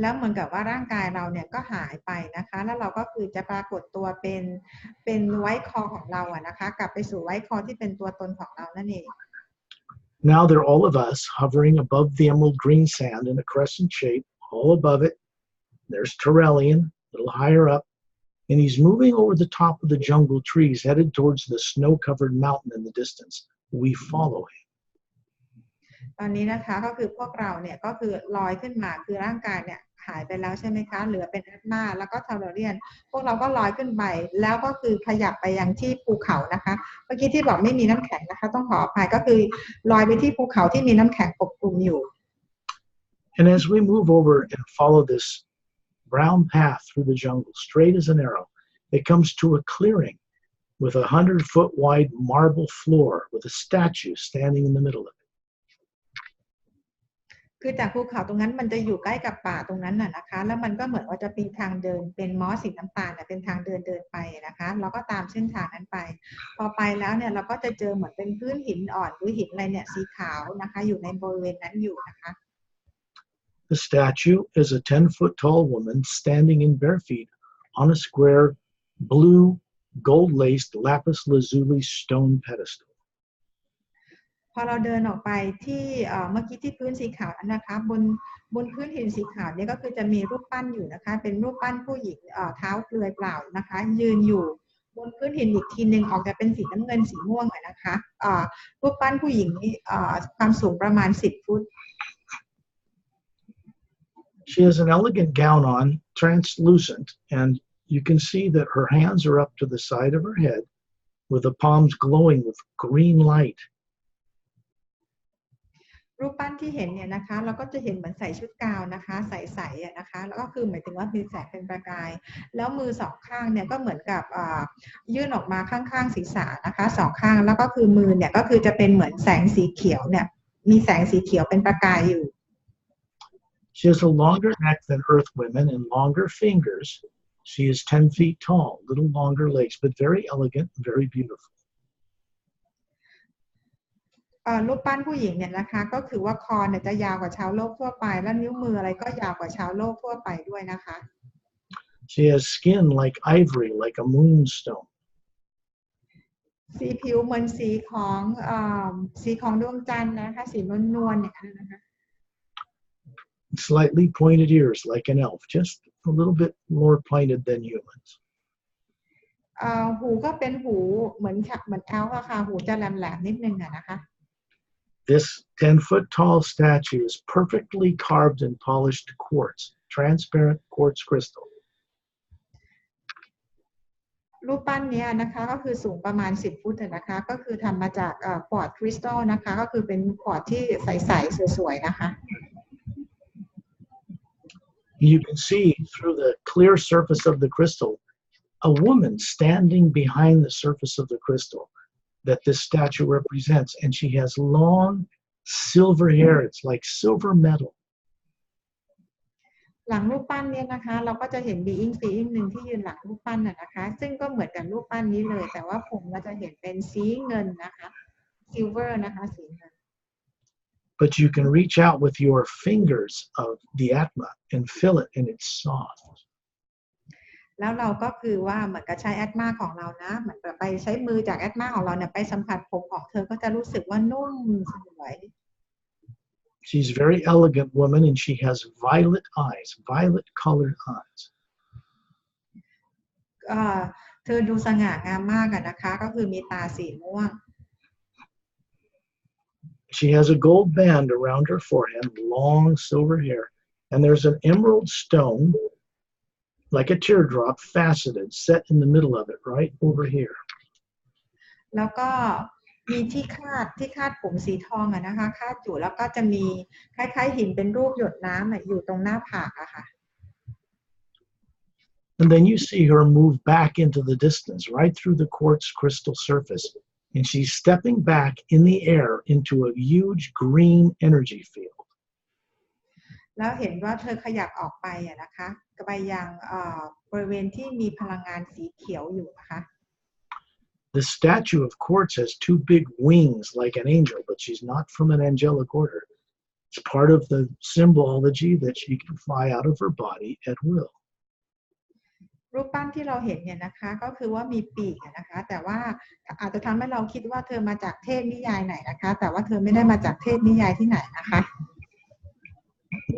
แล้วเหมือนกับว่าร่างกายเราเนี่ยก็หายไปนะคะแล้วเราก็คือจะปรากฏตัวเป็นไวท์คอของเราอะนะคะกลับไปสู่ไวท์คอที่เป็นตัวตนของเรานั่นเอง Now they're all of us hovering above the emerald green sand in a crescent shape, all above it. There's Torellian, a little higher up, and he's moving over the top of the jungle trees, headed towards the snow-covered mountain in the distance. We follow him. ตอนนี้นะคะก็คือพวกเราเนี่ยก็คือลอยขึ้นมาคือร่างกายเนี่ยหายไปแล้วใช่ไหมคะเหลือเป็นแอตมาแล้วก็ทอร์เรียนพวกเราก็ลอยขึ้นไปแล้วก็คือขยับไปยังที่ภูเขานะคะเมื่อกี้ที่บอกไม่มีน้ำแข็งนะคะต้องขออภัยก็คือลอยไปที่ภูเขาที่มีน้ำแข็งปกคลุมอยู่ And as we move over and follow this brown path through the jungle, straight as an arrow, it comes to a clearing with a 100-foot wide marble floor with a statue standing in the middle of it. คือจากภูเขาตรงนั้นมันจะอยู่ใกล้กับป่าตรงนั้นน่ะนะคะแล้วมันก็เหมือนว่าจะมีทางเดินเป็นมอสสีน้ำตาลเป็นทางเดินไปนะคะเราก็ตามเส้นทางนั้นไปพอไปแล้วเนี่ยเราก็จะเจอเหมือนเป็นพื้นหินอ่อนหรือหินอะไรเนี่ยสีขาวนะคะอยู่ในบริเวณนั้นอยู่นะคะ The statue is a 10-foot tall woman standing in bare feet on a square blue gold-laced lapis lazuli stone pedestal. พอเราเดินออกไปที่เมื่อกี้ที่พื้นสีขาวนะคะบนพื้นหินสีขาวเนี่ยก็คือจะมีรูปปั้นอยู่นะคะเป็นรูปปั้นผู้หญิงเท้าเปลือยเปล่านะคะยืนอยู่บนพื้นหินอีกทีหนึ่งออกจะเป็นสีน้ำเงินสีม่วงนะคะรูปปั้นผู้หญิงนี้ความสูงประมาณ10 ฟุต She has an elegant gown on, translucent, and you can see that her hands are up to the side of her head with the palms glowing with green light. รูปปั้นที่เห็นเนี่ยนะคะเราก็จะเห็นเหมือนใส่ชุดกาวนะคะใสๆนะคะแล้วก็คือหมายถึงว่ามีแสงเป็นประกายแล้วมือ2 ข้างเนี่ยก็เหมือนกับยื่นออกมาข้างๆศีรษะนะคะ2 ข้างแล้วก็คือมือเนี่ยก็คือจะเป็นเหมือนแสงสีเขียวเนี่ยมีแสงสีเขียวเป็นประกายอยู่ She has a longer neck than Earth women and longer fingers. She is 10 feet tall, little longer legs, but very elegant, very beautiful. รูปปั้นผู้หญิงเนี่ยนะคะก็คือว่าคอเนี่ยจะยาวกว่าชาวโลกทั่วไปและนิ้วมืออะไรก็ยาวกว่าชาวโลกทั่วไปด้วยนะคะ She has skin like ivory, like a moonstone. สีผิวเหมือนสีของดวงจันทร์นะคะสีนวลๆอย่างนั้นนะคะ Slightly pointed ears like an elf, just a little bit more pointed than humans. หูก็เป็นหูเหมือนแอลฟ์อะค่ะหูจะแหลมๆนิดนึงอะนะคะ This 10-foot tall statue is perfectly carved and polished quartz, transparent quartz crystal. รูปปั้นเนี้ยนะคะก็คือสูงประมาณ10 ฟุตนะคะก็คือทำมาจากควอร์ตคริสตัลนะคะก็คือเป็นควอร์ตที่ใสๆสวยๆนะคะ You can see through the clear surface of the crystal a woman standing behind the surface of the crystal that this statue represents, and she has long silver hair. It's like silver metal. หลังรูปปั้นเนี่ยนะคะเราก็จะเห็นบีอิงหนึ่งที่ยืนหลังรูปปั้นนะคะซึ่งก็เหมือนกับรูปปั้นนี้เลยแต่ว่าผมเราจะเห็นเป็นสีเงินนะคะซิลเวอร์นะคะสีเงิน But you can reach out with your fingers of the Atma and feel it, and it's soft. แล้วเราก็คือว่าเหมือนกับใช้แอตมาของเรานะเหมือนกับไปใช้มือจากแอตมาของเราเนี่ยไปสัมผัสผมของเธอก็จะรู้สึกว่านุ่มสวย She's a very elegant woman, and she has violet eyes, violet colored eyes. เธอดูสง่างามมากนะคะก็คือมีตาสีม่วง She has a gold band around her forehead, long silver hair, and there's an emerald stone, like a teardrop, faceted, set in the middle of it, right over here. แล้วก็มีที่คาดผมสีทองนะคะคาดอยู่แล้วก็จะมีคล้ายๆหินเป็นรูปหยดน้ำอยู่ตรงหน้าผากอะค่ะ And then you see her move back into the distance, right through the quartz crystal surface, and she's stepping back in the air into a huge green energy field. แล้วเห็นว่าเธอขยับออกไปนะคะไปยังบริเวณที่มีพลังงานสีเขียวอยู่นะคะ The statue of quartz has two big wings like an angel, but she's not from an angelic order. It's part of the symbology that she can fly out of her body at will. รูปปั้นที่เราเห็นเนี่ยนะคะก็คือว่ามีปีกนะคะแต่ว่าอาจจะทำให้เราคิดว่าเธอมาจากเทพนิยายไหนนะคะแต่ว่าเธอไม่ได้มาจากเทพนิยายที่ไหนนะคะ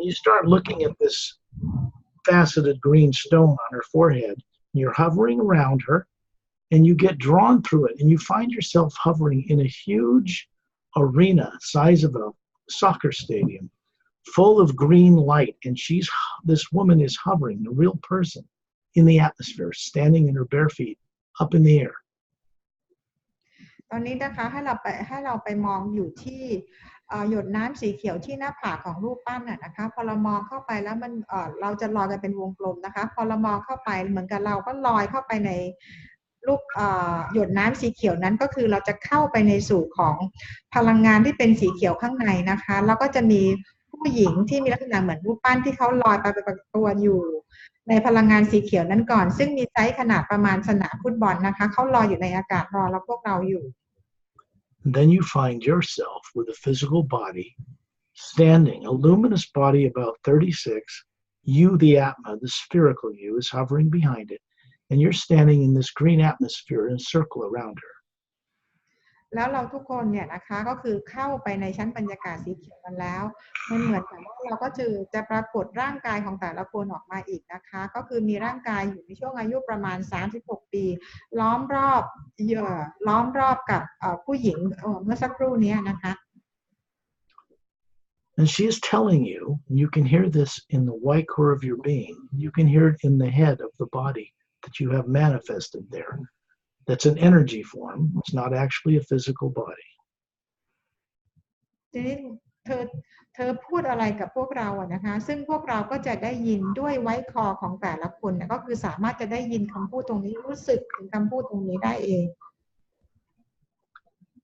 You start looking at this faceted green stone on her forehead, and you're hovering around her, and you get drawn through it, and you find yourself hovering in a huge arena size of a soccer stadium, full of green light, and this woman is hovering, a real person, in the atmosphere, standing in her bare feet, up in the air. ตอนนี้นะคะให้เราไปมองอยู่ที่หยดน้ำสีเขียวที่หน้าผากของรูปปั้นนะคะพอเรามองเข้าไปแล้วมันเราจะลอยกันเป็นวงกลมนะคะพอเรามองเข้าไปเหมือนกับเราก็ลอยเข้าไปในรูปหยดน้ำสีเขียวนั้นก็คือเราจะเข้าไปในสู่ของพลังงานที่เป็นสีเขียวข้างในนะคะแล้วก็จะมีผู้หญิงที่มีลักษณะเหมือนรูปปั้นที่เขาลอยไปประตัวอยู่ในพลังงานสีเขียวนั้นก่อนซึ่งมีไซส์ขนาดประมาณสนามฟุตบอลนะคะเขาลอยอยู่ในอากาศรอแล้วพวกเราอยู่ And then you find yourself with a physical body, standing, a luminous body about 36. You, the Atma, the spherical you, is hovering behind it, and you're standing in this green atmosphere in a circle around her. แล้วเราทุกคนเนี่ยนะคะก็คือเข้าไปในชั้นบรรยากาศสีเขียวกันแล้วมันเหมือนกับว่าเราก็จะปรากฏร่างกายของแต่ละคนออกมาอีกนะคะก็คือมีร่างกายอยู่ในช่วงอายุประมาณ36 ปีล้อมรอบกับผู้หญิงเมื่อสักครู่นี้นะคะ And she is telling you, you can hear this in the white core of your being, you can hear it in the head of the body that you have manifested there. That's an energy form. It's not actually a physical body. ทีนี้เธอพูดอะไรกับพวกเรานะคะซึ่งพวกเราก็จะได้ยินด้วยไว้คอของแต่ละคนก็คือสามารถจะได้ยินคำพูดตรงนี้รู้สึกถึงคำพูดตรงนี้ได้เอง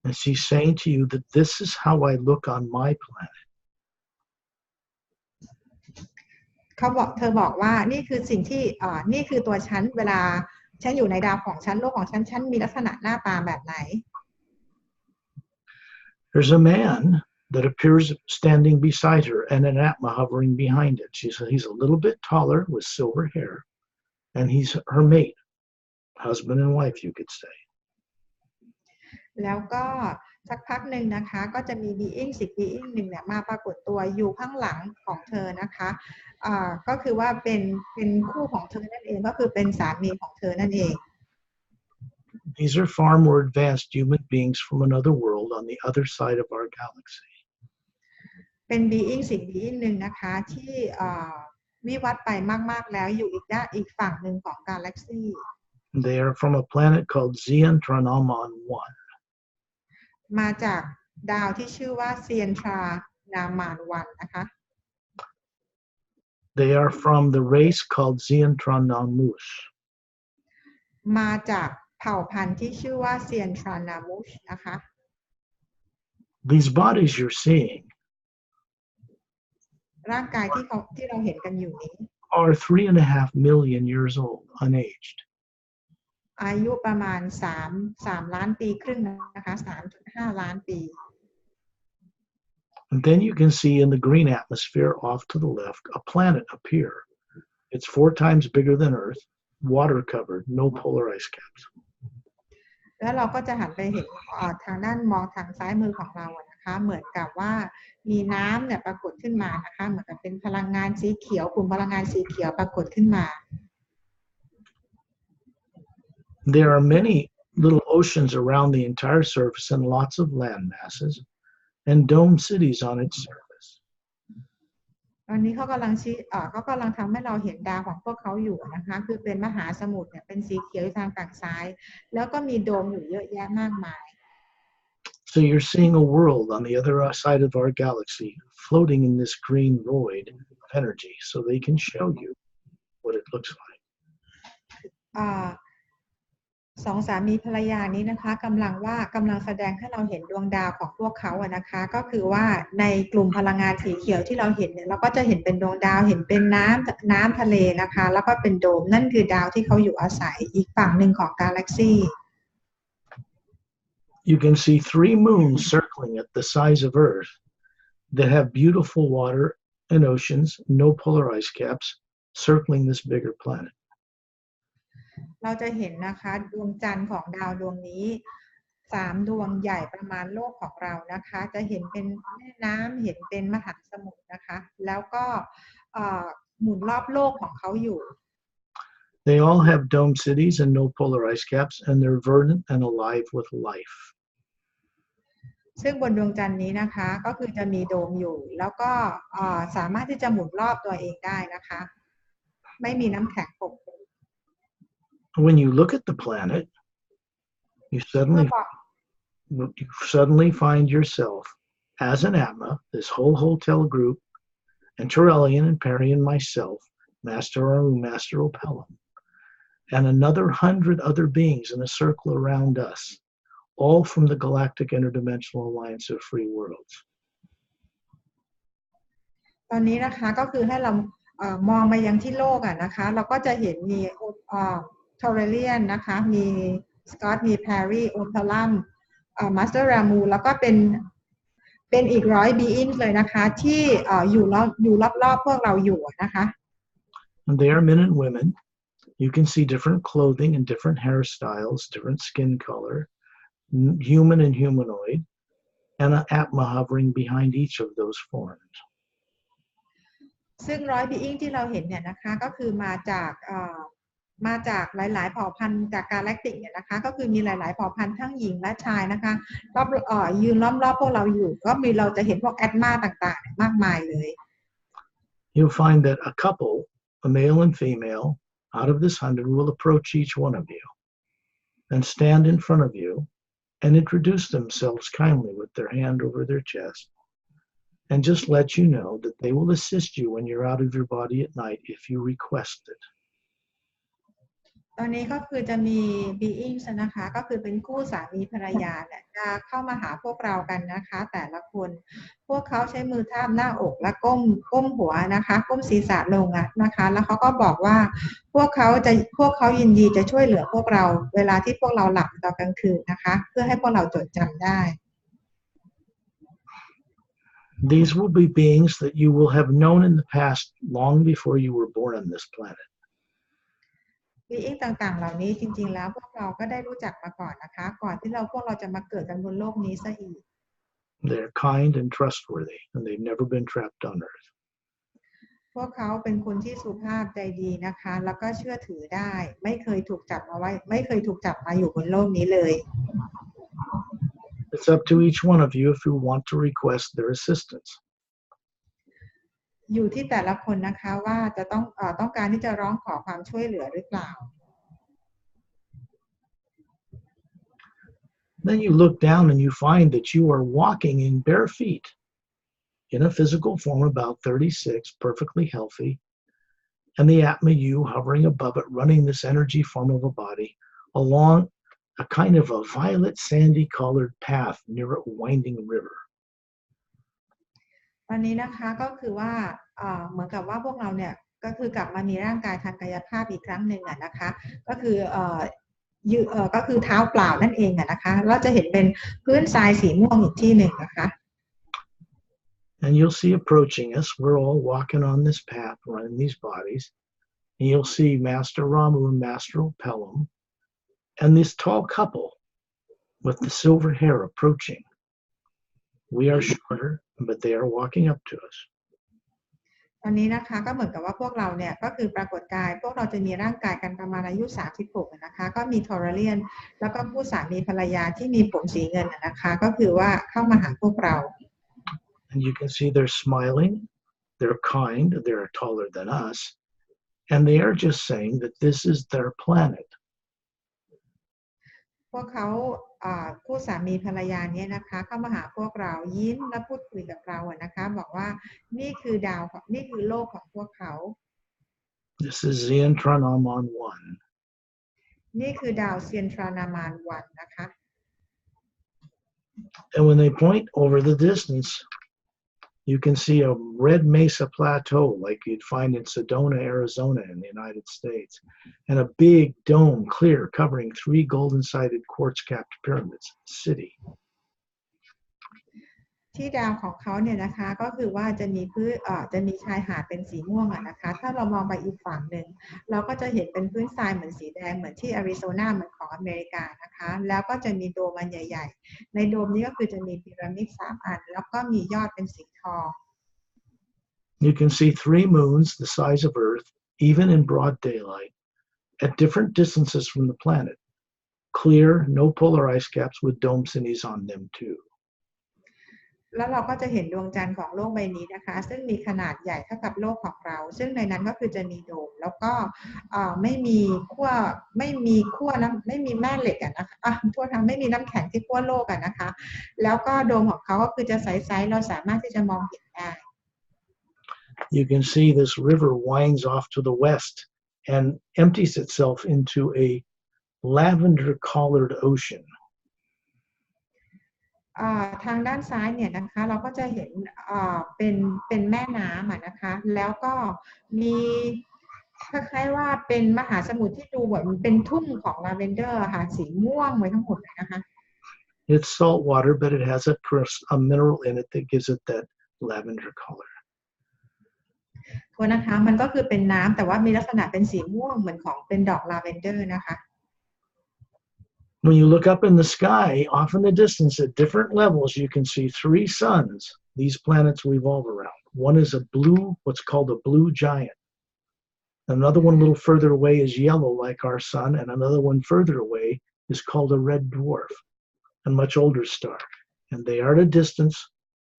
And she's saying to you that this is how I look on my planet. เธอบอกว่านี่คือสิ่งที่นี่คือตัวฉันเวลาฉันอยู่ในดาวของฉันโลกของฉันมีลักษณะหน้าตาแบบไหน There's a man that appears standing beside her and an Atma hovering behind it. He's a little bit taller with silver hair, and he's her mate, husband and wife, you could say. แล้วก็สักพักหนึ่งนะคะก็จะมีบีอิงหนึ่งเนี่ยมาปรากฏตัวอยู่ข้างหลังของเธอนะคะก็คือว่าเป็นคู่ของเธอนั่นเองก็คือเป็นสามีของเธอนั่นเอง These are far more advanced human beings from another world on the other side of our galaxy. เป็น being สิ่ง being หนึ่งนะคะที่วิวัฒน์ไปมากๆแล้วอยู่อีกด้านอีกฝั่งหนึ่งของกาแล็กซี They are from a planet called Zeontranomon 1. มาจากดาวที่ชื่อว่าเซียนทรานามานวันนะคะ They are from the race called Zeontranomus. มาจากเผ่าพันธุ์ที่ชื่อว่าเซียนทรานามุชนะคะ These bodies you're seeing ร่างกายที่เราเห็นกันอยู่นี้ are 3.5 million years old, unaged. อายุประมาณ3 ล้านปีครึ่งนะคะ 3.5 ล้านปี And then you can see in the green atmosphere off to the left a planet appear. It's 4 times bigger than Earth, water covered, no polar ice caps. แล้วเราก็จะหันไปเห็นทางด้านมองทางซ้ายมือของเรานะคะเหมือนกับว่ามีน้ำเนี่ยปรากฏขึ้นมานะคะเหมือนกับเป็นพลังงานสีเขียวกลุ่มพลังงานสีเขียวปรากฏขึ้นมา There are many little oceans around the entire surface and lots of land masses and dome cities on its surface. ตอนนี้เขากำลังทำให้เราเห็นดาวของพวกเขาอยู่นะคะคือเป็นมหาสมุทรเนี่ยเป็นสีเขียวทางฝั่งซ้ายแล้วก็มีโดมอยู่เยอะแยะมากมาย So you're seeing a world on the other side of our galaxy floating in this green void of energy so they can show you what it looks like. สองสามีภรรยานี้นะคะกำลังแสดงให้เราเห็นดวงดาวของพวกเขาอะนะคะก็คือว่าในกลุ่มพลังงานสีเขียวที่เราเห็นเนี่ยเราก็จะเห็นเป็นดวงดาวเห็นเป็นน้ำทะเลนะคะแล้วก็เป็นโดมนั่นคือดาวที่เขาอยู่อาศัยอีกฝั่งหนึ่งของกาแล็กซี You can see 3 moons circling at the size of Earth that have beautiful water and oceans, no polar ice caps, circling this bigger planet. เราจะเห็นนะคะดวงจันทร์ของดาวดวงนี้3 ดวงใหญ่ประมาณโลกของเรานะคะจะเห็นเป็นแม่น้ำเห็นเป็นมหาสมุทรนะคะแล้วก็หมุนรอบโลกของเขาอยู่ They all have dome cities and no polar ice caps, and they're verdant and alive with life. ซึ่งบนดวงจันทร์นี้นะคะก็คือจะมีโดมอยู่แล้วก็สามารถที่จะหมุนรอบตัวเองได้นะคะไม่มีน้ำแข็งปกคลุม When you look at the planet, you suddenly find yourself as an Atma, this whole hotel group, and Turelian and Pari and myself, Master Aru, Master Opelum, and another 100 other beings in a circle around us, all from the galactic interdimensional alliance of free worlds. ตอนนี้นะคะก็คือให้เรามองมายังที่โลกนะคะเราก็จะเห็นมีทอร์เรเลียนนะคะมีสกอตมีแพรรี่โอเพลัมมาสเตอร์รามูแล้วก็เป็นอีก100 beings เลยนะคะที่อยู่รอบๆพวกเราอยู่นะคะ And they are men and women. You can see different clothing and different hairstyles, different skin color, human and humanoid, and an Atma hovering behind each of those forms. ซึ่ง100 being ที่เราเห็นเนี่ยนะคะก็คือมาจากหลายๆเผ่าพันธุ์จากกาแล็กติกเนี่ยนะคะก็คือมีหลายๆเผ่าพันธุ์ทั้งหญิงและชายนะคะยืนล้อมรอบพวกเราอยู่ก็เราจะเห็นพวกแอดมาต่างๆมากมายเลย You'll find that a couple, a male and female, out of this 100 will approach each one of you and stand in front of you and introduce themselves kindly with their hand over their chest and just let you know that they will assist you when you're out of your body at night if you request it. ตอนนี้ก็คือจะมี beings นะคะก็คือเป็นคู่สามีภรรยาเนี่ยจะเข้ามาหาพวกเรากันนะคะแต่ละคนพวกเขาใช้มือทาบหน้าอกและก้มหัวนะคะก้มศีรษะลงนะคะแล้วเขาก็บอกว่าพวกเขายินดีจะช่วยเหลือพวกเราเวลาที่พวกเราหลับตอนกลางคืนนะคะเพื่อให้พวกเราจดจำได้ These will be beings that you will have known in the past long before you were born on this planet. being ต่างๆเหล่านี้จริงๆแล้วพวกเราก็ได้รู้จักมาก่อนนะคะก่อนที่พวกเราจะมาเกิดกันบนโลกนี้ซะอีก They're kind and trustworthy, and they've never been trapped on Earth. พวกเขาเป็นคนที่สุภาพใจดีนะคะแล้วก็เชื่อถือได้ไม่เคยถูกจับมาอยู่บนโลกนี้เลย It's up to each one of you if you want to request their assistance. อยู่ที่แต่ละคนนะคะว่าจะต้องการที่จะร้องขอความช่วยเหลือหรือเปล่า Then you look down and you find that you are walking in bare feet in a physical form about 36, perfectly healthy, and the Atma you hovering above it, running this energy form of a body along a kind of a violet sandy colored path near a winding river. วันนี้นะคะก็คือว่าเหมือนกับว่าพวกเราเนี่ยก็คือกลับมามีร่างกายทางกายภาพอีกครั้งหนึ่งนะคะก็คือก็คือเท้าเปล่านั่นเองนะคะเราจะเห็นเป็นพื้นทรายสีม่วงอีกที่หนึ่งนะคะ And you'll see approaching us, we're all walking on this path, running these bodies, and you'll see Master Ramu and Master Pelham, and this tall couple with the silver hair approaching. We are shorter, but they are walking up to us. ตอนนี้นะคะก็เหมือนกับว่าพวกเราเนี่ยก็คือปรากฏกายพวกเราจะมีร่างกายกันประมาณอายุ36นะคะก็มีทอร์เรียนแล้วก็ผู้สามีภรรยาที่มีผมสีเงินนะคะก็คือว่าเข้ามาหาพวกเรา And you can see they're smiling, they're kind, they're taller than us, and they are just saying that this is their planet. พวกเขาผู้สามีภรรยาเนี่ยนะคะเข้ามาหาพวกเรายิ้มและพูดคุยกับเรานะคะบอกว่านี่คือดาวนี่คือโลกของพวกเขา This is Zeontranaman 1. นี่คือดาวเซียนทรานามานวันนะคะ And when they point over the distance, you can see a red mesa plateau like you'd find in Sedona, Arizona in the United States, and a big dome clear covering 3 golden-sided quartz-capped pyramids, city. ที่ดาวของเขาเนี่ยนะคะก็คือว่าจะมีชายหาดเป็นสีม่วงนะคะถ้าเรามองไปอีกฝั่งหนึ่งเราก็จะเห็นเป็นพื้นทรายเหมือนสีแดงเหมือนที่อาริโซนาเหมือนของอเมริกานะคะแล้วก็จะมีโดมอันใหญ่ๆในโดมนี้ก็คือจะมีพีระมิด3 อันแล้วก็มียอดเป็นสีทอง You can see 3 moons the size of Earth, even in broad daylight, at different distances from the planet. Clear, no polar ice caps with dome cities on them too. แล้วเราก็จะเห็นดวงจันทร์ของโลกใบนี้นะคะซึ่งมีขนาดใหญ่เท่ากับโลกของเราซึ่งในนั้นก็คือจะมีโดมแล้วก็ไม่มีขั้วไม่มีแม่เหล็กนะคะโทษนะไม่มีน้ำแข็งที่ขั้วโลกนะคะแล้วก็โดมของเขาก็คือจะใสๆเราสามารถที่จะมองเห็นได้ You can see this river winds off to the west and empties itself into a lavender-colored ocean. ทางด้านซ้ายเนี่ยนะคะเราก็จะเห็นเป็นแม่น้ำนะคะแล้วก็มีคล้ายๆว่าเป็นมหาสมุทรที่ดูเหมือนเป็นทุ่งของลาเวนเดอร์ค่ะสีม่วงไว้ทั้งหมดเลยนะคะ It's salt water, but it has a mineral in it that gives it that lavender color. ตัวนะคะมันก็คือเป็นน้ำแต่ว่ามีลักษณะเป็นสีม่วงเหมือนของเป็นดอกลาเวนเดอร์นะคะ When you look up in the sky, off in the distance at different levels, you can see 3 suns these planets revolve around. One is what's called a blue giant. Another one a little further away is yellow like our sun, and another one further away is called a red dwarf, a much older star. And they are at a distance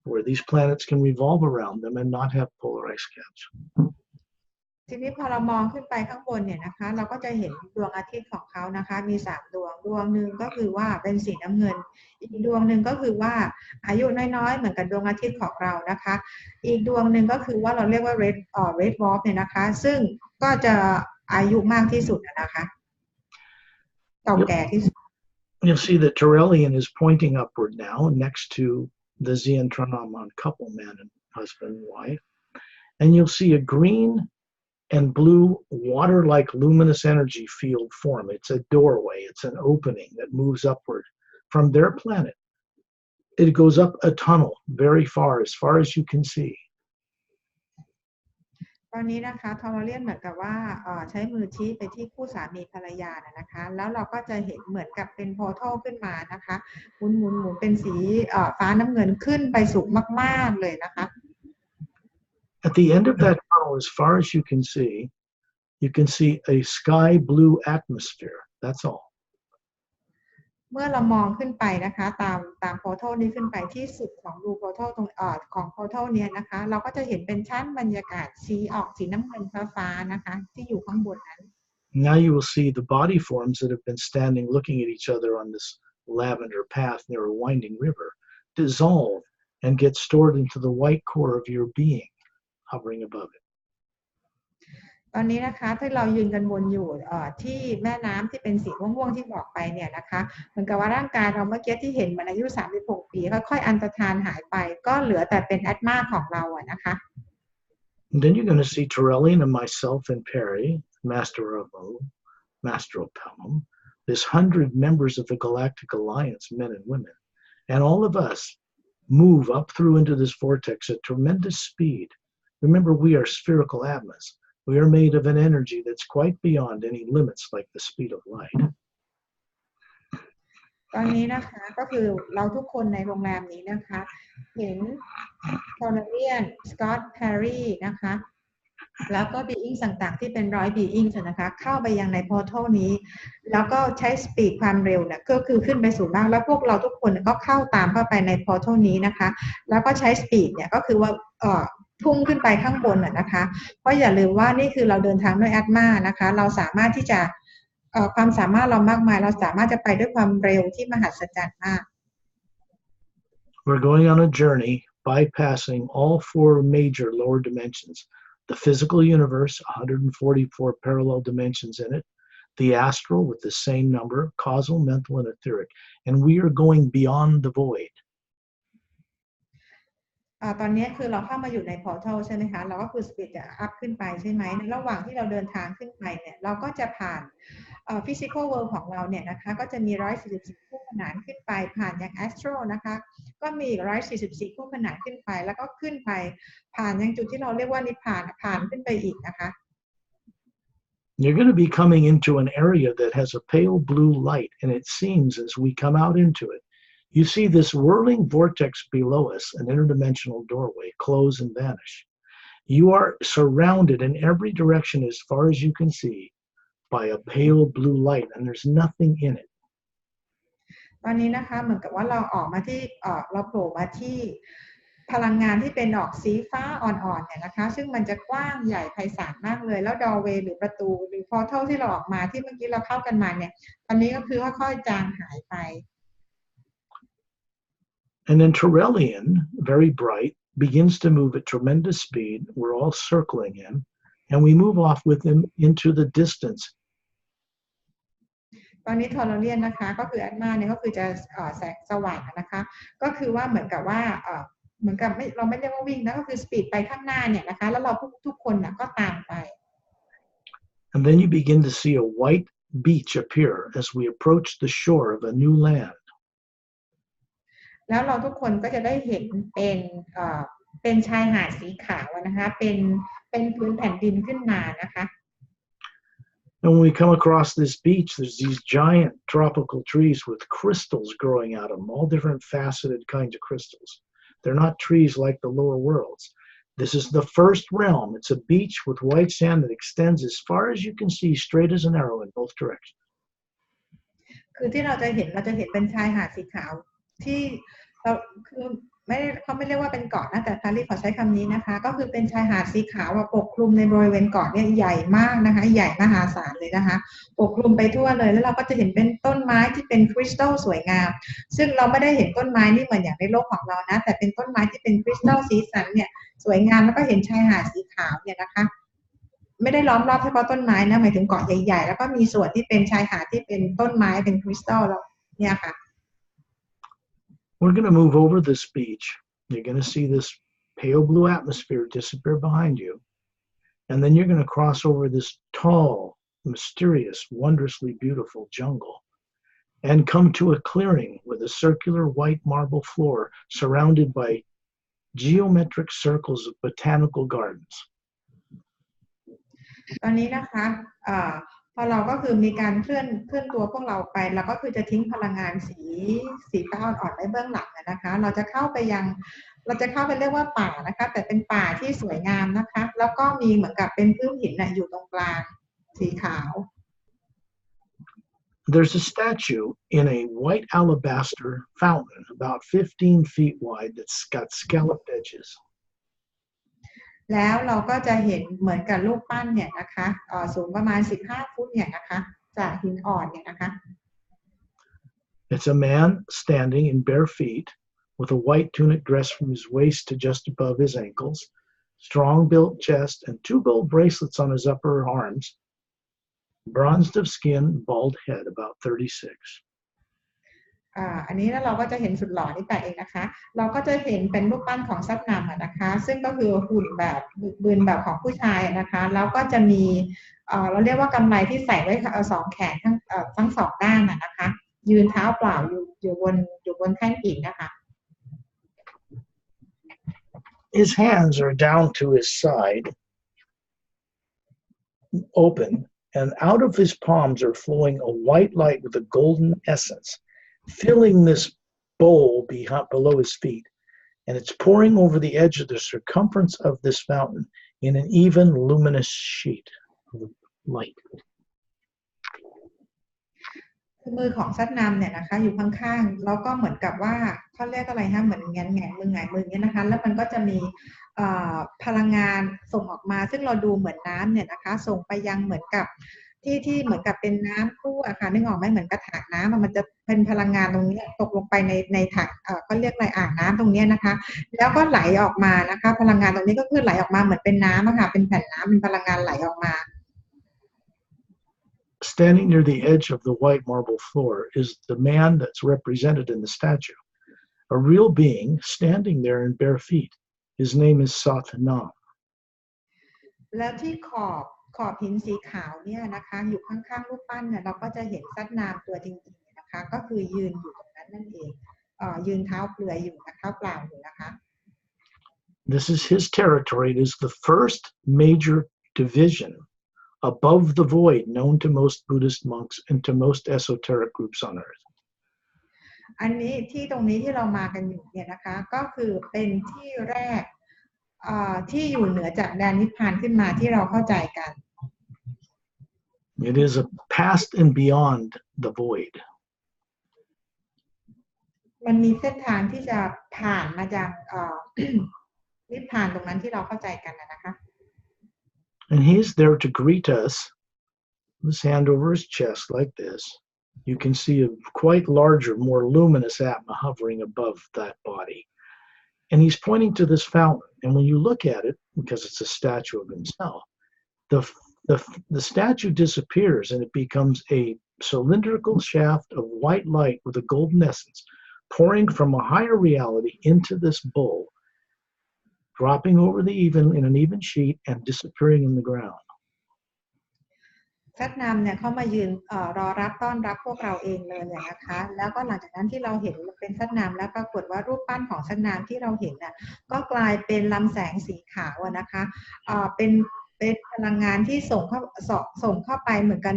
where these planets can revolve around them and not have polar ice caps. ทีนี้พอเรามองขึ้นไปข้างบนเนี่ยนะคะเราก็จะเห็นดวงอาทิตย์ของเขานะคะมี3 ดวงหนึ่งก็คือว่าเป็นสีน้ำเงินอีกดวงหนึ่งก็คือว่าอายุน้อยๆเหมือนกับดวงอาทิตย์ของเรานะคะอีกดวงหนึ่งก็คือว่าเราเรียกว่า red dwarf เนี่ยนะคะซึ่งก็จะอายุมากที่สุดนะคะเก่าแก่ที่สุด You'll see that Turelian is pointing upward now next to the Zeontranaman couple, man and husband and wife, and you'll see a green and blue water-like luminous energy field form. It's a doorway, it's an opening that moves upward from their planet. It goes up a tunnel very far as you can see. ตอนนี้นะคะทอร์เรียนเหมือนกับว่าใช้มือชี้ไปที่คู่สามีภรรยานะคะแล้วเราก็จะเห็นเหมือนกับเป็นโพร์ทัลขึ้นมานะคะหมุนเป็นสีฟ้าน้ำเงินขึ้นไปสูงมากๆเลยนะคะ At the end of that tunnel, as far as you can see a sky blue atmosphere. That's all. เมื่อเรามองขึ้นไปนะคะตามโพร์ทัลนี้ขึ้นไปที่สุดของรูโพร์ทัลตรงของโพร์ทัลเนี้ยนะคะเราก็จะเห็นเป็นชั้นบรรยากาศสีน้ำเงินฟ้านะคะที่อยู่ข้างบนนั้น Now you will see the body forms that have been standing looking at each other on this lavender path near a winding river dissolve and get stored into the white core of your being hovering above it. ตอนนี้นะคะที่เรายืนกันบนอยู่ที่แม่น้ำที่เป็นสีม่วงๆที่บอกไปเนี่ยนะคะเหมือนกับว่าร่างกายเราเมื่อกี้ที่เห็นมันอายุ36 ปีค่อยๆอันตรธานหายไปก็เหลือแต่เป็นแอตมาของเราอะนะคะ And then you're going to see Torellian and myself and Pari, Master of Pelham, this 100 members of the Galactic Alliance, men and women, and all of us move up through into this vortex at tremendous speed. Remember, we are spherical Atmas. We are made of an energy that's quite beyond any limits like the speed of light. ตอนนี้นะคะก็คือเราทุกคนในโรงแรมนี้นะคะเห็นโทนาเลียนสกอตต์แพรรี่นะคะแล้วก็บีอิงต่างๆที่เป็น100บีอิงนะคะเข้าไปยังในพอร์ทัลนี้แล้วก็ใช้สปีดความเร็วเนี่ยก็คือขึ้นไปสูงมากแล้วพวกเราทุกคนก็เข้าตามเข้าไปในพอร์ทัลนี้นะคะแล้วก็ใช้สปีดเนี่ยก็คือว่าพุ่งขึ้นไปข้างบนนะคะเพราะอย่าลืมว่านี่คือเราเดินทางด้วยแอตมานะคะเราสามารถที่จะความสามารถเรามากมายเราสามารถจะไปด้วยความเร็วที่มหัศจรรย์มาก We're going on a journey bypassing all 4 major lower dimensions, the physical universe, 144 parallel dimensions in it, the astral with the same number, causal, mental, and etheric, and we are going beyond the void. ตอนนี้คือเราเข้ามาอยู่ในพอร์ทัลใช่ไหมคะเราก็คือสปีดจะอัพขึ้นไปใช่ไหมในระหว่างที่เราเดินทางขึ้นไปเนี่ยเราก็จะผ่านฟิสิกอลเวิลด์ของเราเนี่ยนะคะก็จะมี144คู่ขนานขึ้นไปผ่านยังแอสโตรนะคะก็มี144คู่ขนานขึ้นไปแล้วก็ขึ้นไปผ่านยังจุดที่เราเรียกว่านิพพานผ่านขึ้นไปอีกนะคะ You're going to be coming into an area that has a pale blue light, and it seems as we come out into it, you see this whirling vortex below us, an interdimensional doorway, close and vanish. You are surrounded in every direction as far as you can see by a pale blue light, and there's nothing in it. ตอนนี้นะคะเหมือนกับว่าเราออกมาที่เราโผล่มาที่พลังงานที่เป็นออกสีฟ้าอ่อนๆเนี่ยนะคะซึ่งมันจะกว้างใหญ่ไพศาลมากเลยแล้วดอร์เวย์หรือประตูหรือพอร์ทัลที่เราออกมาที่เมื่อกี้เราเข้ากันมาเนี่ยตอนนี้ก็คือค่อยๆจางหายไป And then Torellian, very bright, begins to move at tremendous speed. We're all circling him, and we move off with him into the distance. ตอนนี้ทอร์เรียนนะคะก็คือแอตมาเนี่ยก็คือจะแสงสว่างนะคะก็คือว่าเหมือนกับว่าเหมือนกับเราไม่เรียกว่าวิ่งนะก็คือสปีดไปข้างหน้าเนี่ยนะคะแล้วเราทุกคนน่ะก็ตามไป And then you begin to see a white beach appear as we approach the shore of a new land. แล้วเราทุกคนก็จะได้เห็นเป็นชายหาดสีขาวนะคะเป็นพื้นแผ่นดินขึ้นมานะคะ And when we come across this beach, there's these giant tropical trees with crystals growing out of them, all different faceted kinds of crystals. They're not trees like the lower worlds. This is the first realm. It's a beach with white sand that extends as far as you can see, straight as an arrow in both directions. คือที่เราจะเห็นเป็นชายหาดสีขาวที่เราคือเขาไม่เรียกว่าเป็นเกาะนะแต่พารีขอใช้คำนี้นะคะก็คือเป็นชายหาดสีขาวปกคลุมในบริเวณเกาะเนี่ยใหญ่มากนะคะใหญ่มหาศาลเลยนะคะปกคลุมไปทั่วเลยแล้วเราก็จะเห็นเป็นต้นไม้ที่เป็นคริสตัลสวยงามซึ่งเราไม่ได้เห็นต้นไม้นี่เหมือนอย่างในโลกของเรานะแต่เป็นต้นไม้ที่เป็นคริสตัลสีสันเนี่ยสวยงามแล้วก็เห็นชายหาดสีขาวเนี่ยนะคะไม่ได้ล้อมรอบเฉพาะต้นไม้นะหมายถึงเกาะใหญ่ๆแล้วก็มีส่วนที่เป็นชายหาดที่เป็นต้นไม้เป็นคริสตัลแล้วเนี่ยค่ะ We're going to move over this beach. You're going to see this pale blue atmosphere disappear behind you. And then you're going to cross over this tall, mysterious, wondrously beautiful jungle and come to a clearing with a circular white marble floor surrounded by geometric circles of botanical gardens. ตอนนี้นะคะพอเราก็คือมีการเคลื่อนตัวพวกเราไปเราก็คือจะทิ้งพลังงานสีฟ้าอ่อนๆไว้เบื้องหลังนะคะเราจะเข้าไปเรียกว่าป่านะคะแต่เป็นป่าที่สวยงามนะคะแล้วก็มีเหมือนกับเป็นพื้นหินอยู่ตรงกลางสีขาว there's a statue in a white alabaster fountain about 15 feet wide that's got scalloped edges. แล้วเราก็จะเห็นเหมือนกับรูปปั้นเนี่ยนะคะสูงประมาณ15 ฟุตเนี่ยนะคะจากหินอ่อนเนี่ยนะคะ It's a man standing in bare feet with a white tunic dress from his waist to just above his ankles, strong built chest, and 2 gold bracelets on his upper arms, bronzed of skin, bald head, about 36. อันนี้แล้วเราก็จะเห็นสุดหล่อนี่ไปเองนะคะเราก็จะเห็นเป็นรูปปั้นของซับนามนะคะซึ่งก็คือหุ่นแบบบึนแบบของผู้ชายนะคะแล้วก็จะมีเราเรียกว่ากำไลที่ใส่ไว้2 แขนทั้ง2 ด้านนะคะยืนเท้าเปล่าอยู่บนแท่นหินนะคะ His hands are down to his side, open, and out of his palms are flowing a white light with a golden essence, filling this bowl below his feet, and it's pouring over the edge of the circumference of this fountain in an even luminous sheet of light. มือของซัดนามเนี่ยนะคะอยู่ข้างๆแล้วก็เหมือนกับว่าเขาเรียกอะไรฮะเหมือนแงนมือหงายมือเนี่ยนะคะแล้วมันก็จะมีพลังงานส่งออกมาซึ่งเราดูเหมือนน้ำเนี่ยนะคะส่งไปยังเหมือนกับที่เหมือนกับเป็นน้ำตู้อะค่ะนึกออกไหมเหมือนกระถางน้ำมันจะเป็นพลังงานตรงนี้ตกลงไปในถังก็เรียกอะไรอ่างน้ำตรงนี้นะคะแล้วก็ไหลออกมานะคะพลังงานตรงนี้ก็คือไหลออกมาเหมือนเป็นน้ำอะค่ะเป็นแผ่นน้ำเป็นพลังงานไหลออกมา Standing near the edge of the white marble floor is the man that's represented in the statue, a real being standing there in bare feet. His name is Softness. แล้วที่ขอบหินสีขาวเนี่ยนะคะอยู่ข้างๆรูปปั้นเนี่ยเราก็จะเห็นซัดนามตัวจริงๆนะคะก็คือยืนอยู่ตรงนั้นนั่นเองยืนเท้าเปลือยอยู่นะคะเปล่าอยู่นะคะ This is his territory. It is the first major division above the void known to most Buddhist monks and to most esoteric groups on earth. อันนี้ที่ตรงนี้ที่เรามากันอยู่เนี่ยนะคะก็คือเป็นที่แรกที่อยู่เหนือจากแดนนิพพานขึ้นมาที่เราเข้าใจกัน It is a past and beyond the void. มันมีเส้นทางที่จะผ่านมาจากนิพพานตรงนั้นที่เราเข้าใจกันนะคะ And he's there to greet us. His hand over his chest like this. You can see a quite larger, more luminous Atma hovering above that body. And he's pointing to this fountain. And when you look at it, because it's a statue of himself, the statue disappears and it becomes a cylindrical shaft of white light with a golden essence pouring from a higher reality into this bowl, dropping over in an even sheet and disappearing in the ground. ซัดนามเนี่ยเขามายืนรอรับต้อนรับพวกเราเองเลยนะคะแล้วก็หลังจากนั้นที่เราเห็นเป็นซัดนามแล้วปรากฏว่ารูปปั้นของซัดนามที่เราเห็นน่ะก็กลายเป็นลำแสงสีขาวนะคะเป็นพลังงานที่ส่งเข้าไปเหมือนกัน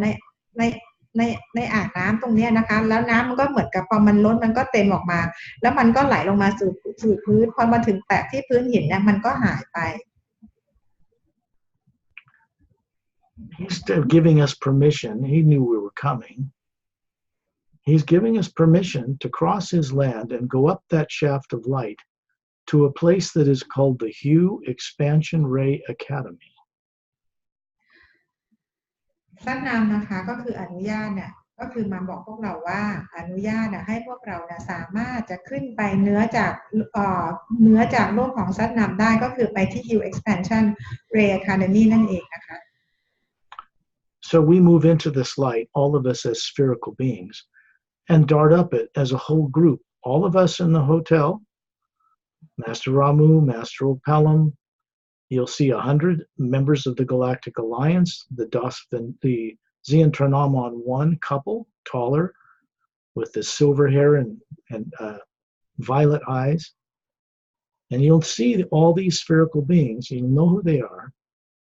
ในอ่างน้ำตรงนี้นะคะแล้วน้ำมันก็เหมือนกับพอมันล้นมันก็เต็มออกมาแล้วมันก็ไหลลงมาสู่พื้นพอมาถึงแตะที่พื้นหินเนี่ยมันก็หายไป Instead of giving us permission, he knew we were coming. He's giving us permission to cross his land and go up that shaft of light to a place that is called the Hue Expansion Ray Academy. ซัดนามนะคะก็คืออนุญาตเนี่ยก็คือมาบอกพวกเราว่าอนุญาตให้พวกเราสามารถจะขึ้นไปเนื้อจากโลกของซัดนามได้ก็คือไปที่ Hue Expansion Ray Academy นั่นเองนะคะ So we move into this light, all of us as spherical beings, and dart up it as a whole group. All of us in the hotel, Master Ramu, Master Opalam, you'll see 100 members of the Galactic Alliance, the Zeentranamon 1 couple, taller, with the silver hair and violet eyes. And you'll see all these spherical beings, you'll know who they are.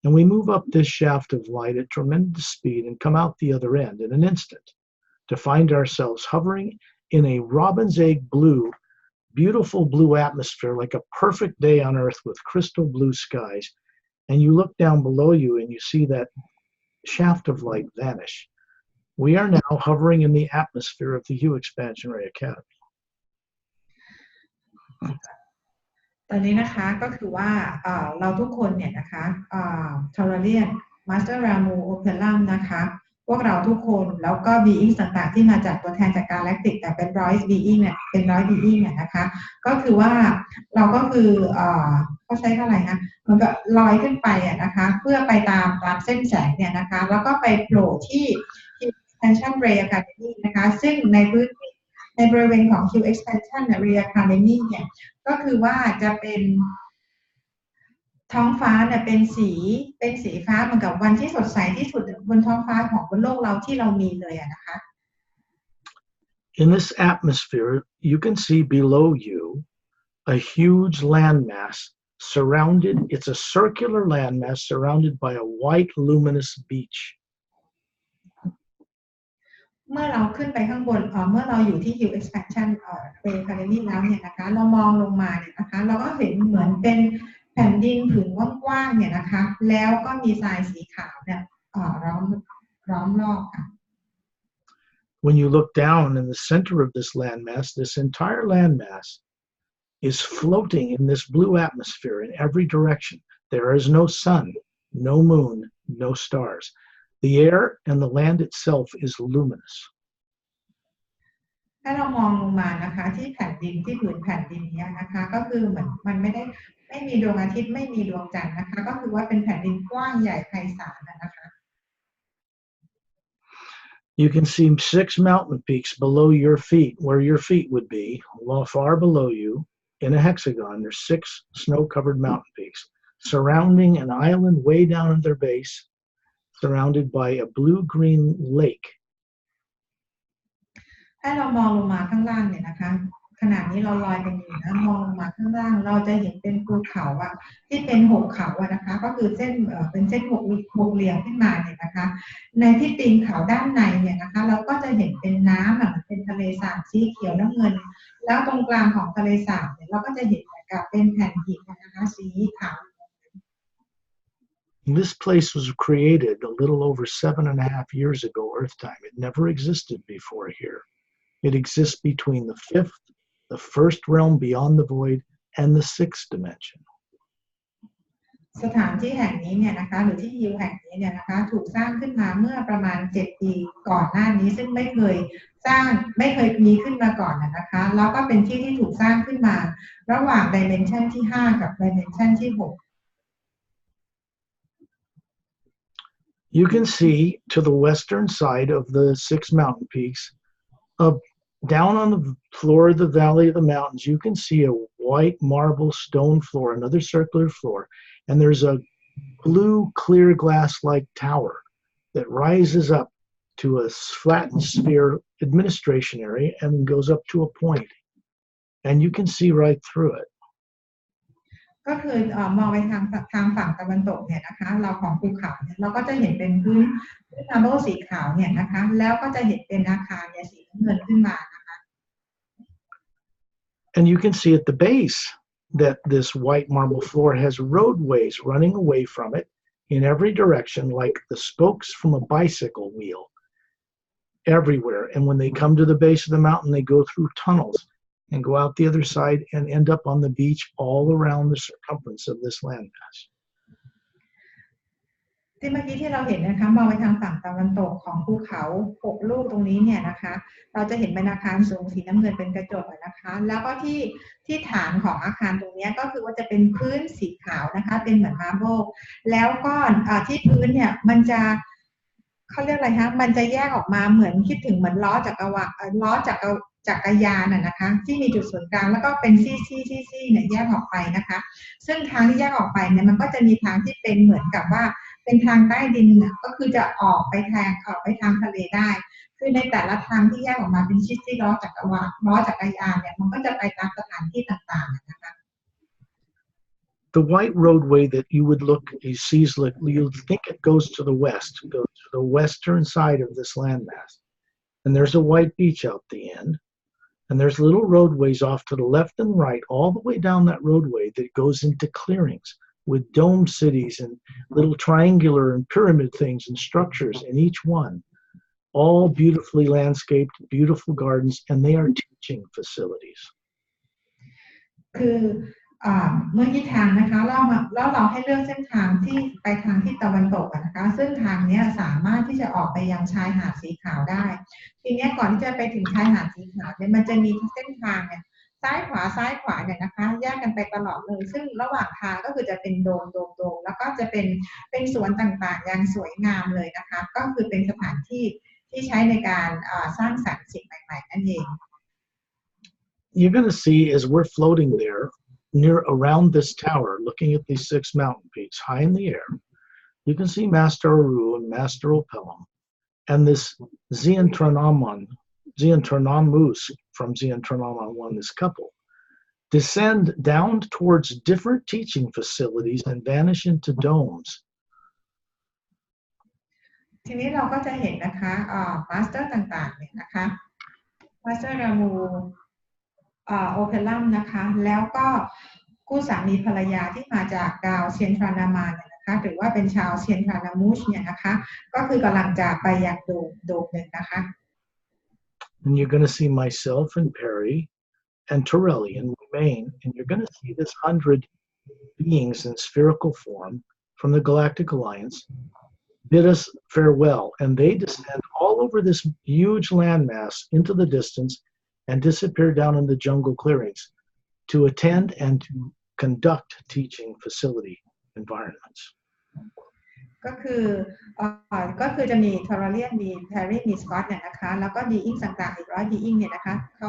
And we move up this shaft of light at tremendous speed and come out the other end in an instant to find ourselves hovering in a robin's egg blue, beautiful blue atmosphere, like a perfect day on Earth with crystal blue skies. And you look down below you and you see that shaft of light vanish. We are now hovering in the atmosphere of the Hue Expansion Ray Academy. ตอนนี้นะคะก็คือว่าเราทุกคนเนี่ยนะคะทอร์เรียนมาสเตอร์รามูโอเพลัมนะคะพวกเราทุกคนแล้วก็บีอิงต่างๆที่มาจากตัวแทนจากกาแล็กติกแต่เป็นบีอิงเนี่ยเป็นบีอิงเนี่ยนะคะก็คือว่าเราก็คือเขาใช้อะไรนะมันก็ลอยขึ้นไปนะคะเพื่อไปตามเส้นแสงเนี่ยนะคะแล้วก็ไปโผล่ที่ Expansion Ray Academy นะคะซึ่งในพื้นที่ในบริเวณของ Q Expansion Ray Academy เนี่ยก็คือว่าจะเป็นท้องฟ้าเนี่ยเป็นสีฟ้าเหมือนกับวันที่สดใสที่สุดบนท้องฟ้าของบนโลกเราที่เรามีเลยนะคะ In this atmosphere, you can see below you a huge landmass surrounded. It's a circular landmass surrounded by a white luminous beach. เมื่อเราขึ้นไปข้างบนเมื่อเราอยู่ที่ Q Expansion Ray Academy แล้วเนี่ยนะคะเรามองลงมาเนี่ยนะคะเราก็เห็นเหมือนเป็นแผ่นดินผืนกว้างๆเนี่ยนะคะแล้วก็มีทรายสีขาวเนี่ยล้อมรอบค่ะ When you look down in the center of this entire landmass is floating in this blue atmosphere in every direction. There is no sun, no moon, no stars. The air and the land itself is luminous. ถ้าเรามองลงมานะคะที่แผ่นดินที่ผืนแผ่นดินนี้นะคะก็คือเหมือนมันไม่มีดวงอาทิตย์ไม่มีดวงจันทร์นะคะก็คือว่าเป็นแผ่นดินกว้างใหญ่ไพศาลนะคะ You can see 6 mountain peaks below your feet, where your feet would be, far below you, in a hexagon. There's 6 snow-covered mountain peaks surrounding an island way down at their base, surrounded by a blue-green lake. ถ้าเรามองลงมาข้างล่างเนี่ยนะคะขณะนี้เราลอยกันอยู่นะมองลงมาข้างล่างเราจะเห็นเป็นภูเขาที่เป็น6เขานะคะก็คือเป็นเส้นหกเหลี่ยมขึ้นมาเนี่ยนะคะในที่ตีนเขาด้านในเนี่ยนะคะเราก็จะเห็นเป็นน้ำเป็นทะเลสาบสีเขียวน้ำเงินแล้วตรงกลางของทะเลสาบเนี่ยเราก็จะเห็นกับเป็นแผ่นหินนะคะสีขาว This place was created a little over 7.5 years ago, Earth time. It never existed before here. It exists between the 5th, the first realm beyond the void, and the 6th dimension. สถานที่แห่งนี้เนี่ยนะคะหรือที่ฮิวแห่งนี้เนี่ยนะคะถูกสร้างขึ้นมาเมื่อประมาณ7 ปีก่อนหน้านี้ซึ่งไม่เคยมีขึ้นมาก่อนนะคะแล้วก็เป็นที่ที่ถูกสร้างขึ้นมาระหว่างดิเมนชันที่5กับดิเมนชันที่6 You can see to the western side of the 6 mountain peaks, down on the floor of the valley of the mountains, you can see a white marble stone floor, another circular floor, and there's a blue clear glass-like tower that rises up to a flattened sphere administration area and goes up to a point, and you can see right through it. ก็คือมองไปทางฝั่งตะวันตกเนี่ยนะคะเราของภูเขาเนี่ยเราก็จะเห็นเป็นพื้นมาร์เบิลสีขาวเนี่ยนะคะแล้วก็จะเห็นเป็นอาคารเนี่ยสีน้ำเงินขึ้นมานะคะ And you can see at the base that this white marble floor has roadways running away from it in every direction, like the spokes from a bicycle wheel, everywhere. And when they come to the base of the mountain, they go through tunnels and go out the other side and end up on the beach all around the circumference of this landmass. ที่เมื่อกี้ที่เราเห็นนะคะมองไปทางฝั่งตะวันตกของภูเขา6 ลูกตรงนี้เนี่ยนะคะเราจะเห็นเป็นอาคารสูงสีน้ำเงินเป็นกระจกนะคะแล้วก็ที่ฐานของอาคารตรงนี้ก็คือว่าจะเป็นพื้นสีขาวนะคะเป็นเหมือนมาร์เบิลแล้วก็ที่พื้นเนี่ยมันจะเขาเรียกอะไรคะมันจะแยกออกมาเหมือนคิดถึงเหมือนล้อจักรยานนะคะที่มีจุดศูนย์กลางแล้วก็เป็นซี่เนี่ยแยกออกไปนะคะซึ่งทางที่แยกออกไปเนี่ยมันก็จะมีทางที่เป็นเหมือนกับว่าเป็นทางใต้ดินก็คือจะออกไปทางทะเลได้คือในแต่ละทางที่แยกออกมาเป็นซี่ล้อจักรยานเนี่ยมันก็จะไปตามสถานที่ต่างๆนะคะ The white roadway that you would you'll think it goes to the west, goes to the western side of this landmass. And there's a white beach out the end. And there's little roadways off to the left and right, all the way down that roadway that goes into clearings with dome cities and little triangular and pyramid things and structures in each one. all beautifully landscaped, beautiful gardens, and they are teaching facilities. คือเมื่อกี้ทางนะคะแล้วเราให้เลือกเส้นทางที่ไปทางที่ตะวันตกนะคะซึ่งทางนี้สามารถที่จะออกไปยังชายหาดสีขาวได้ทีนี้ก่อนที่จะไปถึงชายหาดสีขาวเนี่ยมันจะมีเส้นทางเนี่ยซ้ายขวาเนี่ยนะคะแยกกันไปตลอดเลยซึ่งระหว่างทางก็คือจะเป็นโดมแล้วก็จะเป็นสวนต่างๆอย่างสวยงามเลยนะคะก็คือเป็นสถานที่ที่ใช้ในการสร้างสรรค์สิ่งใหม่ๆนั่นเอง You're going to see as we're floating there around this tower, looking at these 6 mountain peaks high in the air, you can see Master Aru and Master Opelum and this Zeontranamus from Zeontranamus 1, this couple, descend down towards different teaching facilities and vanish into domes. ทีนี้เราก็จะเห็นนะคะมาสเตอร์ต่างๆเนี่ยนะคะมาสเตอร์รามูโอเพลัมนะคะแล้วก็คู่สามีภรรยาที่มาจากดาวเชียนทรานามานเนี่ยนะคะหรือว่าเป็นชาวเชียนทรานามูชเนี่ยนะคะก็คือกำลังจะไปยังโดมหนึ่งนะคะ And you're going to see myself and Pari and Torellian remain, and you're going to see this 100 beings in spherical form from the Galactic Alliance bid us farewell, and they descend all over this huge landmass into the distance and disappear down in the jungle clearings to attend and to conduct teaching facility environments. ก็คือจะมีทอร์เรียนมีแพรรี่มีสกอตเนี่ยนะคะแล้วก็บีอิงต่างๆอีก100บีอิงเนี่ยนะคะเ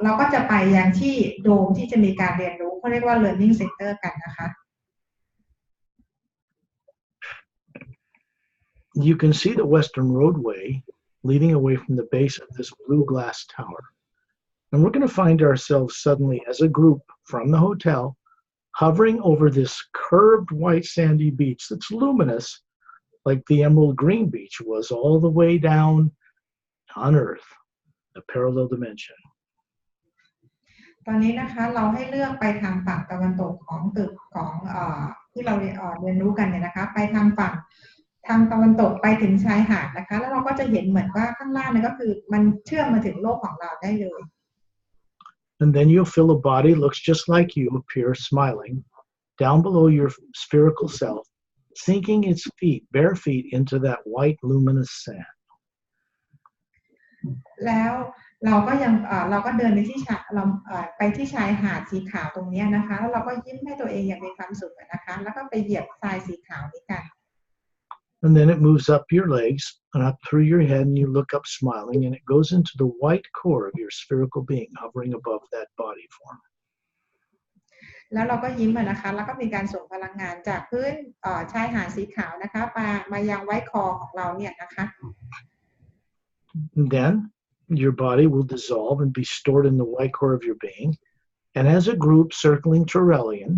ราก็จะไปยังที่โดมที่จะมีการเรียนรู้เขาเรียกว่า learning center กันนะคะ You can see the western roadway leading away from the base of this blue glass tower. And we're going to find ourselves suddenly as a group from the hotel hovering over this curved white sandy beach that's luminous like the emerald green beach was all the way down on Earth, a parallel dimension. ตอนนี้นะคะเราให้เลือกไปทางฝั่งตะวันตกของตึกของที่เราเรียนรู้กันเนี่ยนะคะไปทางฝั่งทางตะวันตกไปถึงชายหาดนะคะแล้วเราก็จะเห็นเหมือนว่าข้างล่างเนี่ยก็คือมันเชื่อมมาถึงโลกของเราได้เลย And then you'll feel a body looks just like you appear smiling down below your spherical self, sinking its bare feet into that white luminous sand. แล้วเราก็เดินไปที่ชายหาดสีขาวตรงนี้นะคะแล้วเราก็ยิ้มให้ตัวเองอย่างมีความสุขนะคะแล้วก็ไปเหยียบทรายสีขาวนี้กัน And then it moves up your legs and up through your head, and you look up smiling, and it goes into the white core of your spherical being hovering above that body form. แล้วเราก็ยิ้มนะคะแล้วก็มีการส่งพลังงานจากพื้นชายหาดสีขาวนะคะมายังไว้คอของเราเนี่ยนะคะ And then your body will dissolve and be stored in the white core of your being. And as a group circling Torellian,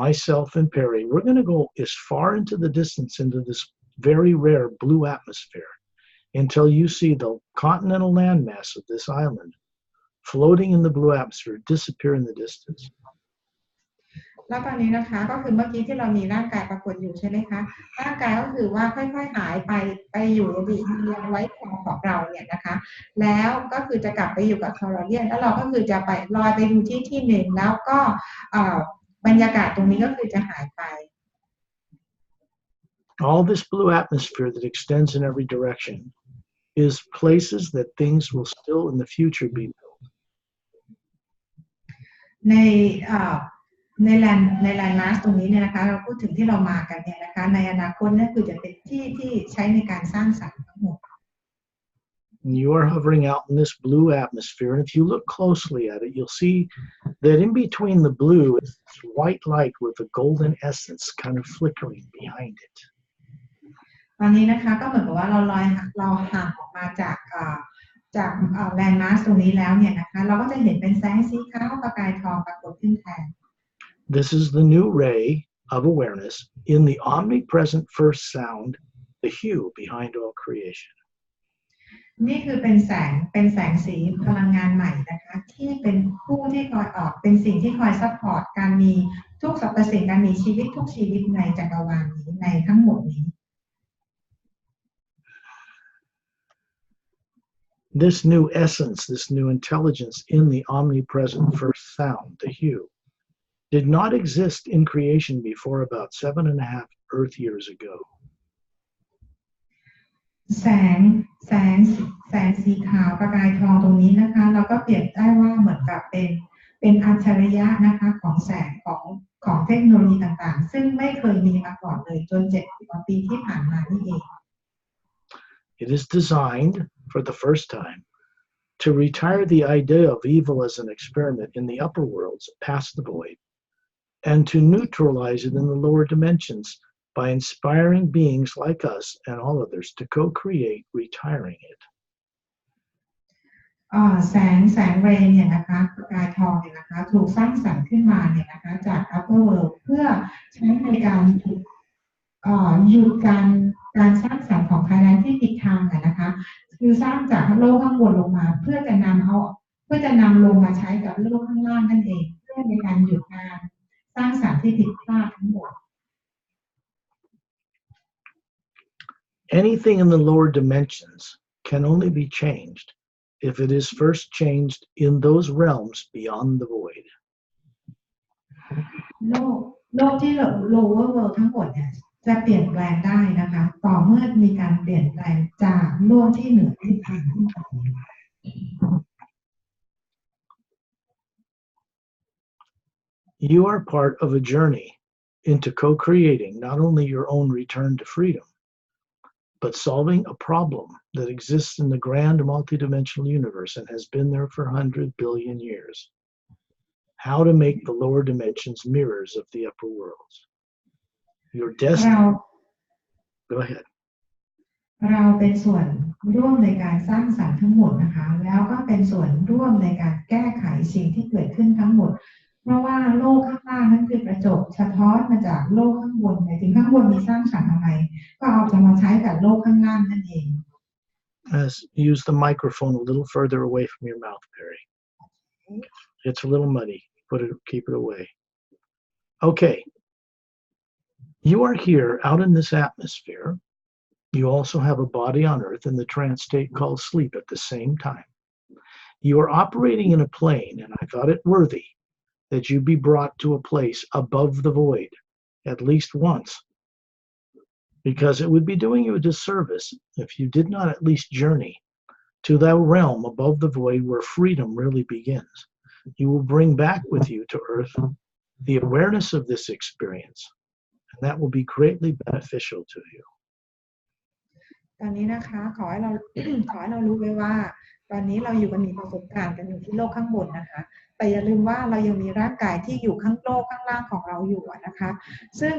myself and Pari, we're going to go as far into the distance into this very rare blue atmosphere until you see the continental landmass of this island floating in the blue atmosphere disappear in the distance. แล้วตอนนี้นะคะก็คือเมื่อกี้ที่เรามีร่างกายปรากฏอยู่ใช่ไหมคะร่างกายก็คือว่าค่อยๆหายไปอยู่ยังไว้คอของเราเนี่ยนะคะแล้วก็คือจะกลับไปอยู่กับทอร์เรียนแล้วเราก็คือจะไปลอยไปดูที่หนึ่งแล้วก็บรรยากาศตรงนี้ก็คือจะหายไป All this blue atmosphere that extends in every direction is places that things will still in the future be built. ในแลนด์มาร์สตรงนี้เนี่ยนะคะเราพูดถึงที่เรามากันเนี่ยนะคะในอนาคตนั่นคือจะเป็นที่ใช้ในการสร้างสรรค์ทั้งหมด You are hovering out in this blue atmosphere, and if you look closely at it, you'll see that in between the blue is this white light with a golden essence kind of flickering behind it. ตอนนี้นะคะก็เหมือนกับว่าเราห่างออกมาจากแลนด์มาร์สตรงนี้แล้วเนี่ยนะคะเราก็จะเห็นเป็นแสงสีขาวประกายทองปรากฏขึ้นแทน This is the new ray of awareness in the omnipresent first sound, the hue behind all creation. นี่คือเป็นแสงสีพลังงานใหม่นะคะที่เป็นผู้ที่คอยออกเป็นสิ่งที่คอยซัพพอร์ตการมีทุกสรรพสิ่งการมีชีวิตทุกชีวิตในจักรวาลนี้ในทั้งหมดนี้ This new essence, this new intelligence in the omnipresent first sound, the hue, did not exist in creation before about 7.5 Earth years ago. แสงแสงแสงสีขาวประกายทองตรงนี้นะคะเราก็เปรียบได้ว่าเหมือนกับเป็นอัจฉริยะนะคะของแสงของเทคโนโลยีต่างๆซึ่งไม่เคยมีมาก่อนเลยจน7 กว่าปีที่ผ่านมานี่เอง It is designed for the first time to retire the idea of evil as an experiment in the upper worlds past the void and to neutralize it in the lower dimensions by inspiring beings like us and all others to co-create retiring it. แสงเรย์เนี่ยนะคะประกายทองเนี่ยนะคะถูกสร้างสรรค์ขึ้นมาเนี่ยนะคะจาก upper world เพื่อใช้ในการหยุดการสร้างสรรค์ของ Thailand ที่ผิดทางนะคะคือสร้างจากโลกข้างบนลงมาเพื่อจะนำลงมาใช้กับโลกข้างล่างนั่นเองเพื่อในการหยุดการสร้างสรรค์ที่ผิดพลาดทั้งหมด Anything in the lower dimensions can only be changed if it is first changed in those realms beyond the void. โลกที่ lower world ทั้งหมดเนี่ยจะเปลี่ยนแปลงได้นะคะต่อเมื่อมีการเปลี่ยนแปลงจากโลกที่เหนือขึ้นไป You are part of a journey into co-creating not only your own return to freedom, but solving a problem that exists in the grand multidimensional universe and has been there for 100 billion years. How to make the lower dimensions mirrors of the upper worlds. Your destiny. Go ahead. เราเป็นส่วนร่วมในการสร้างสรรค์ทั้งหมดนะคะแล้วก็เป็นส่วนร่วมในการแก้ไขสิ่งที่เกิดขึ้นทั้งหมดเพราะว่าโลกข้างล่างนั้นคือกระจกสะท้อนมาจากโลกข้างบนแต่ถึงข้างบนมีสร้างสรรค์อะไรก็เอาจะมาใช้กับโลกข้างล่างนั่นเอง Use the microphone a little further away from your mouth, Pari. It's a little muddy. Keep it away. Okay. You are here out in this atmosphere. You also have a body on earth in the trance state called sleep at the same time. You are operating in a plane, and I thought it worthy that you be brought to a place above the void at least once, because it would be doing you a disservice if you did not at least journey to that realm above the void where freedom really begins. You will bring back with you to earth the awareness of this experience, and that will be greatly beneficial to you. ตอนนี้นะคะขอให้เรา ขอให้เรารู้ไว้ว่าตอนนี้เราอยู่กันมีประสบการณ์กันอยู่ที่โลกข้างบนนะคะแต่อย่าลืมว่าเรายังมีร่างกายที่อยู่ข้างโลกข้างล่างของเราอยู่นะคะซึ่ง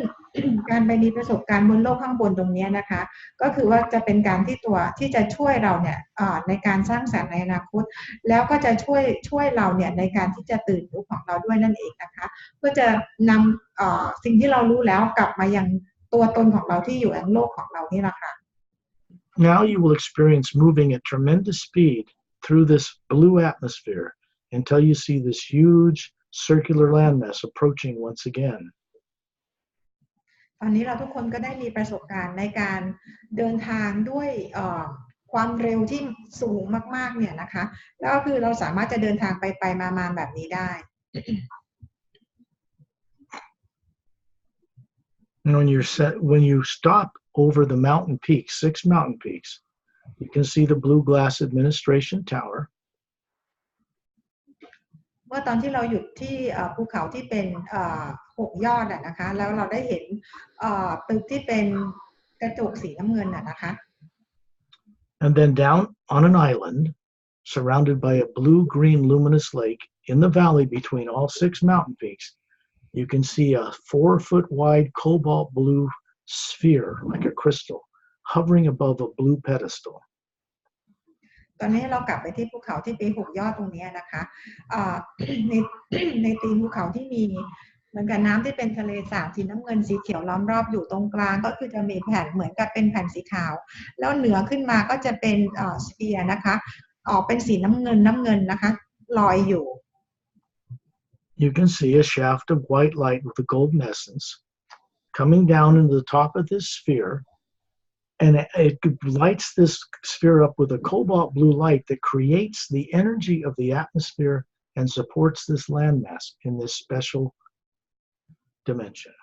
การไปมีประสบการณ์บนโลกข้างบนตรงนี้นะคะก็คือว่าจะเป็นการที่จะช่วยเราเนี่ยในการสร้างสรรค์ในอนาคตแล้วก็จะช่วยเราเนี่ยในการที่จะตื่นรู้ของเราด้วยนั่นเองนะคะเพื่อจะนำสิ่งที่เรารู้แล้วกลับมายังตัวตนของเราที่อยู่ในโลกของเรานี่แหละค่ะ Now you will experience moving at tremendous speed through this blue atmosphere until you see this huge circular landmass approaching once again. ตอนนี้เราทุกคนก็ได้มีประสบการณ์ในการเดินทางด้วยความเร็วที่สูงมากๆเนี่ยนะคะแล้วก็คือเราสามารถจะเดินทางไปมาแบบนี้ได้ And when you stop over the mountain peaks, 6 mountain peaks, you can see the blue glass administration tower. เมื่อตอนที่เราหยุดที่ภูเขาที่เป็น6 ยอดนะคะแล้วเราได้เห็นตึกที่เป็นกระจกสีน้ำเงินนะคะ And then down on an island, surrounded by a blue-green luminous lake in the valley between all 6 mountain peaks, you can see a 4-foot-wide cobalt blue sphere, like a crystal, hovering above a blue pedestal. ตอนนี้เรากลับไปที่ภูเขาที่เป็น6 ยอดตรงนี้นะคะในตีนภูเขาที่มีเหมือนกับน้ำที่เป็นทะเลสาบสีน้ำเงินสีเขียวล้อมรอบอยู่ตรงกลางก็คือจะมีแผ่นเหมือนกับเป็นแผ่นสีขาวแล้วเหนือขึ้นมาก็จะเป็นสเฟียร์นะคะออกเป็นสีน้ำเงินนะคะลอยอยู่ You can see a shaft of white light with a golden essence coming down into the top of this sphere And it lights this sphere up with a cobalt blue light that creates the energy of the atmosphere and supports this landmass in this special dimension.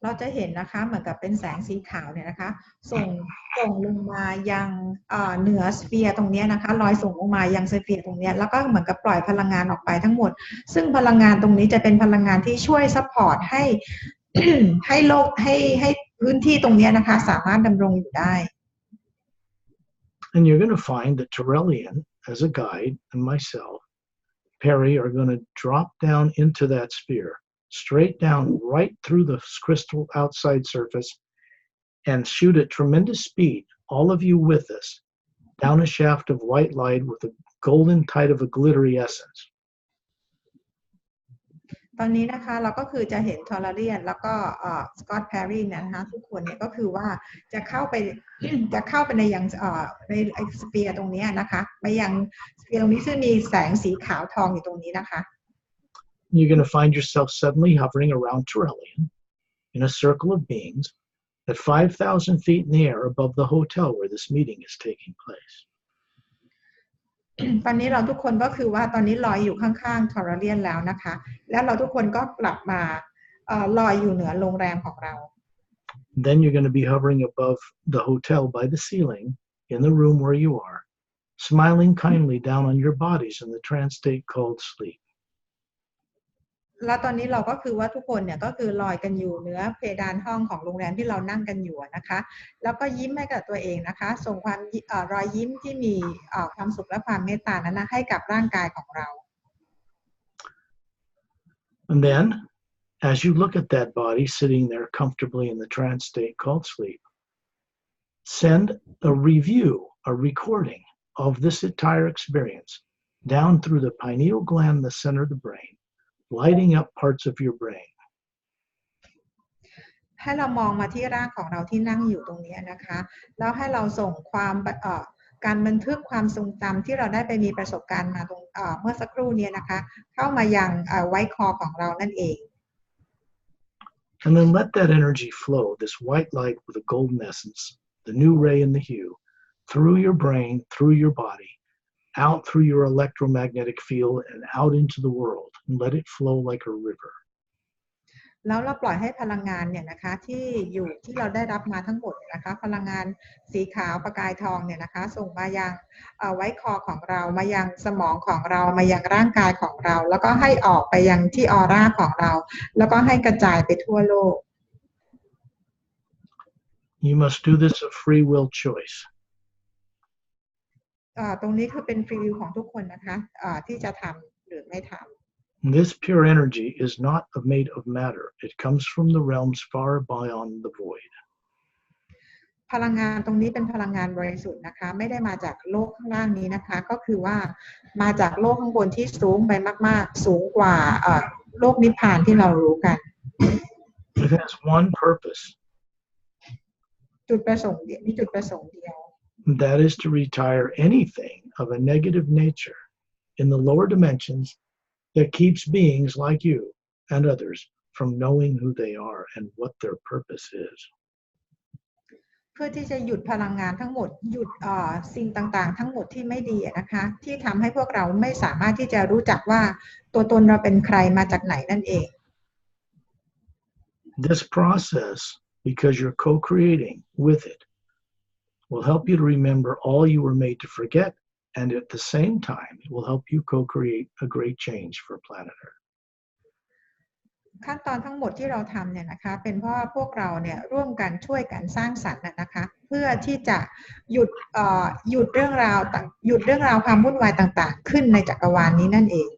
เราจะเห็นนะคะเหมือนกับเป็นแสงสีขาวเนี่ยนะคะส่งลงมายังเหนือสเฟียร์ตรงนี้นะคะลอยส่งลงมายังสเฟียร์ตรงนี้แล้วก็เหมือนกับปล่อยพลังงานออกไปทั้งหมดซึ่งพลังงานตรงนี้จะเป็นพลังงานที่ช่วยซัพพอร์ตให้ ให้โลกให้พื้นที่ตรงนี้นะคะสามารถดำรงอยู่ได้ And you're going to find that Terrellian, as a guide, and myself, Pari, are going to drop down into that sphere, straight down right through the crystal outside surface, and shoot at tremendous speed, all of you with us, down a shaft of white light with a golden tide of a glittery essence. ตอนนี้นะคะเราก็คือจะเห็นทอร์เรียนแล้วก็สกอตต์แพรรี่นะคะทุกคนเนี่ยก็คือว่าจะเข้าไป ในยังในสเฟียร์ตรงนี้นะคะไปยังสเฟียร์ตรงนี้ซึ่งมีแสงสีขาวทองอยู่ตรงนี้นะคะ You're going to find yourself suddenly hovering around Terrellian in a circle of beings at 5,000 feet in the air above the hotel where this meeting is taking place. ตอนนี้เราทุกคนก็คือว่าตอนนี้ลอยอยู่ข้างๆทอร์เรียนแล้วนะคะแล้วเราทุกคนก็กลับมาลอยอยู่เหนือโรงแรมของเรา Then you're going to be hovering above the hotel by the ceiling in the room where you are, smiling kindly down on your bodies in the trance state called sleep. แล้วตอนนี้เราก็คือว่าทุกคนเนี่ยก็คือลอยกันอยู่เหนือเพดานห้องของโรงแรมที่เรานั่งกันอยู่นะคะแล้วก็ยิ้มให้กับตัวเองนะคะส่งความรอยยิ้มที่มีความสุขและความเมตตานั้นนะให้กับร่างกายของเรา And then, as you look at that body sitting there comfortably in the trance state called sleep, send a review, a recording of this entire experience down through the pineal gland, the center of the brain, lighting up parts of your brain. ให้เรามองมาที่ร่างของเราที่นั่งอยู่ตรงนี้นะคะแล้วให้เราส่งความการบันทึกความทรงจำที่เราได้ไปมีประสบการณ์มาตรงเมื่อสักครู่นี้นะคะเข้ามายังไว้คอของเรานั่นเอง And then let that energy flow, this white light with a golden essence, the new ray and the hue, through your brain, through your body, out through your electromagnetic field and out into the world, and let it flow like a river. แล้วเราปล่อยให้พลังงานเนี่ยนะคะที่เราได้รับมาทั้งหมดนะคะพลังงานสีขาวประกายทองเนี่ยนะคะส่งมายังไว้คอของเรามายังสมองของเรามายังร่างกายของเราแล้วก็ให้ออกไปยังที่ออร่าของเราแล้วก็ให้กระจายไปทั่วโลก You must do this of free will choice. ตรงนี้คือเป็นฟรีวิลของทุกคนนะคะที่จะทำหรือไม่ทำ This pure energy is not made of matter. It comes from the realms far beyond the void. พลังงานตรงนี้เป็นพลังงานบริสุทธิ์นะคะไม่ได้มาจากโลกข้างล่างนี้นะคะก็คือว่ามาจากโลกข้างบนที่สูงไปมากๆสูงกว่าโลกนิพพานที่เรารู้กัน It has one purpose. จุดประสงค์เดียวมีจุดประสงค์เดียว That is to retire anything of a negative nature in the lower dimensions that keeps beings like you and others from knowing who they are and what their purpose is. เพื่อที่จะหยุดพลังงานทั้งหมดหยุดสิ่งต่างๆทั้งหมดที่ไม่ดีนะคะที่ทำให้พวกเราไม่สามารถที่จะรู้จักว่าตัวตนเราเป็นใครมาจากไหนนั่นเอง This process, because you're co-creating with it, will help you to remember all you were made to forget, and at the same time, it will help you co-create a great change for planet Earth. ขั้นตอนทั้งหมดที่เราทำเนี่ยนะคะเป็นเพราะว่าพวกเราเนี่ยร่วมกันช่วยกันสร้างสรรค์นะคะเพื่อที่จะหยุดเรื่องราวความวุ่นวายต่างๆขึ้นในจักรวาลนี้นั่นเอง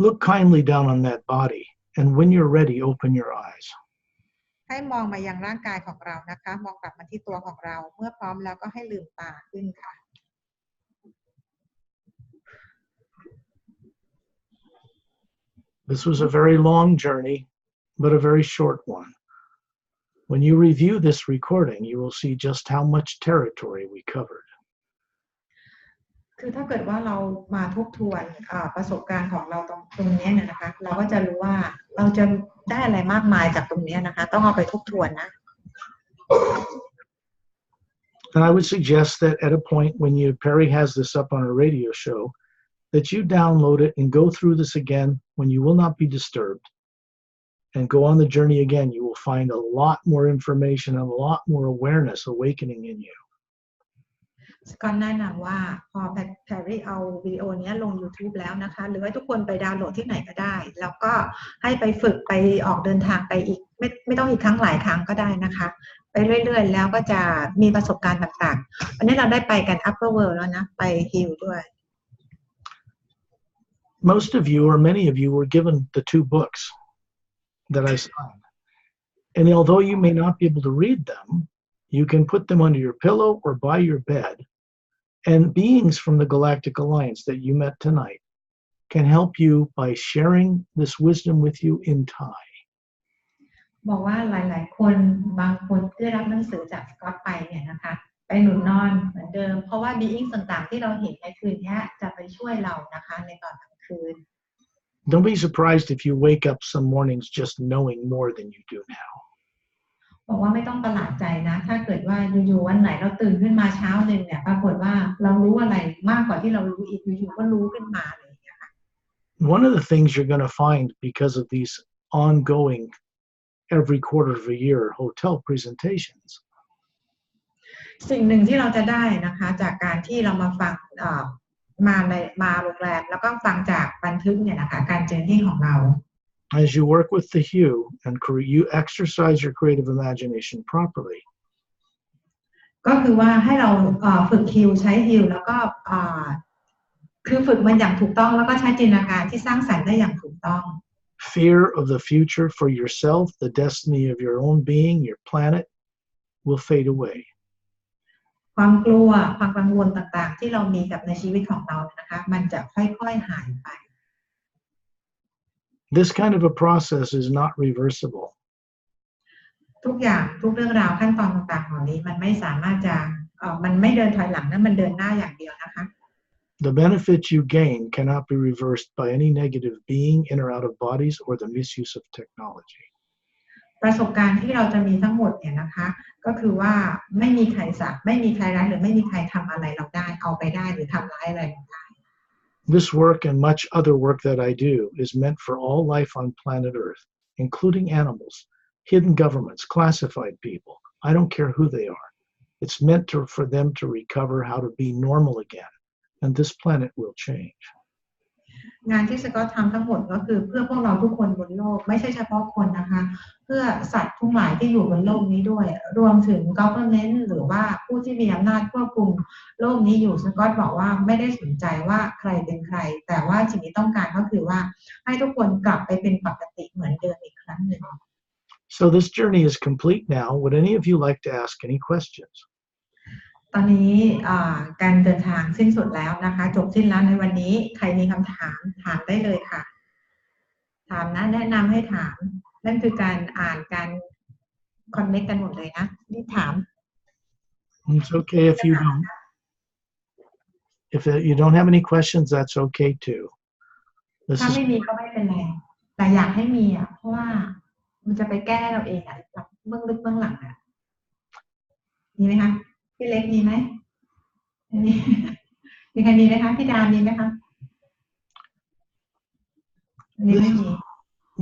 Look kindly down on that body, and when you're ready, open your eyes. ให้มองมายังร่างกายของเรานะคะมองกลับมาที่ตัวของเราเมื่อพร้อมแล้วก็ให้ลืมตาขึ้นค่ะ This was a very long journey, but a very short one. When you review this recording, you will see just how much territory we covered. คือถ้าเกิดว่าเรามาทบทวนประสบการณ์ของเราตรงนี้เนี่ยนะคะเราก็จะรู้ว่าเราจะได้อะไรมากมายจากตรงนี้นะคะต้องเอาไปทบทวนนะ And I would suggest that at a point when Pari has this up on her radio show, that you download it and go through this again when you will not be disturbed. And go on the journey again. You will find a lot more information and a lot more awareness awakening in you. ก็แนะนำว่าพอแพรรี่เอาวิดีโอนี้ลง YouTube แล้วนะคะหรือว่าทุกคนไปดาวน์โหลดที่ไหนก็ได้แล้วก็ให้ไปฝึกไปออกเดินทางไปอีกไม่ต้องอีกครั้งหลายครั้งก็ได้นะคะไปเรื่อยๆแล้วก็จะมีประสบการณ์ต่างๆวันนี้เราได้ไปกัน Upper World แล้วนะไปฮิลด้วย Most of you or many of you were given the 2 books that I signed. And although you may not be able to read them, you can put them under your pillow or by your bed. And beings from the Galactic Alliance that you met tonight can help you by sharing this wisdom with you in Thai. บอกว่าหลายๆคนบางคนได้รับหนังสือจากสกอตไปเนี่ยนะคะไปหนุนนอนเหมือนเดิมเพราะว่า beings ต่างๆที่เราเห็นในคืนนี้จะไปช่วยเรานะคะในตอนกลางคืน Don't be surprised if you wake up some mornings just knowing more than you do now. บอกว่าไม่ต้องประหลาดใจนะถ้าเกิดว่าอยู่ๆวันไหนเราตื่นขึ้นมาเช้าหนึ่งเนี่ยปรากฏว่าเรารู้อะไรมากกว่าที่เรารู้อีกอยู่ๆก็รู้ขึ้นมาเลยนะคะ One of the things you're going to find because of these ongoing every quarter of a year hotel presentations สิ่งหนึ่งที่เราจะได้นะคะจากการที่เรามาฟังมาโรงแรมแล้วก็ฟังจากบันทึกเนี่ยนะคะการเจอที่ของเรา As you work with the hue and you exercise your creative imagination properly ก็คือว่าให้เราฝึกฮิวใช้ฮิวแล้วก็คือฝึกมันอย่างถูกต้องแล้วก็ใช้จินตนาการที่สร้างสรรค์ได้อย่างถูกต้อง Fear of the future for yourself, the destiny of your own being, your planet will fade away. ความกลัวความกังวลต่างๆที่เรามีกับในชีวิตของเรานะคะมันจะค่อยๆหายไป This kind of a process is not reversible. ทุกอย่างทุกเรื่องราวขั้นตอนต่างๆเหล่านี้มันไม่สามารถจะมันไม่เดินถอยหลังนะมันเดินหน้าอย่างเดียวนะคะ The benefits you gain cannot be reversed by any negative being in or out of bodies or the misuse of technology. ประสบการณ์ที่เราจะมีทั้งหมดเนี่ยนะคะก็คือว่าไม่มีใครสักไม่มีใครร้ายหรือไม่มีใครทำอะไรเราได้เอาไปได้หรือทำร้ายอะไรเราได้ This work and much other work that I do is meant for all life on planet Earth, including animals, hidden governments, classified people. I don't care who they are. It's meant for them to recover how to be normal again, and this planet will change. งานที่สกอตทำทั้งหมดก็คือเพื่อพวกเราทุกคนบนโลกไม่ใช่เฉพาะคนนะคะเพื่อสัตว์ทั้งหลายที่อยู่บนโลกนี้ด้วยรวมถึง government หรือว่าผู้ที่มีอำนาจควบคุมโลกนี้อยู่สกอตบอกว่าไม่ได้สนใจว่าใครเป็นใครแต่ว่าสิ่งที่ต้องการก็คือว่าให้ทุกคนกลับไปเป็นปกติเหมือนเดิมอีกครั้งหนึ่ง So this journey is complete now. Would any of you like to ask any questions? ตอนนี้การเดินทางสิ้นสุดแล้วนะคะจบสิ้นแล้วในวันนี้ใครมีคำถามถามได้เลยค่ะถามนะแนะนำให้ถามนั่นคือการอ่านการคอนเนคกันหมดเลยนะรีบถาม It's okay if you don't. If you don't have any questions, that's okay too. ถ้าไม่มีก็ไม่เป็นไรแต่อยากให้มีเพราะว่ามันจะไปแก้เราเองเบื้องลึกเบื้องหลังมีไหมคะพี่เล็กมีไหมมีใครมีไหมคะพี่ดามีไหมคะไม่มี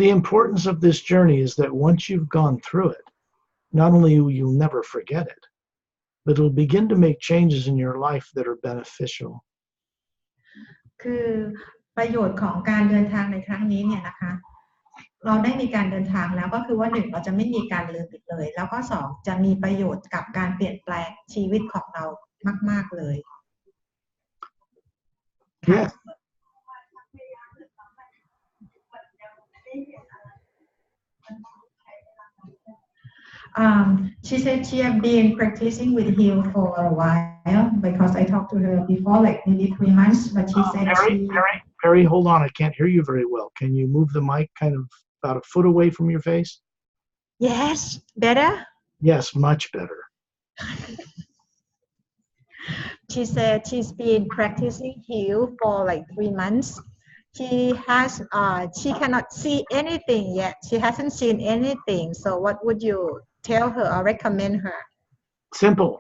The importance of this journey is that once you've gone through it, not only will you never forget it, but it'll begin to make changes in your life that are beneficial. คือประโยชน์ของการเดินทางในครั้งนี้เนี่ยนะคะเราได้มีการเดินทางแล้วก็คือว่า1เราจะไม่มีการลืมอีกเลยแล้วก็2จะมีประโยชน์กับการเปลี่ยนแปลงชีวิตของเรามากๆเลย Yeah. She said she had been practicing with him for a while because I talked to her before, like maybe 3 months. But she said Pari, hold on. I can't hear you very well. Can you move the mic kind of about a foot away from your face? Yes, better? Yes, much better. She said she's been practicing heal for like 3 months. She cannot see anything yet. She hasn't seen anything. So what would you tell her or recommend her? Simple.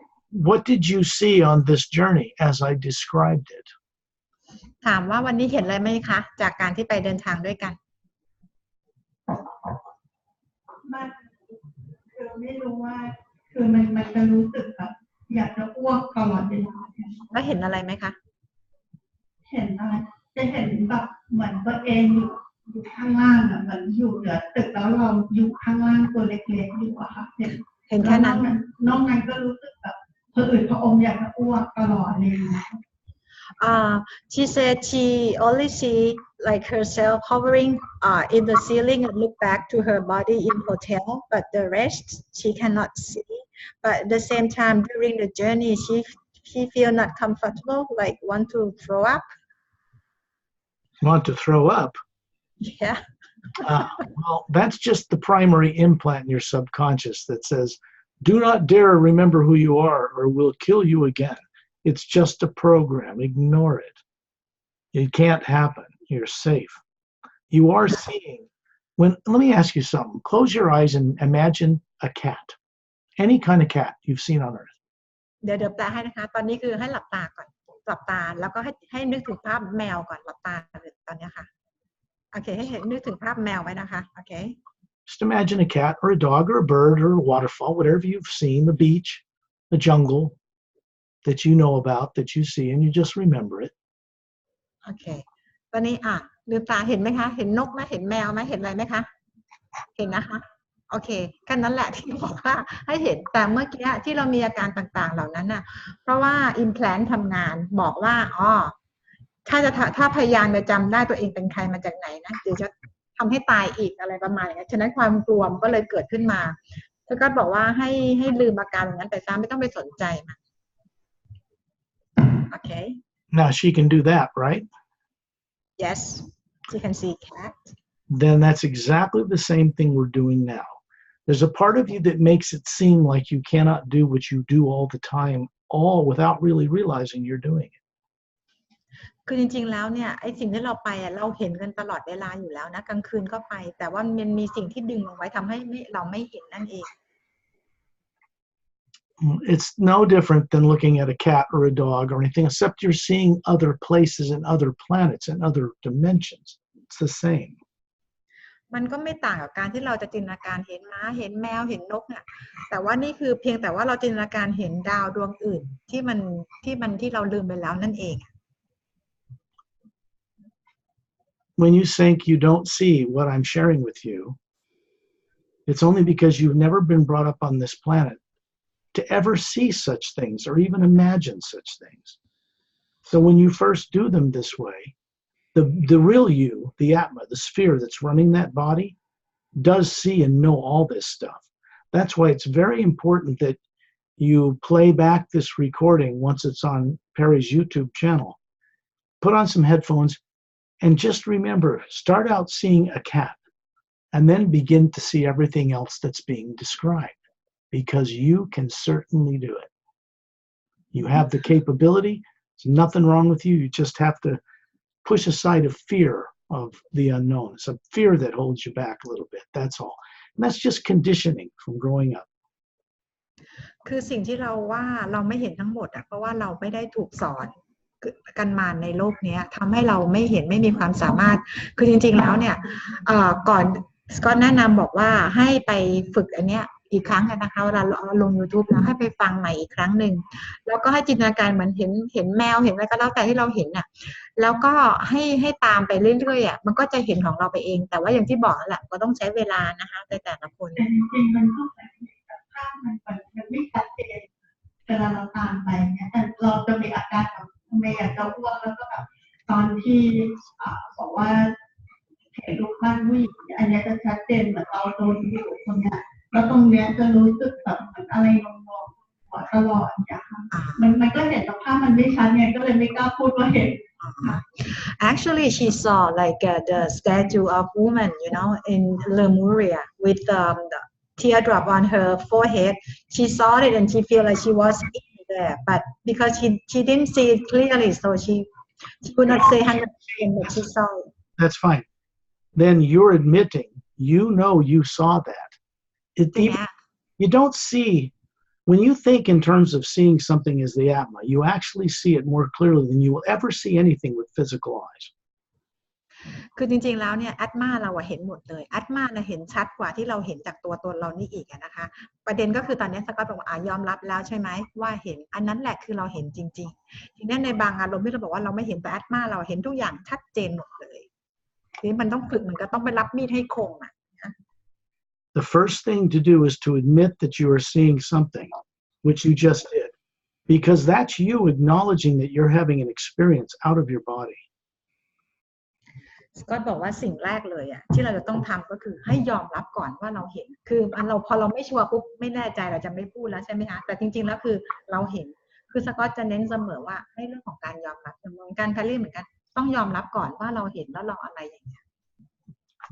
What did you see on this journey as I described it? ถามว่าวันนี้เห็นอะไรไหมคะจากการที่ไปเดินทางด้วยกันมันคือไม่รู้ว่าคือมันจะรู้สึกแบบอยากจะอ้วกตลอดเวลาแล้วเห็นอะไรไหมคะเห็นอะไรจะเห็นแบบเหมือนตัวเองอยู่ข้างล่างอ่ะเหมือนอยู่เหนือตึกแล้วเราอยู่ข้างล่างตัวเล็กๆอยู่อะค่ะเห็นแค่นั้นนอกนั้นก็รู้สึกแบบพออืดพออมอยากจะอ้วกตลอดเลยนะ she said she only see like herself hovering in the ceiling and look back to her body in hotel, but the rest she cannot see. But at the same time, during the journey, she feel not comfortable, like want to throw up. Want to throw up? Yeah. Well, that's just the primary implant in your subconscious that says, do not dare remember who you are or we'll kill you again. It's just a program. Ignore it. It can't happen. You're safe. You are seeing. Let me ask you something. Close your eyes and imagine a cat. Any kind of cat you've seen on earth. เดี๋ยวตาให้นะคะตอนนี้คือให้หลับตาก่อนหลับตาแล้วก็ให้นึกถึงภาพแมวก่อนหลับตาตอนนี้ค่ะโอเคให้นึกถึงภาพแมวไว้นะคะโอเค Just imagine a cat or a dog or a bird or a waterfall, whatever you've seen, the beach, the jungle that you know about, that you see, and you just remember it. โอเคตอนนี้ลืมตาเห็นไหมคะเห็นนกไหมเห็นแมวไหมเห็นอะไรไหมคะเห็นนะคะโอเคแค่นั้นแหละที่บอกว่าให้เห็นแต่เมื่อกี้ที่เรามีอาการต่างๆเหล่านั้นน่ะเพราะว่า implant ทำงานบอกว่าถ้าพยายามจะจำได้ตัวเองเป็นใครมาจากไหนนะเดี๋ยวจะทำให้ตายอีกอะไรประมาณนี้ฉะนั้นความกลัวมันก็เลยเกิดขึ้นมาแล้วก็บอกว่าให้ลืมอาการอย่างนั้นไปซะไม่ต้องไปสนใจมันโอเค Now she can do that, right? Yes, she can see cat. Then that's exactly the same thing we're doing now. There's a part of you that makes it seem like you cannot do what you do all the time, all without really realizing you're doing it. คือจริงๆแล้วเนี่ยไอ้สิ่งที่เราไปเราเห็นกันตลอดเวลาอยู่แล้วนะกลางคืนก็ไปแต่ว่ามันมีสิ่งที่ดึงลงไว้ทำให้เราไม่เห็นนั่นเอง It's no different than looking at a cat or a dog or anything, except you're seeing other places and other planets and other dimensions. It's the same. มันก็ไม่ต่างกับการที่เราจะจินตนาการเห็นม้าเห็นแมวเห็นนกเนี่ยแต่ว่านี่คือเพียงแต่ว่าเราจินตนาการเห็นดาวดวงอื่นที่เราลืมไปแล้วนั่นเอง When you think you don't see what I'm sharing with you, it's only because you've never been brought up on this planet to ever see such things or even imagine such things. So when you first do them this way, the real you, the Atma, the sphere that's running that body, does see and know all this stuff. That's why it's very important that you play back this recording once it's on Pari's YouTube channel. Put on some headphones and just remember, start out seeing a cat and then begin to see everything else that's being described. Because you can certainly do it. You have the capability. There's nothing wrong with you. You just have to push aside a fear of the unknown. It's a fear that holds you back a little bit. That's all. And that's just conditioning from growing up. คือสิ่งที่เราว่าเราไม่เห็นทั้งหมดเพราะว่าเราไม่ได้ถูกสอนกันมาในโลกนี้ทำให้เราไม่เห็นไม่มีความสามารถคือจริงๆแล้วเนี่ยก่อนก็แนะนำบอกว่าให้ไปฝึกอันเนี้ยอีกครั้งนะคะเวลาลง YouTube แล้วให้ไปฟังใหม่อีกครั้งหนึ่งแล้วก็ให้จินตนาการเหมือนเห็นแมวเห็นอะไรก็แล้วแต่ที่เราเห็นน่ะแล้วก็ให้ตามไปเรื่อยๆมันก็จะเห็นของเราไปเองแต่ว่าอย่างที่บอกแหละก็ต้องใช้เวลานะคะแต่ละคนจริงๆมันต้องแบบภาพมันไม่ชัดเจนเวลาเราตามไปเนี่ยแต่เราจะมีอาการแบบไม่อยากจะอ้วกแล้วก็แบบตอนที่บอกว่าเห็นรูปบ้านผู้หญิงอันนี้จะชัดเจนเหมือนเราโดนอยู่คนเนี้ยแล้วตรงเนี้ยจะรู้สึกแบบเหมือนอะไรงงๆหัวตลอดอย่างมันก็เห็นสภาพมันไม่ชัดเนี่ยก็เลยไม่กล้าพูดว่าเห็น Actually, she saw like the statue of woman, in Lemuria with the teardrop on her forehead. She saw it and she feel like she was in there, but because she didn't see it clearly, so she could not say 100% that she saw it. That's fine. Then you're admitting you know you saw that. You don't see, when you think in terms of seeing something as the Atma, you actually see it more clearly than you will ever see anything with physical eyes. คือจริงๆแล้วเนี่ยอัตมาเราเห็นหมดเลยอัตมาเห็นชัดกว่าที่เราเห็นจากตัวตนเรานี่อีกนะคะประเด็นก็คือตอนนี้สกอตบอกว่ายอมรับแล้วใช่ไหมว่าเห็นอันนั้นแหละคือเราเห็นจริงๆทีนี้ในบางอารมณ์ที่เราบอกว่าเราไม่เห็นแต่อัตมาเราเห็นทุกอย่างชัดเจนหมดเลยทีนี้มันต้องฝึกมันก็ต้องไปรับมีดให้คมอ่ะ The first thing to do is to admit that you are seeing something, which you just did, because that's you acknowledging that you're having an experience out of your body. สกอตบอกว่าสิ่งแรกเลยอ่ะที่เราจะต้องทำก็คือให้ยอมรับก่อนว่าเราเห็นคือเราพอเราไม่ชัวร์ปุ๊บไม่แน่ใจเราจะไม่พูดแล้วใช่ไหมคะแต่จริงๆแล้วคือเราเห็นคือสกอตจะเน้นเสมอว่าให้เรื่องของการยอมรับเหมือนกันแพรรี่เหมือนกันต้องยอมรับก่อนว่าเราเห็นแล้วเราอะไรอย่างเงี้ย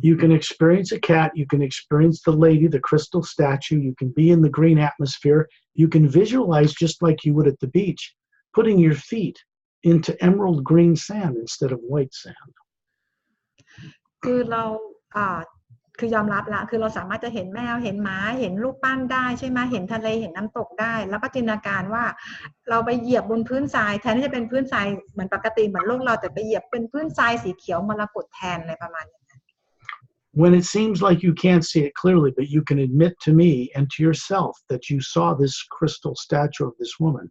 You can experience a cat, you can experience the lady, the crystal statue, you can be in the green atmosphere, you can visualize just like you would at the beach, putting your feet into emerald green sand instead of white sand. คือเราคือยอมรับละคือเราสามารถจะเห็นแมวเห็นหมาเห็นรูปปั้นได้ใช่ไหมเห็นทะเลเห็นน้ำตกได้แล้วก็จินตนาการว่าเราไปเหยียบบนพื้นทรายแทนที่จะเป็นพื้นทรายเหมือนปกติเหมือนโลกเราแต่ไปเหยียบเป็นพื้นทรายสีเขียวมรกตแทนอะไรประมาณนี้ When it seems like you can't see it clearly, but you can admit to me and to yourself that you saw this crystal statue of this woman,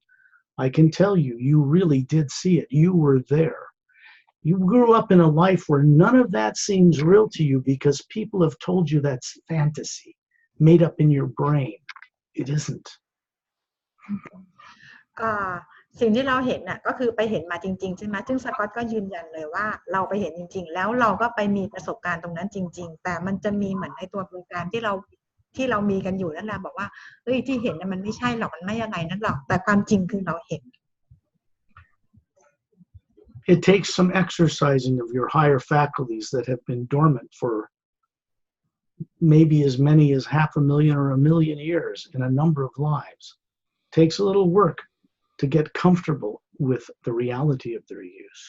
I can tell you, you really did see it. You were there. You grew up in a life where none of that seems real to you because people have told you that's fantasy, made up in your brain. It isn't. สิ่งที่เราเห็นน่ะก็คือไปเห็นมาจริงๆใช่ไหมซึ่งสกอตก็ยืนยันเลยว่าเราไปเห็นจริงๆแล้วเราก็ไปมีประสบการณ์ตรงนั้นจริงๆแต่มันจะมีเหมือนในตัวโปรแกรมที่เรามีกันอยู่นั่นแหละบอกว่าเฮ้ยที่เห็นน่ะมันไม่ใช่หรอกมันไม่อะไรนั่นหรอกแต่ความจริงคือเราเห็น It takes some exercising of your higher faculties that have been dormant for maybe as many as 500,000 or 1,000,000 years in a number of lives. It takes a little work to get comfortable with the reality of their use.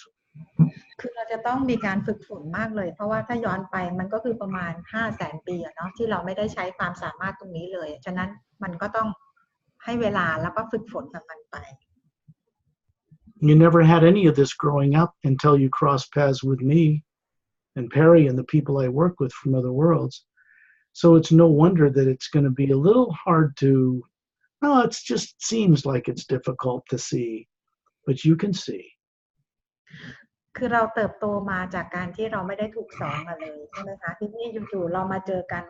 คือเราจะต้องมีการฝึกฝนมากเลยเพราะว่าถ้าย้อนไปมันก็คือประมาณ 500,000 ปีเนาะที่เราไม่ได้ใช้ความสามารถตรงนี้เลยฉะนั้นมันก็ต้องให้เวลาแล้วก็ฝึกฝนกับมันไป You never had any of this growing up until you crossed paths with me and Pari and the people I work with from other worlds. So it's no wonder that it's going to be a little hard to, well, it just seems like it's difficult to see, but you can see. คือเราเติบโตมาจากการที่เราไม่ได้ถูกสอนมาเลยใช่ไหมคะที่นี่อยู่ๆเรามาเจอกัน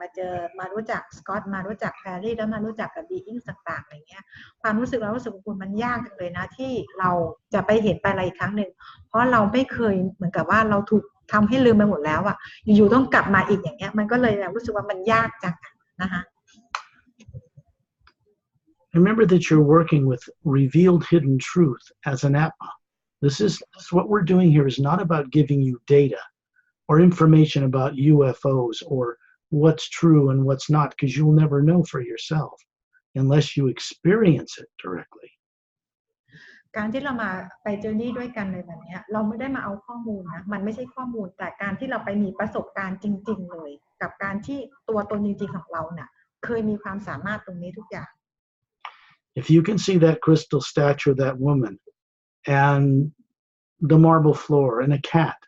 มารู้จักสกอตมารู้จักแพรรี่แล้วมารู้จักกับบีอิงต่างๆอะไรเงี้ยความรู้สึกเรารู้สึกว่ามันยากจังเลยนะที่เราจะไปเห็นไปอะไรอีกครั้งหนึ่งเพราะเราไม่เคยเหมือนกับว่าเราถูกทำให้ลืมไปหมดแล้วอ่ะอยู่ๆต้องกลับมาอีกอย่างเงี้ยมันก็เลยรู้สึกว่ามันยากจังนะคะ Remember that you're working with revealed hidden truth as an Atma. This is what we're doing here is not about giving you data or information about UFOs or what's true and what's not, because you'll never know for yourself unless you experience it directly. การที่เรามาไปเจอนี่ด้วยกันในแบบนี้เราไม่ได้มาเอาข้อมูลนะมันไม่ใช่ข้อมูลแต่การที่เราไปมีประสบการณ์จริงๆเลยกับการที่ตัวตนจริงๆของเราเนี่ยเคยมีความสามารถตรงนี้ทุกอย่าง If you can see that crystal statue of that woman and the marble floor and a cat,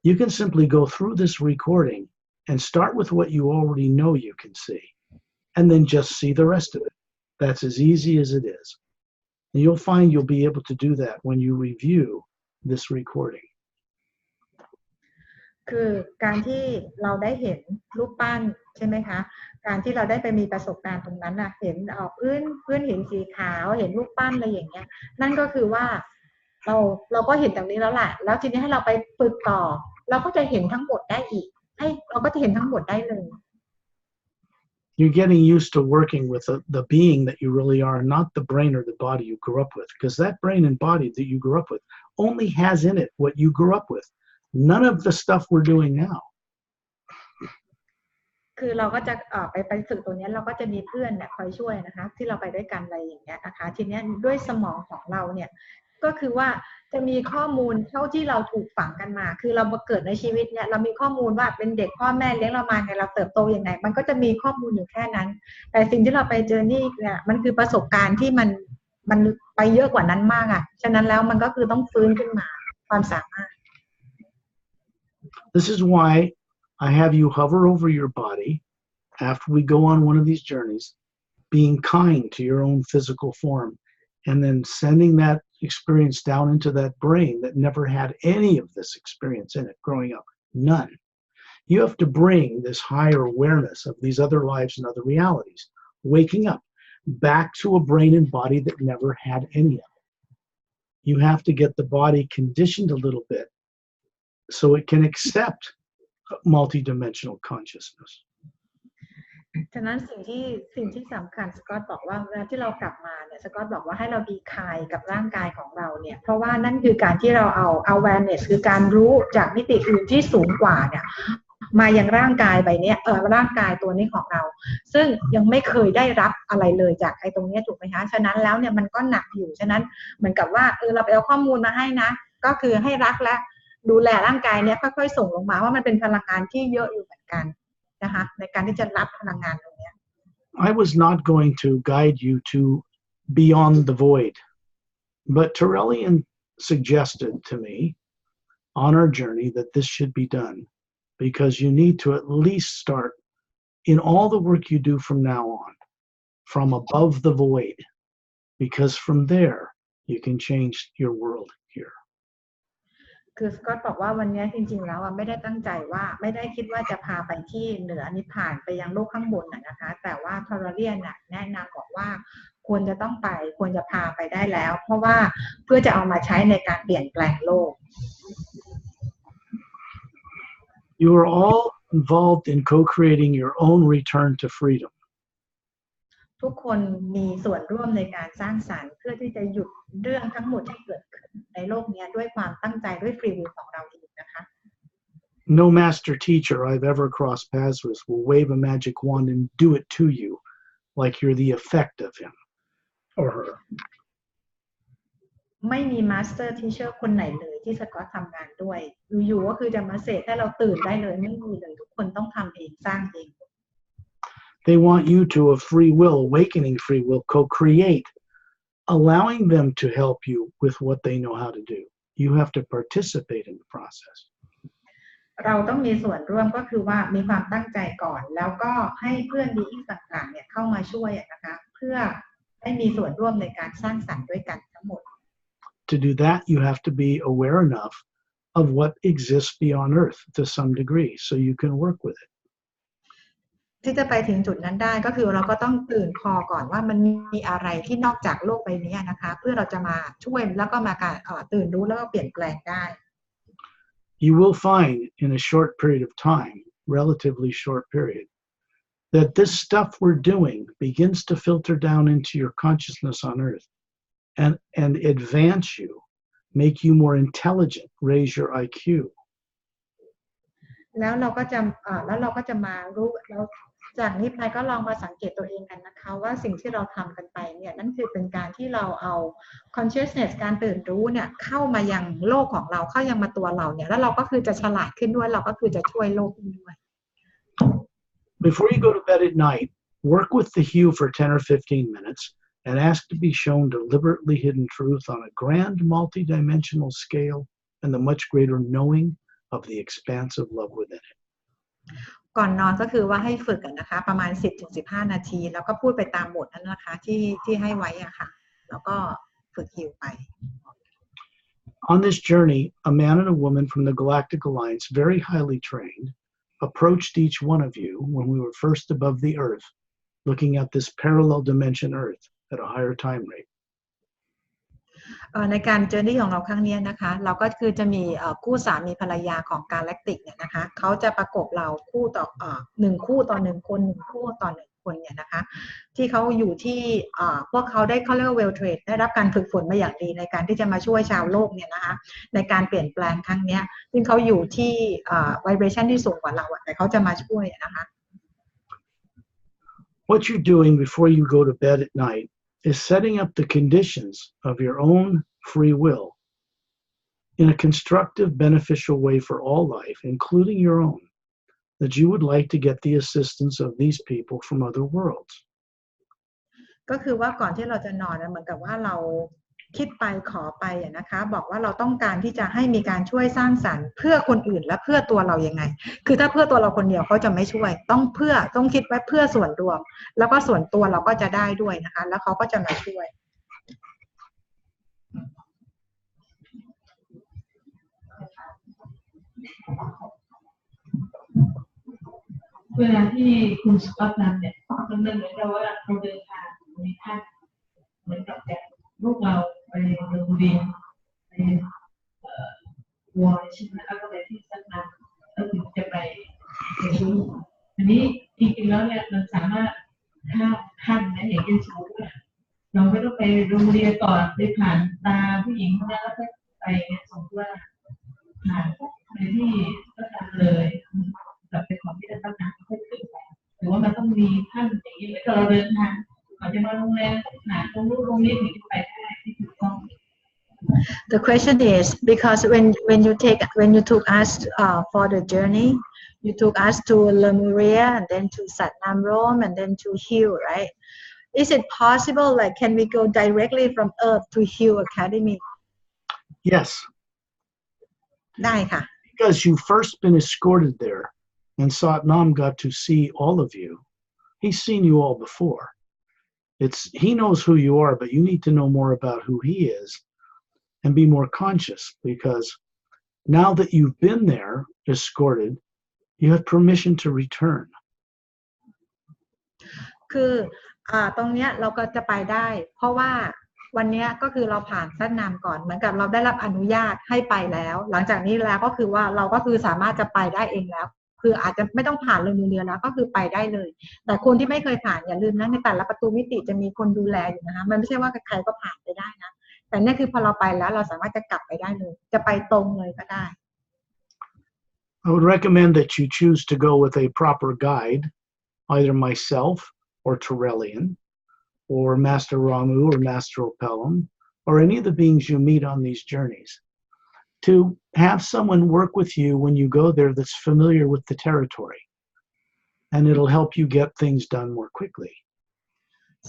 you can simply go through this recording and start with what you already know you can see, and then just see the rest of it. That's as easy as it is. And you'll find you'll be able to do that when you review this recording. คือการที่เราได้เห็นรูปปั้นใช่ไหมคะการที่เราได้ไปมีประสบการณ์ตรงนั้นน่ะเห็นพื้นหินสีขาวเห็นรูปปั้นอะไรอย่างเงี้ยนั่นก็คือว่าเราก็เห็นตรงนี้แล้วแหละแล้วทีนี้ให้เราไปฝึกต่อเราก็จะเห็นทั้งหมดได้อีกเราก็จะเห็นทั้งหมดได้เลย You're getting used to working with the being that you really are, not the brain or the body you grew up with, because that brain and body that you grew up with only has in it what you grew up with. None of the stuff we're doing now. คือเราก็จะไปฝึกตัวนี้เราก็จะมีเพื่อนเนี่ยคอยช่วยนะคะที่เราไปด้วยกันอะไรอย่างเงี้ยนะคะทีนี้ด้วยสมองของเราเนี่ย ก็คือว่าจะมีข้อมูลเท่าที่เราถูกฝังกันมาคือเรามาเกิดในชีวิตเนี่ยเรามีข้อมูลว่าเป็นเด็กพ่อแม่เลี้ยงเรามาไงเราเติบโตยังไงมันก็จะมีข้อมูลอยู่แค่นั้นแต่สิ่งที่เราไปเจอนี่เนี่ยมันคือประสบการณ์ที่มันไปเยอะกว่านั้นมากอ่ะฉะนั้นแล้วมันก็คือต้องฟื้นขึ้นมาความสามารถ This is why I have you hover over your body after we go on one of these journeys, being kind to your own physical form, and then sending that experience down into that brain that never had any of this experience in it growing up. None. You have to bring this higher awareness of these other lives and other realities, waking up back to a brain and body that never had any of it. You have to get the body conditioned a little bit so it can accept multidimensional consciousness. ฉะนั้นสิ่งที่สำคัญสกอตบอกว่าเวลาที่เรากลับมาเนี่ยสกอตบอกว่าให้เราbe kindกับร่างกายของเราเนี่ยเพราะว่านั่นคือการที่เราเอา awareness คือการรู้จากมิติอื่นที่สูงกว่าเนี่ยมายังร่างกายใบนี้ร่างกายตัวนี้ของเราซึ่งยังไม่เคยได้รับอะไรเลยจากไอ้ตรงนี้ถูกไหมคะฉะนั้นแล้วเนี่ยมันก็หนักอยู่ฉะนั้นเหมือนกับว่าเราไปเอาข้อมูลมาให้นะก็คือให้รักและดูแลร่างกายเนี่ยค่อยๆส่งลงมาว่ามันเป็นพลังงานที่เยอะอยู่เหมือนกันนะคะในการที่จะรับพลังงานตรงนี้ I was not going to guide you to beyond the void, but Terrellian suggested to me on our journey that this should be done because you need to at least start in all the work you do from now on, from above the void, because from there you can change your world here. คือสกอตบอกว่าวันนี้จริงๆแล้วไม่ได้ตั้งใจว่าไม่ได้คิดว่าจะพาไปที่เหนือนิพพานไปยังโลกข้างบนนะคะแต่ว่าทอร์เรียนแนะนำบอกว่าควรจะต้องไปควรจะพาไปได้แล้วเพราะว่าเพื่อจะเอามาใช้ในการเปลี่ยนแปลงโลก You are all involved in co-creating your own return to freedom. ทุกคนมีส่วนร่วมในการสร้างสรรค์เพื่อที่จะหยุดเรื่องทั้งหมดที่เกิดขึ้นในโลกนี้ด้วยความตั้งใจด้วยฟรีวิลของเราเองนะคะ No master teacher I've ever crossed paths with will wave a magic wand and do it to you like you're the effect of him or her. ไม่มีมาสเตอร์ทีเชอร์คนไหนเลยที่สกอตทำงานด้วยอยู่ๆก็คือจะมาเสกให้เราตื่นได้เลยไม่มีเลยทุกคนต้องทำเองสร้างเอง They want you to a free will, awakening free will, co-create, allowing them to help you with what they know how to do. You have to participate in the process. เราต้องมีส่วนร่วมก็คือว่ามีความตั้งใจก่อนแล้วก็ให้เพื่อนดีอีกต่างๆเนี่ยเข้ามาช่วยนะคะเพื่อให้มีส่วนร่วมในการสร้างสรรค์ด้วยกันทั้งหมด To do that, you have to be aware enough of what exists beyond Earth to some degree so you can work with it. ที่จะไปถึงจุดนั้นได้ก็คือเราก็ต้องตื่นพอก่อนว่ามันมีอะไรที่นอกจากโลกใบนี้นะคะเพื่อเราจะมาช่วยแล้วก็มาการตื่นรู้แล้วก็เปลี่ยนแปลงได้ You will find in a short period of time, relatively short period, that this stuff we're doing begins to filter down into your consciousness on Earth and advance you, make you more intelligent, raise your IQ. แล้วเราก็จะมารู้แล้วจากนี้ไปก็ลองมาสังเกตตัวเองกันนะคะว่าสิ่งที่เราทำกันไปเนี่ยนั่นคือเป็นการที่เราเอา consciousness การตื่นรู้เนี่ยเข้ามายังโลกของเราเข้ายังมาตัวเราเนี่ยแล้วเราก็คือจะฉลาดขึ้นด้วยเราก็คือจะช่วยโลกด้วย Before you go to bed at night, work with the hue for 10 or 15 minutes and ask to be shown deliberately hidden truth on a grand multidimensional scale and the much greater knowing of the expansive love within it. ก่อนนอนก็คือว่าให้ฝึกกันนะคะประมาณ 10-15 นาทีแล้วก็พูดไปตามบทนั้นนะคะที่ให้ไว้อะค่ะแล้วก็ฝึกฮิวไป On this journey, a man and a woman from the Galactic Alliance, very highly trained, approached each one of you when we were first above the Earth, looking at this parallel dimension Earth at a higher time rate. ในการเจอร์นี่ของเราครั้งนี้นะคะเราก็คือจะมีคู่สามีภรรยาของกาแล็กติกเนี่ยนะคะเขาจะประกบเราคู่ต่อ1คู่ต่อ1คน1คู่ต่อ1คนเนี่ยนะคะที่เขาอยู่ที่พวกเขาได้เขาเรียกว่าเวลเทรดได้รับการฝึกฝนมาอย่างดีในการที่จะมาช่วยชาวโลกเนี่ยนะคะในการเปลี่ยนแปลงครั้งนี้ซึ่งเขาอยู่ที่vibration ที่สูงกว่าเราแต่เขาจะมาช่วยนะคะ What you're doing before you go to bed at night is setting up the conditions of your own free will in a constructive, beneficial way for all life, including your own, that you would like to get the assistance of these people from other worlds. ก็คือว่าก่อนที่เราจะนอนเหมือนกับว่าเราคิดไปขอไปนะคะบอกว่าเราต้องการที่จะให้มีการช่วยสร้างสรรค์เพื่อคนอื่นและเพื่อตัวเรายังไงคือถ้าเพื่อตัวเราคนเดียวเขาจะไม่ช่วยต้องคิดไว้เพื่อส่วนรวมแล้วก็ส่วนตัวเราก็จะได้ด้วยนะคะแล้วเขาก็จะมาช่วยเวลาที่คุณสกอตนำเนี่ยมันเหมือนกับว่าเราเดินทางในท่านเหมือนกับแบบลูกเราไปโรงเรียนไปวอร์ใช่ไหมแล้วก็ไปที่สักนัดแล้วถึงจะไปรู้อันนี้จริงๆแล้วเนี่ยมันสามารถข้ามขั้นนะอย่างเช่นสมมติว่าเราไม่ต้องไปโรงเรียนก่อนไปผ่านตาผู้หญิงคนนั้นแล้วก็ไปเนี่ยสมมติว่าผ่านไปที่ก็ทำเลยกับเป็นของที่จะตั้งนานค่อยขึ้นไปหรือว่ามันต้องมีขั้นอย่างนี้เหมือนกับเราเดินทางก่อนจะมาโรงแรมผ่านตรงนู้นตรงนี้ถึงจะไปได้ที่ถูกต้อง The question is because when you took us for the journey, you took us to Lemuria and then to Satnam Rome and then to Hill, right? Is it possible, like, can we go directly from Earth to Hill Academy? Yes. ได้ค่ะ Because you've first been escorted there, and Satnam got to see all of you. He's seen you all before. He knows who you are, but you need to know more about who he is and be more conscious, because now that you've been there escorted, you have permission to return. คือตรงเนี้ยเราก็จะไปได้เพราะว่าวันนี้ก็คือเราผ่านสัตนามก่อนเหมือนกับเราได้รับอนุญาตให้ไปแล้วหลังจากนี้แล้วก็คือว่าเราก็คือสามารถจะไปได้เองแล้วคืออาจจะไม่ต้องผ่านเรือแล้วก็คือไปได้เลยแต่คนที่ไม่เคยผ่านอย่าลืมนะในแต่ละประตูมิติจะมีคนดูแลอยู่นะคะมันไม่ใช่ว่าใครก็ผ่านไปได้นะแต่นี่คือพอเราไปแล้วเราสามารถจะกลับไปได้เลยจะไปตรงเลยก็ได้ I would recommend that you choose to go with a proper guide, either myself or Torellian, or Master Ramu or Master Pelham, or any of the beings you meet on these journeys, to have someone work with you when you go there that's familiar with the territory, and it'll help you get things done more quickly.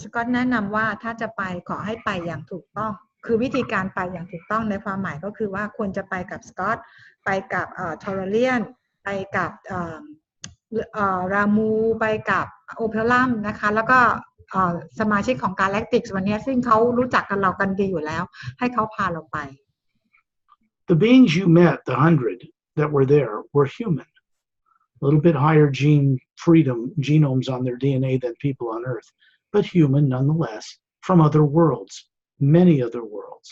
สกอตแนะนำว่าถ้าจะไปขอให้ไปอย่างถูกต้องคือวิธีการไปอย่างถูกต้องในความหมายก็คือว่าควรจะไปกับสกอตไปกับทอร์เลียนไปกับรามูไปกับโอเพลัมนะคะแล้วก็สมาชิกของ galactic วันนี้ซึ่งเขารู้จักกันเรากันดีอยู่แล้วให้เขาพาเราไป The beings you met, the 100 that were there, were human. A little bit higher gene freedom genomes on their DNA than people on Earth, but human nonetheless, from other worlds, many other worlds,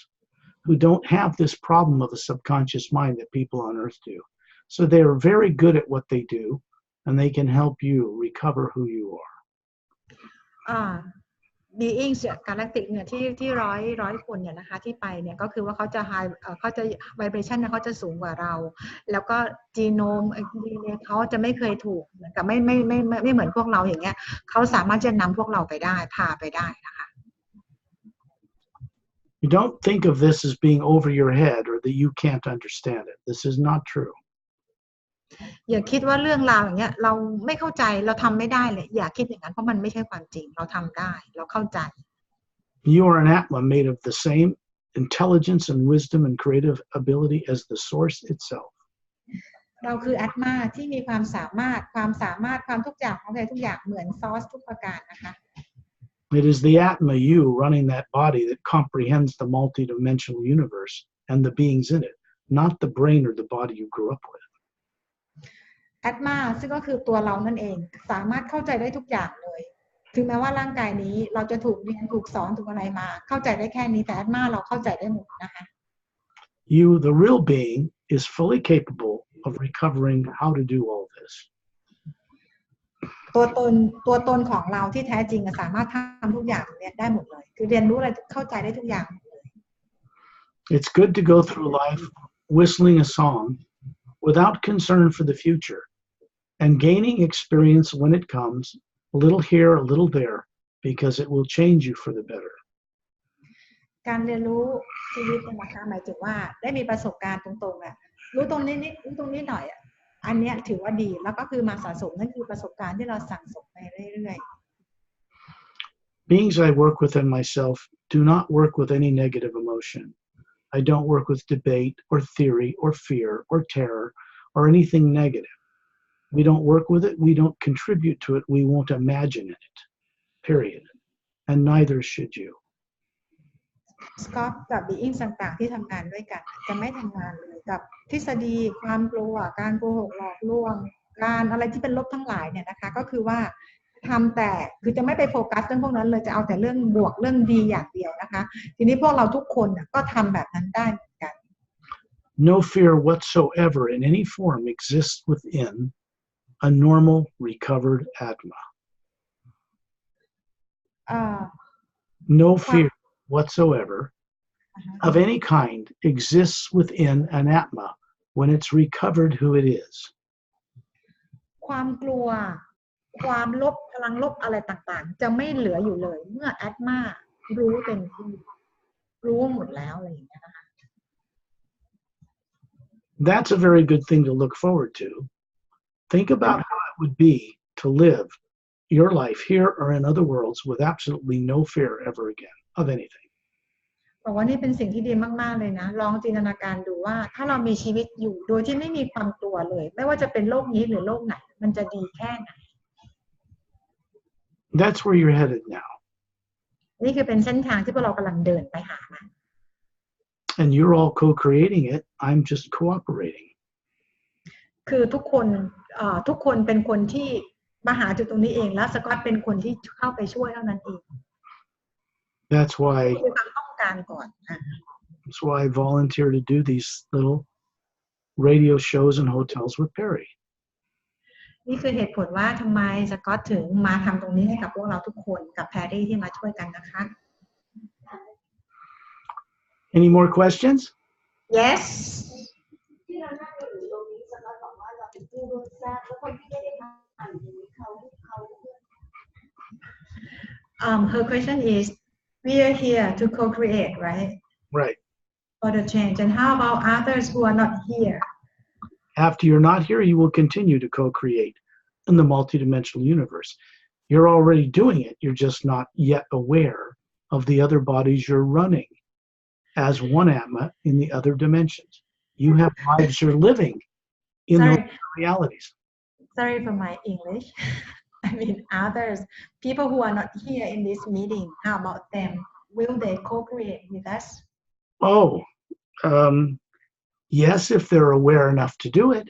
who don't have this problem of a subconscious mind that people on Earth do. So they are very good at what they do, and they can help you recover who you are. beings galactic เนี่ยที่ร้อยคนเนี่ยนะคะที่ไปเนี่ยก็คือว่าเขาจะvibration เนี่ยเขาจะสูงกว่าเราแล้วก็จีโนมDNA เขาจะไม่เคยถูกเหมือนกับไม่เหมือนพวกเราอย่างเงี้ยเขาสามารถจะนำพวกเราไปได้พาไปได้นะคะ You don't think of this as being over your head or that you can't understand it. This is not true. อย่าคิดว่าเรื่องราวอย่างเงี้ยเราไม่เข้าใจเราทำไม่ได้เลยอย่าคิดอย่างนั้นเพราะมันไม่ใช่ความจริงเราทำได้เราเข้าใจ You are an Atma made of the same intelligence and wisdom and creative ability as the source itself. เราคืออัตมาที่มีความสามารถความทุกอย่างของใครทุกอย่างเหมือนซอสทุกประการนะคะ It is the Atma you running that body that comprehends the multidimensional universe and the beings in it, not the brain or the body you grew up with. อัตมาซึ่งก็คือตัวเรานั่นเองสามารถเข้าใจได้ทุกอย่างเลยถึงแม้ว่าร่างกายนี้เราจะถูกเรียนถูกสอนถูกอะไรมาเข้าใจได้แค่นี้แต่อัตมาเราเข้าใจได้หมดนะคะ You, the real being, is fully capable of recovering how to do all this. ตัวตนของเราที่แท้จริงสามารถทำทุกอย่างเนี่ยได้หมดเลยคือเรียนรู้อะไรเข้าใจได้ทุกอย่างเลย It's good to go through life whistling a song without concern for the future and gaining experience when it comes, a little here, a little there, because it will change you for the better. การเรียนรู้ชีวิตเนี่ยนะคะหมายถึงว่าได้มีประสบการณ์ตรงๆรู้ตรงนี้นิดรู้ตรงนี้หน่อยอันเนี้ยถือว่าดีแล้วก็คือมาสะสมนั่นคือประสบการณ์ที่เราสั่งสมไปเรื่อยๆ Beings I work with and myself do not work with any negative emotion. I don't work with debate or theory or fear or terror or anything negative. We don't work with it. We don't contribute to it. We won't imagine it. Period. And neither should you. สกอตกับบีอิงต่างๆที่ทำงานด้วยกันจะไม่ทำงานเลยกับทฤษฎีความกลัวการโกหกหลอกลวงการอะไรที่เป็นลบทั้งหลายเนี่ยนะคะก็คือว่าทำแต่คือจะไม่ไปโฟกัสเรื่องพวกนั้นเลยจะเอาแต่เรื่องบวกเรื่องดีอย่างเดียวนะคะทีนี้พวกเราทุกคนก็ทำแบบนั้นได้เหมือนกัน No fear whatsoever in any form exists within a normal recovered Atma. No fear whatsoever of any kind exists within an Atma when it's recovered who it is. ความกลัวความลบพลังลบอะไรต่างๆจะไม่เหลืออยู่เลยเมื่อแอตมารู้เต็มที่รู้หมดแล้วอะไรอย่างเงี้ยนะคะ That's a very good thing to look forward to. Think about how it would be to live your life here or in other worlds with absolutely no fear ever again of anything. บอกว่านี่เป็นสิ่งที่ดีมากๆเลยนะลองจินตนาการดูว่าถ้าเรามีชีวิตอยู่โดยที่ไม่มีความกลัวเลยไม่ว่าจะเป็นโลกนี้หรือโลกไหนมันจะดีแค่ไหน That's where you're headed now. นี่คือเป็นเส้นทางที่พวกเรากำลังเดินไปหามัน And you're all co-creating it. I'm just cooperating. คือทุกคนเป็นคนที่มาหาจุดตรงนี้เองแล้วสกอตเป็นคนที่เข้าไปช่วยเท่านั้นเอง That's why คือความต้องการก่อน That's why I volunteer to do these little radio shows in hotels with Pari. นี่คือเหตุผลว่าทำไมสกอตถึงมาทำตรงนี้ให้กับพวกเราทุกคนกับแพรรี่ที่มาช่วยกันนะคะ Any more questions? Yes ที่เรานั่งอยู่ตรงนี้สกอตบอกว่าเราเป็นผู้ร่วมสร้างแล้วคนที่ไม่ได้ทำอยู่นี้เขา her question is we are here to co-create right Right. for the change and how about others who are not here After you're not here, you will continue to co-create in the multidimensional universe. You're already doing it. You're just not yet aware of the other bodies you're running as one Atma in the other dimensions. You have lives you're living in those realities. Sorry for my English I mean others people who are not here in this meeting how about them will they co-create with us Oh, yes, if they're aware enough to do it.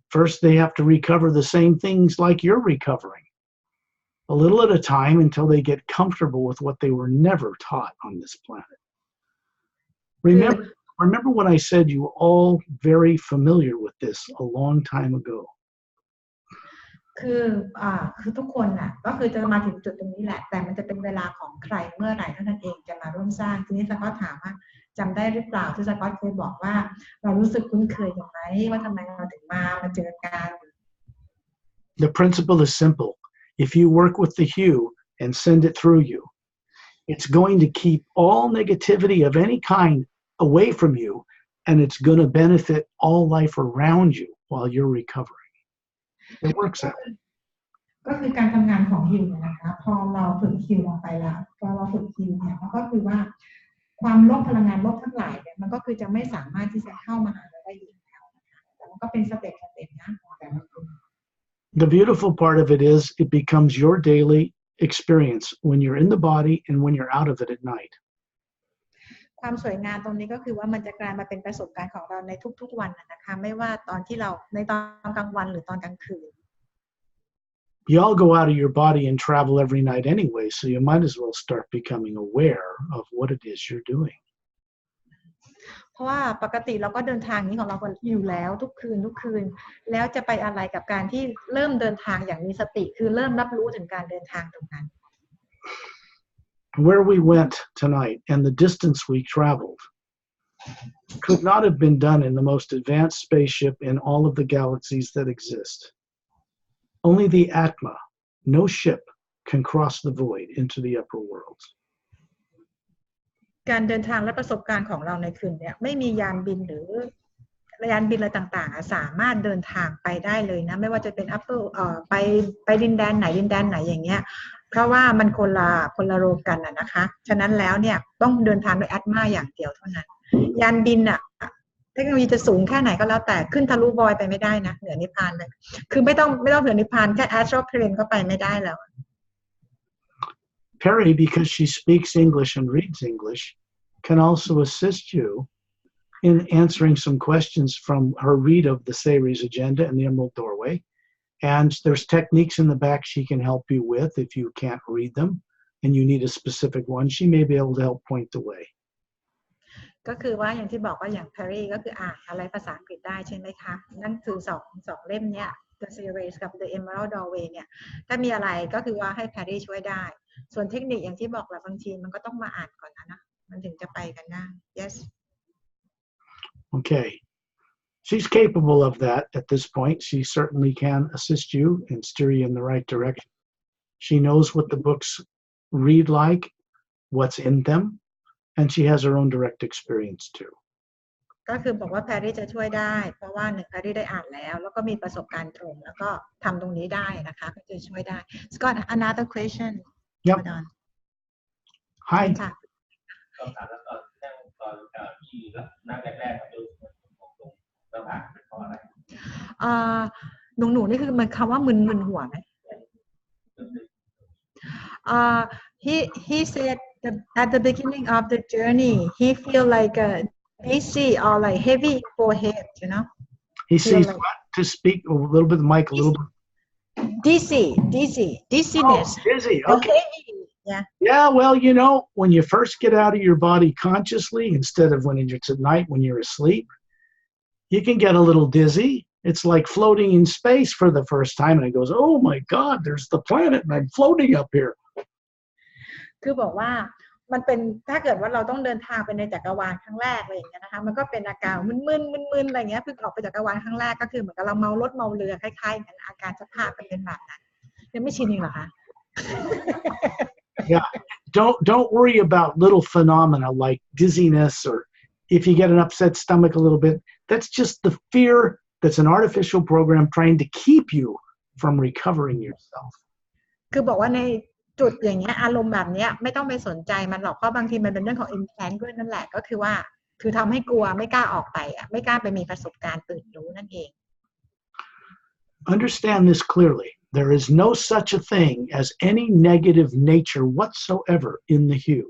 First, they have to recover the same things like you're recovering, a little at a time until they get comfortable with what they were never taught on this planet. Remember when I said you were all very familiar with this a long time ago. คือทุกคนก็คือจะมาถึงจุดตรงนี้แหละแต่มันจะเป็นเวลาของใครเมื่อไหร่เท่านั้นเองจะมาร่วมสร้างทีนี้สกอตถามว่าจำได้หรือเปล่าที่สกอตเคยบอกว่าเรารู้สึกคุ้นเคยกันไหมว่าทำไมเราถึงมาเจอกัน The principle is simple. If you work with the hue and send it through you, it's going to keep all negativity of any kind away from you, and it's going to benefit all life around you while you're recovering. It works out. ก็คือการทำงานของฮิวนะคะพอเราฝึกฮิวลงไปแล้วพอเราฝึกฮิวเนี่ยมันก็คือว่าความลบพลังงานลบทั้งหลายเนี่ยมันก็คือจะไม่สามารถที่จะเข้ามาหาเราได้อีกแล้วนะคะแต่มันก็เป็นสเต็ปนะแต่มันเป็น The beautiful part of it is it becomes your daily experience when you're in the body and when you're out of it at night. ความสวยงามตรงนี้ก็คือว่ามันจะกลายมาเป็นประสบการณ์ของเราในทุกๆวันนะคะไม่ว่าตอนที่เราในตอนกลางวันหรือตอนกลางคืน You all go out of your body and travel every night anyway, so you might as well start becoming aware of what it is you're doing. เพราะว่าปกติเราก็เดินทางนี้ของเราอยู่แล้วทุกคืนแล้วจะไปอะไรกับการที่เริ่มเดินทางอย่างมีสติคือเริ่มรับรู้ถึงการเดินทางตรงนั้น Where we went tonight and the distance we traveled could not have been done in the most advanced spaceship in all of the galaxies that exist. Only the Atma, no ship, can cross the void into the upper worlds. การเดินทางและประสบการณ์ของเราในคืนนี้ไม่มียานบินหรือยานบินอะไรต่างๆสามารถเดินทางไปได้เลยนะไม่ว่าจะเป็นไปดินแดนไหนอย่างเงี้ยเพราะว่ามันคนละโลกกันนะคะฉะนั้นแล้วเนี่ยต้องเดินทางโดยอัตมาอย่างเดียวเท่านั้นยานบินเทคโนโลยีจะสูงแค่ไหนก็แล้วแต่ขึ้นทะลุบอยไปไม่ได้นะเหนือนิพพานเลยคือไม่ต้องเหนือนิพพานแค่ astral plane ก็ไปไม่ได้แล้ว Pari, because she speaks English and reads English, can also assist you in answering some questions from her read of the Series agenda and the Emerald Doorway. And there's techniques in the back she can help you with if you can't read them and you need a specific one. She may be able to help point the way. ก็คือว่าอย่างที่บอกว่าอย่าง Pari ก็คืออ่านอะไรภาษาอังกฤษได้ใช่ไหมคะนั่นคือสองเล่มเนี้ย The Series กับ The Emerald Doorway เนี่ยถ้ามีอะไรก็คือว่าให้ Pari ช่วยได้ส่วนเทคนิคอย่างที่บอกแหละบางทีมันก็ต้องมาอ่านก่อนนะมันถึงจะไปกันได้ yes Okay. She's capable of that at this point. She certainly can assist you and steer you in the right direction. She knows what the books read like, what's in them, and she has her own direct experience too. ก็คือบอกว่า Pari จะช่วยได้เพราะว่า1 Pari ได้อ่านแล้วก็มีประสบการณ์ตรงแล้วก็ทำตรงนี้ได้นะคะก็จะช่วยได้ Scott another question Yep. Hi. ค่ะหนูนี่คือมันคำว่ามึนหัวไหมhe said that at the beginning of the journey he feel like dizzy or like heavy forehead you know He sees like, what? To speak a little bit, the mic a little bit. Dizziness. Oh, dizzy. Okay. Yeah. Yeah, well, you know, when you first get out of your body consciously, instead of when it's at night when you're asleep, you can get a little dizzy. It's like floating in space for the first time, and it goes, oh my God, there's the planet, and I'm floating up here. คือบอกว่ามันเป็นถ้าเกิดว่าเราต้องเดินทางไปในจักรวาลครั้งแรกอะไรอย่างเงี้ยนะคะมันก็เป็นอาการมึนอะไรเงี้ยเพิ่งออกไปจักรวาลครั้งแรกก็คือเหมือนกับเราเมารถเมาเรือคล้ายๆกันอาการสภาพเป็นแบบนั้นยังไม่ชินเหรอคะ Yeah, don't worry about little phenomena like dizziness or if you get an upset stomach a little bit. That's just the fear that's an artificial program trying to keep you from recovering yourself. คือบอกว่าในจุดอย่างเงี้ยอารมณ์แบบนี้ไม่ต้องไปสนใจมันหรอกเพราะบางทีมันเป็นเรื่องของ implant ด้วยนั่นแหละก็คือว่าคือทำให้กลัวไม่กล้าออกไปไม่กล้าไปมีประสบการณ์ตื่นรู้นั่นเอง Understand this clearly. There is no such a thing as any negative nature whatsoever in the hue.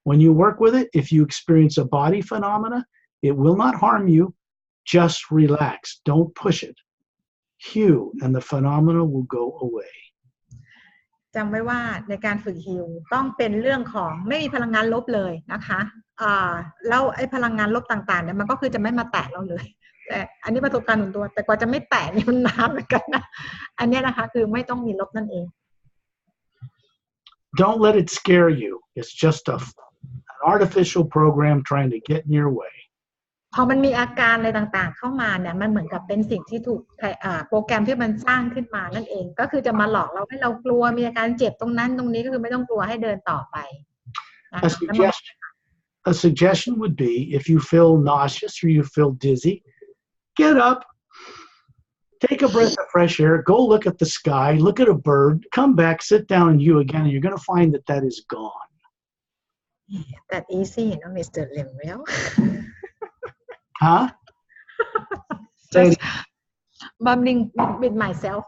When you work with it, if you experience a body phenomena, it will not harm you. Just relax. Don't push it. Hue and the phenomena will go away. จำไว้ว่าในการฝึกฮิวต้องเป็นเรื่องของไม่มีพลังงานลบเลยนะคะแล้วไอ้พลังงานลบต่างๆเนี่ยมันก็คือจะไม่มาแตะเราเลยแต่อันนี้ประสบการณ์ส่วนตัวแต่กว่าจะไม่แตะนี่มันนานเหมือนกันนะอันนี้นะคะคือไม่ต้องมีลบนั่นเอง Don't let it scare you. It's just an artificial program trying to get in your way. พอมันมีอาการอะไรต่างๆเข้ามาเนี่ยมันเหมือนกับเป็นสิ่งที่ถูกโปรแกรมที่มันสร้างขึ้นมานั่นเองก็คือจะมาหลอกเราให้เรากลัวมีอาการเจ็บตรงนั้นตรงนี้ก็คือไม่ต้องกลัวให้เดินต่อไป A suggestion would be if you feel nauseous or you feel dizzy, get up, take a breath of fresh air, go look at the sky, look at a bird, come back, sit down and you again, and you're going to find that that is gone. That easy, you know, Mr. Lemuria. Huh? Just bubbling with myself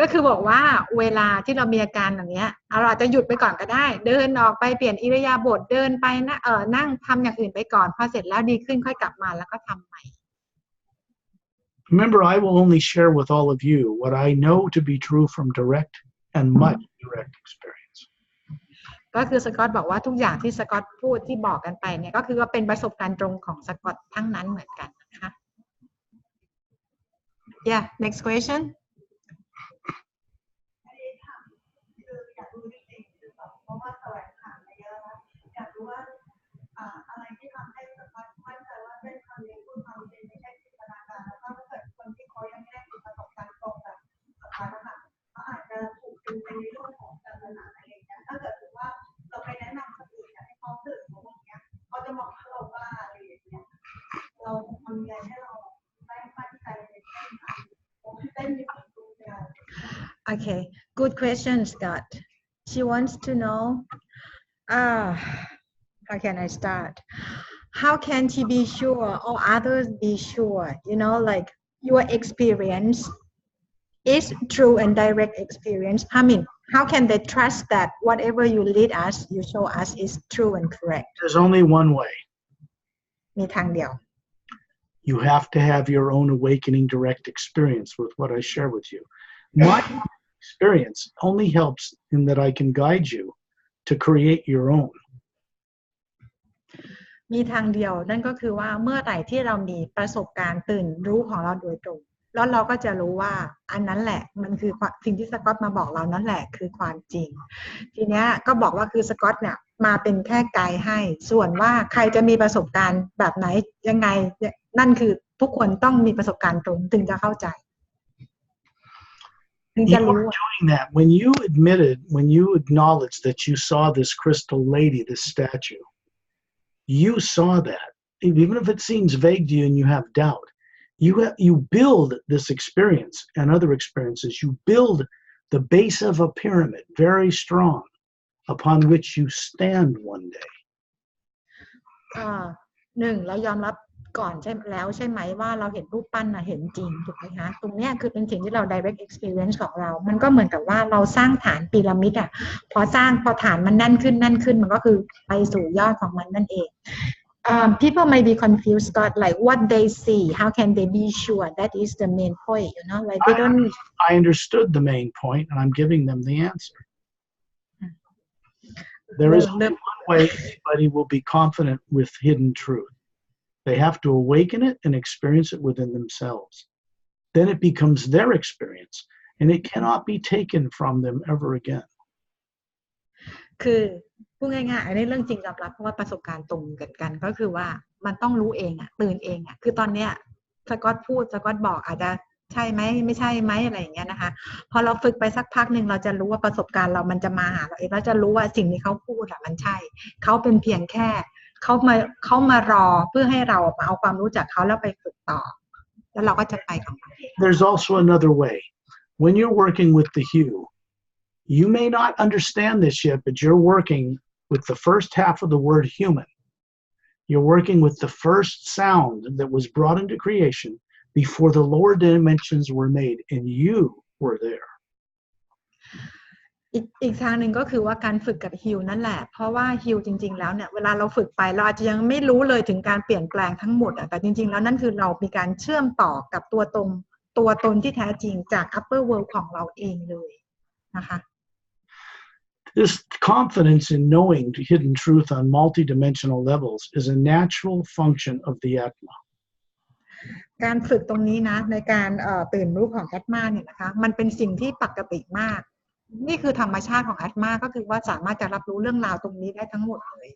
ก็คือบอกว่าเวลาที่เรามีอาการอย่างเงี้ยเราอาจจะหยุดไปก่อนก็ได้เดินออกไปเปลี่ยนอิริยาบถเดินไปนะนั่งทำอย่างอื่นไปก่อนพอเสร็จแล้วดีขึ้นค่อยกลับมาแล้วก็ทำใหม่ Remember, I will only share with all of you what I know to be true from direct and much direct experience. ก็คือสกอตบอกว่าทุกอย่างที่สกอตพูดที่บอกกันไปเนี่ยก็คือว่าเป็นประสบการณ์ตรงของสกอตทั้งนั้นเหมือนกันนะคะ Yeah, next question. อยากรู้จริงๆเพราะว่าแสวงหามาเยอะแล้วอยากรู้ว่าอะไรที่ทำให้สกอตมั่นใจว่าเป็นคำนี้พูดความจริงไม่ใช่จินตนาการแล้วก็ถ้าเกิดคนที่เขายังไม่ได้ประสบการณ์ตรงแบบสกอตนะคะเขาอาจจะถูกดึงไปในเรื่องของศาสนาอะไรอย่างเงี้ยถ้าเกิดว่าเราไปแนะนำคนอื่นอยากให้เขาตื่นรู้อย่างเงี้ย Okay, good question, Scott. She wants to know, how can I start? How can she be sure or others be sure? You know, like your experience is true and direct experience. I mean, how can they trust that whatever you lead us, you show us is true and correct? There's only one way. มีทางเดียว You have to have your own awakening direct experience with what I share with you. My experience only helps in that I can guide you to create your own. มีทางเดียวนั่นก็คือว่าเมื่อไหร่ที่เรามีประสบการณ์ตื่นรู้ของเราโดยตรงแล้วเราก็จะรู้ว่าอันนั้นแหละมันคือสิ่งที่สกอตมาบอกเรานั่นแหละคือความจริงทีเนี้ยก็บอกว่าคือสกอตเนี่ยมาเป็นแค่ไกด์ให้ส่วนว่าใครจะมีประสบการณ์แบบไหนยังไงนั่นคือทุกคนต้องมีประสบการณ์ตรงถึงจะเข้าใจถึงจะ You รู้ were doing that when you acknowledged that you saw this crystal lady, this statue. You saw that, even if it seems vague to you and you have doubt. You build this experience and other experiences. You build the base of a pyramid, very strong, upon which you stand one day. หนึ่งเรายอมรับก่อนใช่ไหมว่าเราเห็นรูปปั้นเห็นจริงถูกไหมคะตรงเนี้ยคือเป็นสิ่งที่เรา direct experience ของเรามันก็เหมือนกับว่าเราสร้างฐานพีระมิดพอฐานมันแน่นขึ้นมันก็คือไปสู่ยอดของมันนั่นเอง people may be confused Scott like what they see how can they be sure that is the main point you know like they don't I understood the main point and I'm giving them the answer. There is only one way anybody will be confident with hidden truth. They have to awaken it and experience it within themselves. Then it becomes their experience and it cannot be taken from them ever again. คือพูดง่ายๆอันนี้เรื่องจริงยอมรับเพราะว่าประสบการณ์ตรงกันก็คือว่ามันต้องรู้เองตื่นเองคือตอนเนี้ยสกอตพูดสกอตบอกอาจจะใช่ไหมไม่ใช่ไหมอะไรอย่างเงี้ยนะคะพอเราฝึกไปสักพักหนึ่งเราจะรู้ว่าประสบการณ์เรามันจะมาหาเราเองเราจะรู้ว่าสิ่งที่เขาพูดมันใช่เขาเป็นเพียงแค่เขามารอเพื่อให้เราเอาความรู้จากเขาแล้วไปฝึกต่อแล้วเราก็จะไปของเราเอง There's also another way. When you're working with the hue, you may not understand this yet, but you're working with the first half of the word human. You're working with the first sound that was brought into creation before the lower dimensions were made, and you were there. อีกทางหนึ่งก็คือว่าการฝึกกับฮิวนั่นแหละเพราะว่าฮิวจริงๆแล้วเนี่ยเวลาเราฝึกไปเราอาจจะยังไม่รู้เลยถึงการเปลี่ยนแปลงทั้งหมดแต่จริงๆแล้วนั่นคือเรามีการเชื่อมต่อกับตัวตนที่แท้จริงจาก upper world ของเราเองเลยนะคะ This confidence in knowing hidden truth on multidimensional levels is a natural function of the Atma. การฝึกตรงนี้นะในการตื่นรู้ของ Atma เนี่ยนะคะมันเป็นสิ่งที่ปกติมากนี่คือธรรมชาติของ Atma ก็คือว่าสามารถจะรับรู้เรื่องราวตรงนี้ได้ทั้งหมดเลย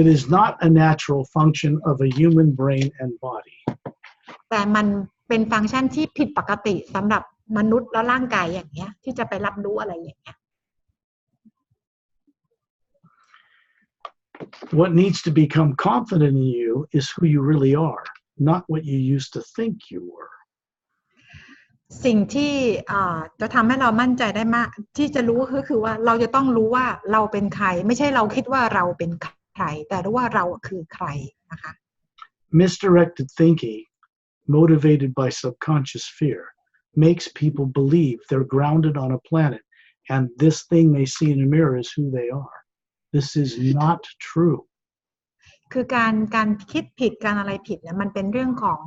It is not a natural function of a human brain and body. แต่มันเป็นฟังก์ชันที่ผิดปกติสำหรับมนุษย์และร่างกายอย่างเงี้ยที่จะไปรับรู้อะไรอย่างเงี้ย What needs to become confident in you is who you really are, not what you used to think you were. สิ่งที่จะทำให้เรามั่นใจได้มากที่จะรู้ก็คือว่าเราจะต้องรู้ว่าเราเป็นใครไม่ใช่เราคิดว่าเราเป็นใครแต่รู้ว่าเราคือใครนะคะ Misdirected thinking, motivated by subconscious fear, makes people believe they're grounded on a planet and this thing they see in a mirror is who they are. This is not true. คือการคิดผิดการอะไรผิดเนี่ยมันเป็นเรื่องของ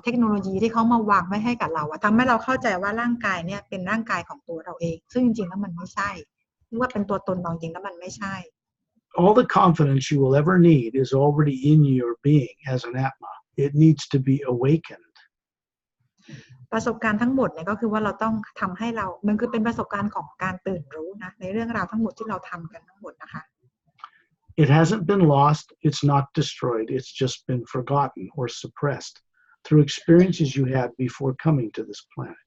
เทคโนโลยีที่เขามาวางไว้ให้กับเราทำให้เราเข้าใจว่าร่างกายเนี่ยเป็นร่างกายของตัวเราเองซึ่งจริงๆแล้วมันไม่ใช่นึกว่าเป็นตัวตนเราจริงแล้วมันไม่ใช่ All the confidence you will ever need is already in your being as an Atma. It needs to be awakened. ประสบการณ์ทั้งหมดเนี่ยก็คือว่าเราต้องทำให้เรามันคือเป็นประสบการณ์ของการตื่นรู้นะในเรื่องราวทั้งหมดที่เราทำกันทั้งหมดนะคะ It hasn't been lost, it's not destroyed, it's just been forgotten or suppressed through experiences you had before coming to this planet.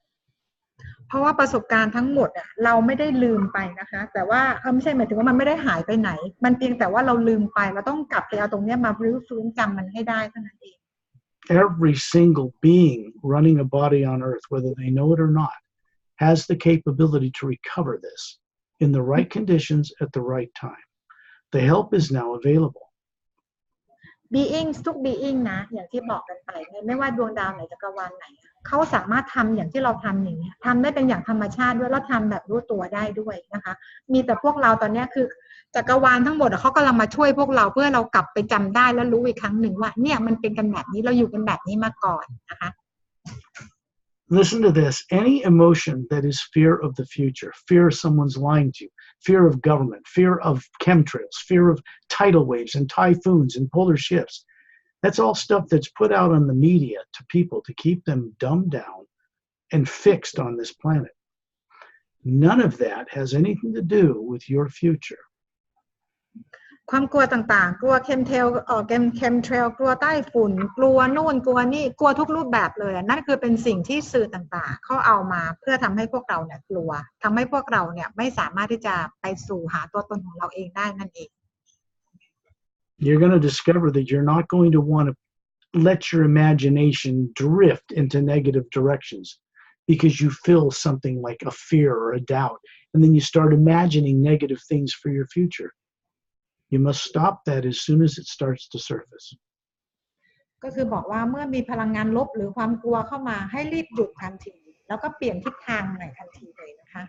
เพราะว่าประสบการณ์ทั้งหมดเราไม่ได้ลืมไปนะคะแต่ว่าไม่ใช่หมายถึงว่ามันไม่ได้หายไปไหนมันเพียงแต่ว่าเราลืมไปเราต้องกลับไปเอาตรงนี้มารื้อฟื้นจำมันให้ได้เท่านั้นเอง Every single being running a body on earth, whether they know it or not, has the capability to recover this in the right conditions at the right time. The help is now available. being ทุก being นะอย่างที่บอกกันไปเนี่ยไม่ว่าดวงดาวไหนจักรวาลไหนเขาสามารถทำอย่างที่เราทำอย่างนี้ทำได้เป็นอย่างธรรมชาติด้วยแล้วทำแบบรู้ตัวได้ด้วยนะคะมีแต่พวกเราตอนนี้คือจักรวาลทั้งหมดเขากำลังมาช่วยพวกเราเพื่อเรากลับไปจำได้แล้วรู้อีกครั้งหนึ่งว่าเนี่ยมันเป็นกันแบบนี้เราอยู่กันแบบนี้มาก่อนนะคะ Listen to this. Any emotion that is fear of the future, fear someone's lying to you, fear of government, fear of chemtrails, fear of tidal waves and typhoons and polar shifts, that's all stuff that's put out on the media to people to keep them dumbed down and fixed on this planet. None of that has anything to do with your future. ความกลัวต่างๆกลัวเคมเทรลกลัวใต้ฝุ่นกลัวนู่นกลัวนี่กลัวทุกรูปแบบเลยนั่นคือเป็นสิ่งที่สื่อต่างๆเขาเอามาเพื่อทำให้พวกเราเนี่ยกลัวทำให้พวกเราเนี่ยไม่สามารถที่จะไปสู่หาตัวตนของเราเองได้นั่นเอง You're going to discover that you're not going to want to let your imagination drift into negative directions because you feel something like a fear or a doubt, and then you start imagining negative things for your future. You must stop that as soon as it starts to surface. ก็คือบอกว่าเมื่อมีพลังงานลบหรือความกลัวเข้ามาให้รีบหยุดทันทีแล้วก็เปลี่ยนทิศทางใหม่ทันทีเลยนะคะ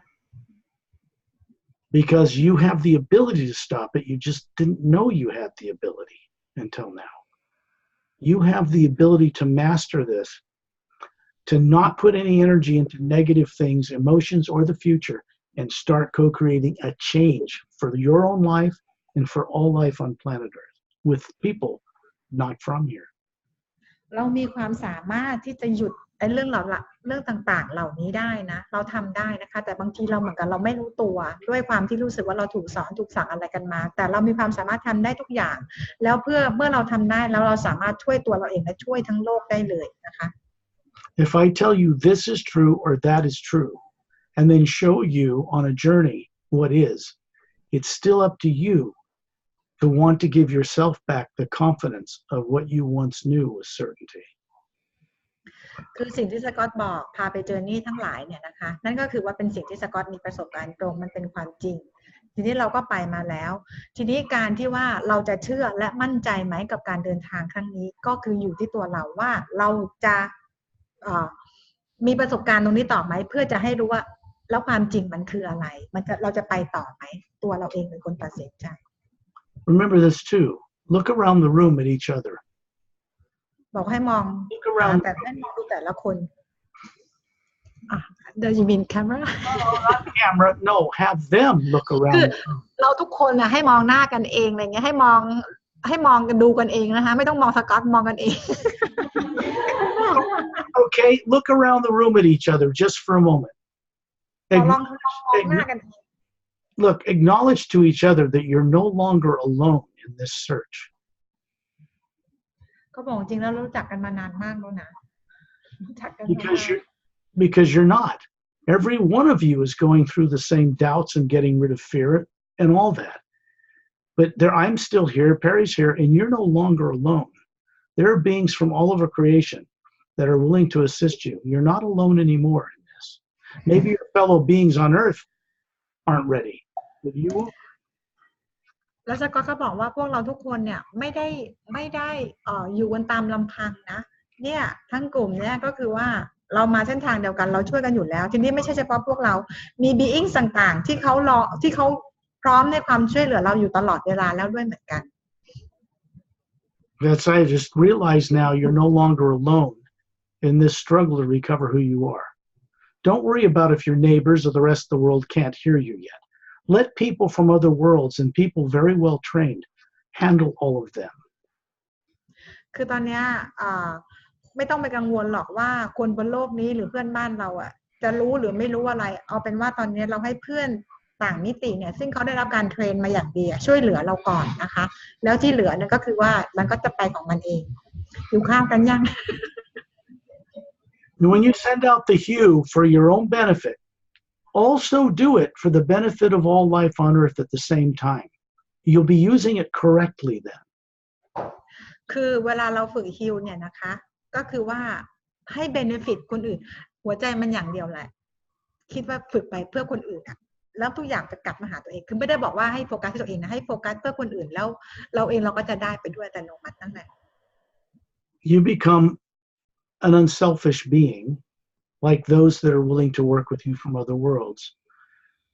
Because you have the ability to stop it, you just didn't know you had the ability until now. You have the ability to master this, to not put any energy into negative things, emotions, or the future, and start co-creating a change for your own life and for all life on planet Earth with people not from here. เรามีความสามารถที่จะหยุดเรื่องต่างๆเหล่านี้ได้นะเราทำได้นะคะแต่บางทีเราเหมือนกันเราไม่รู้ตัวด้วยความที่รู้สึกว่าเราถูกสอนถูกสั่งอะไรกันมาแต่เรามีความสามารถทำได้ทุกอย่างแล้วเมื่อเราทำได้แล้วเราสามารถช่วยตัวเราเองและช่วยทั้งโลกได้เลยนะคะ If I tell you this is true or that is true and then show you on a journey what is, it's still up to you to want to give yourself back the confidence of what you once knew with certainty. คือสิ่งที่สกอตบอกพาไปเจอนี่ทั้งหลายเนี่ยนะคะนั่นก็คือว่าเป็นสิ่งที่สกอตมีประสบการณ์ตรงมันเป็นความจริงทีนี้เราก็ไปมาแล้วทีนี้การที่ว่าเราจะเชื่อและมั่นใจไหมกับการเดินทางครั้งนี้ก็คืออยู่ที่ตัวเราว่าเราจะมีประสบการณ์ตรงนี้ต่อไหมเพื่อจะให้รู้ว่าแล้วความจริงมันคืออะไรเราจะไปต่อไหมตัวเราเองเป็นคนตัดสินใจ Remember this too. Look around the room at each other. บอกให้มองแต่ให้มองดูแต่ละคนDoes you mean camera? Not camera. No, have them look around. คือเราทุกคนนะให้มองหน้ากันเองอะไรเงี้ยให้มองกันดูกันเองนะคะไม่ต้องมองสกอตมองกันเอง Okay, look around the room at each other just for a moment. ลองหน้ากันเอง Look, acknowledge to each other that you're no longer alone in this search. ก็บอกจริงแล้วรู้จักกันมานานมากแล้วนะ Because you're not. Every one of you is going through the same doubts and getting rid of fear and all that. But I'm still here, Pari's here, and you're no longer alone. There are beings from all over creation that are willing to assist you. You're not alone anymore in this. Maybe your fellow beings on Earth aren't ready, but you will. แล้วสกอตก็บอกว่าพวกเราทุกคนเนี่ยไม่ได้อยู่กันตามลำพังนะเนี่ยทั้งกลุ่มเนี่ยก็คือว่าเรามาเส้นทางเดียวกันเราช่วยกันอยู่แล้วทีนี้ไม่ใช่เฉพาะพวกเรามี being ต่างๆที่เขาพร้อมในความช่วยเหลือเราอยู่ตลอดเวลาแล้วด้วยเหมือนกัน That's I just realize now you're no longer alone in this struggle to recover who you are. Don't worry about if your neighbors or the rest of the world can't hear you yet. Let people from other worlds and people very well trained handle all of them. คือตอนนี้ไม่ต้องไปกังวลหรอกว่าคนบนโลกนี้หรือเพื่อนบ้านเราจะรู้หรือไม่รู้อะไรเอาเป็นว่าตอนนี้เราให้เพื่อนต่างมิติเนี่ยซึ่งเขาได้รับการเทรนมาอย่างดีช่วยเหลือเราก่อนนะคะแล้วที่เหลือเนี่ยก็คือว่ามันก็จะไปของมันเองอยู่ข้าวกันยัง When you send out the hue for your own benefit, also do it for the benefit of all life on Earth at the same time. You'll be using it correctly then. คือเวลาเราฝึกฮิลเนี่ยนะคะก็คือว่าให้เบเนฟิตคนอื่นหัวใจมันอย่างเดียวแหละ คิดว่าฝึกไปเพื่อคนอื่นอะแล้วทุกอย่างจะกลับมาหาตัวเองคือไม่ได้บอกว่าให้โฟกัสที่ตัวเองนะให้โฟกัสเพื่อคนอื่นแล้วเราเองเราก็จะได้ไปด้วยอัตโนมัตินั่นแหละ You become an unselfish being, like those that are willing to work with you from other worlds,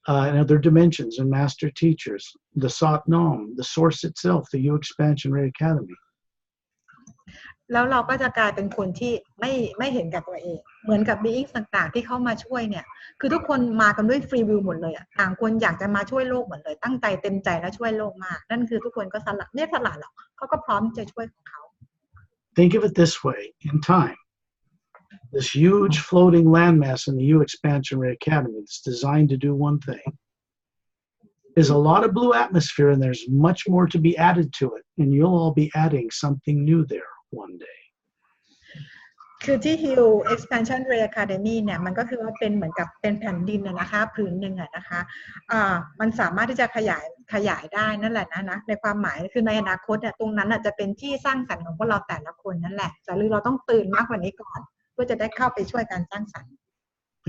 and other dimensions, and master teachers, the Sat Nam, the Source itself, the U Expansion Ray Academy. แล้วเราก็จะกลายเป็นคนที่ไม่เห็นกับตัวเองเหมือนกับ beings ต่างๆที่เข้ามาช่วยเนี่ยคือทุกคนมากันด้วย free will หมดเลยอ่ะต่างคนอยากจะมาช่วยโลกหมดเลยตั้งใจเต็มใจและช่วยโลกมากนั่นคือทุกคนก็สละไม่สละหรอกเขาก็พร้อมจะช่วยของเขา Think of it this way: in time, this huge floating landmass in the U Expansion Ray Academy that's designed to do one thing is a lot of blue atmosphere, and there's much more to be added to it, and you'll all be adding something new there one day. คือที่ Hill Expansion Ray Academy เนี่ยมันก็คือว่าเป็นเหมือนกับเป็นแผ่นดินนะคะผืนหนึ่งนะคะมันสามารถที่จะขยายได้นั่นแหละนะในความหมายคือในอนาคตเนี่ยตรงนั้นจะเป็นที่สร้างสรรค์ของพวกเราแต่ละคนนั่นแหละแต่เราต้องตื่นมากกว่านี้ก่อนเพื่อจะได้เข้าไปช่วยการสร้างสรรค์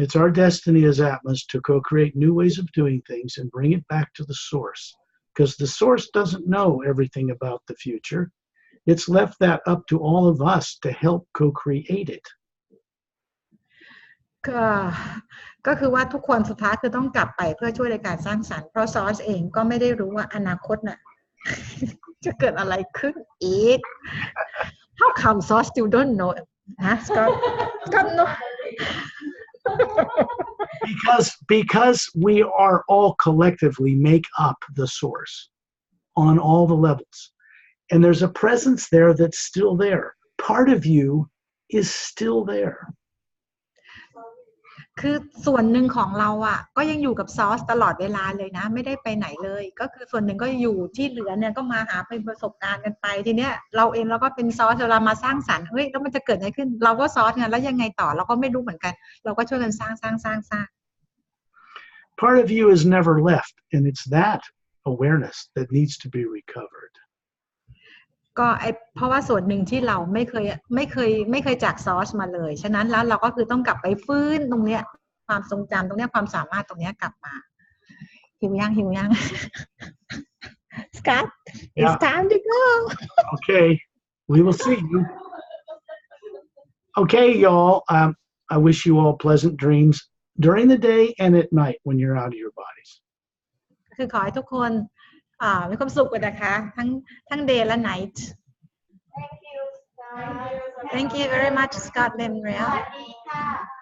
It's our destiny as Atmas to co-create new ways of doing things and bring it back to the source, because the source doesn't know everything about the future. It's left that up to all of us to help co-create it. ก็คือว่าทุกคนสุดท้ายคือต้องกลับไปเพื่อช่วยในการสร้างสรรค์เพราะซอสเองก็ไม่ได้รู้ว่าอนาคตน่ะ จะเกิดอะไรขึ้นอีก How come Sauce still don't know ฮะ Scott no because we are all collectively make up the source on all the levels, and there's a presence there that's still there. Part of you is still there. คือส่วนหนึ่งของเราอ่ะก็ยังอยู่กับซอสตลอดเวลาเลยนะไม่ได้ไปไหนเลยก็คือส่วนหนึ่งก็อยู่ที่เหลือเนี่ยก็มาหาเป็นประสบการณ์กันไปทีเนี้ยเราเองเราก็เป็นซอสเรามาสร้างสรรค์เฮ้ยแล้วมันจะเกิดอะไรขึ้นเราก็ซอสไงแล้วยังไงต่อเราก็ไม่รู้เหมือนกันเราก็ช่วยกันสร้าง Part of you is never left, and it's that awareness that needs to be recovered. ก็เพราะว่าส่วนหนึ่งที่เราไม่เคยจากซอสมาเลยฉะนั้นแล้วเราก็คือต้องกลับไปฟื้นตรงเนี้ยความทรงจำตรงเนี้ยความสามารถตรงเนี้ยกลับมาหิวยัง Scott it's time to go Okay, we will see you. Okay, y'all, I wish you all pleasant dreams during the day and at night when you're out of your bodies. คือขอให้ทุกคนมีความสุขกันนะคะทั้ง day และ night Thank you Scott Thank you very much Scott Lemuria สวัสดีค่ะ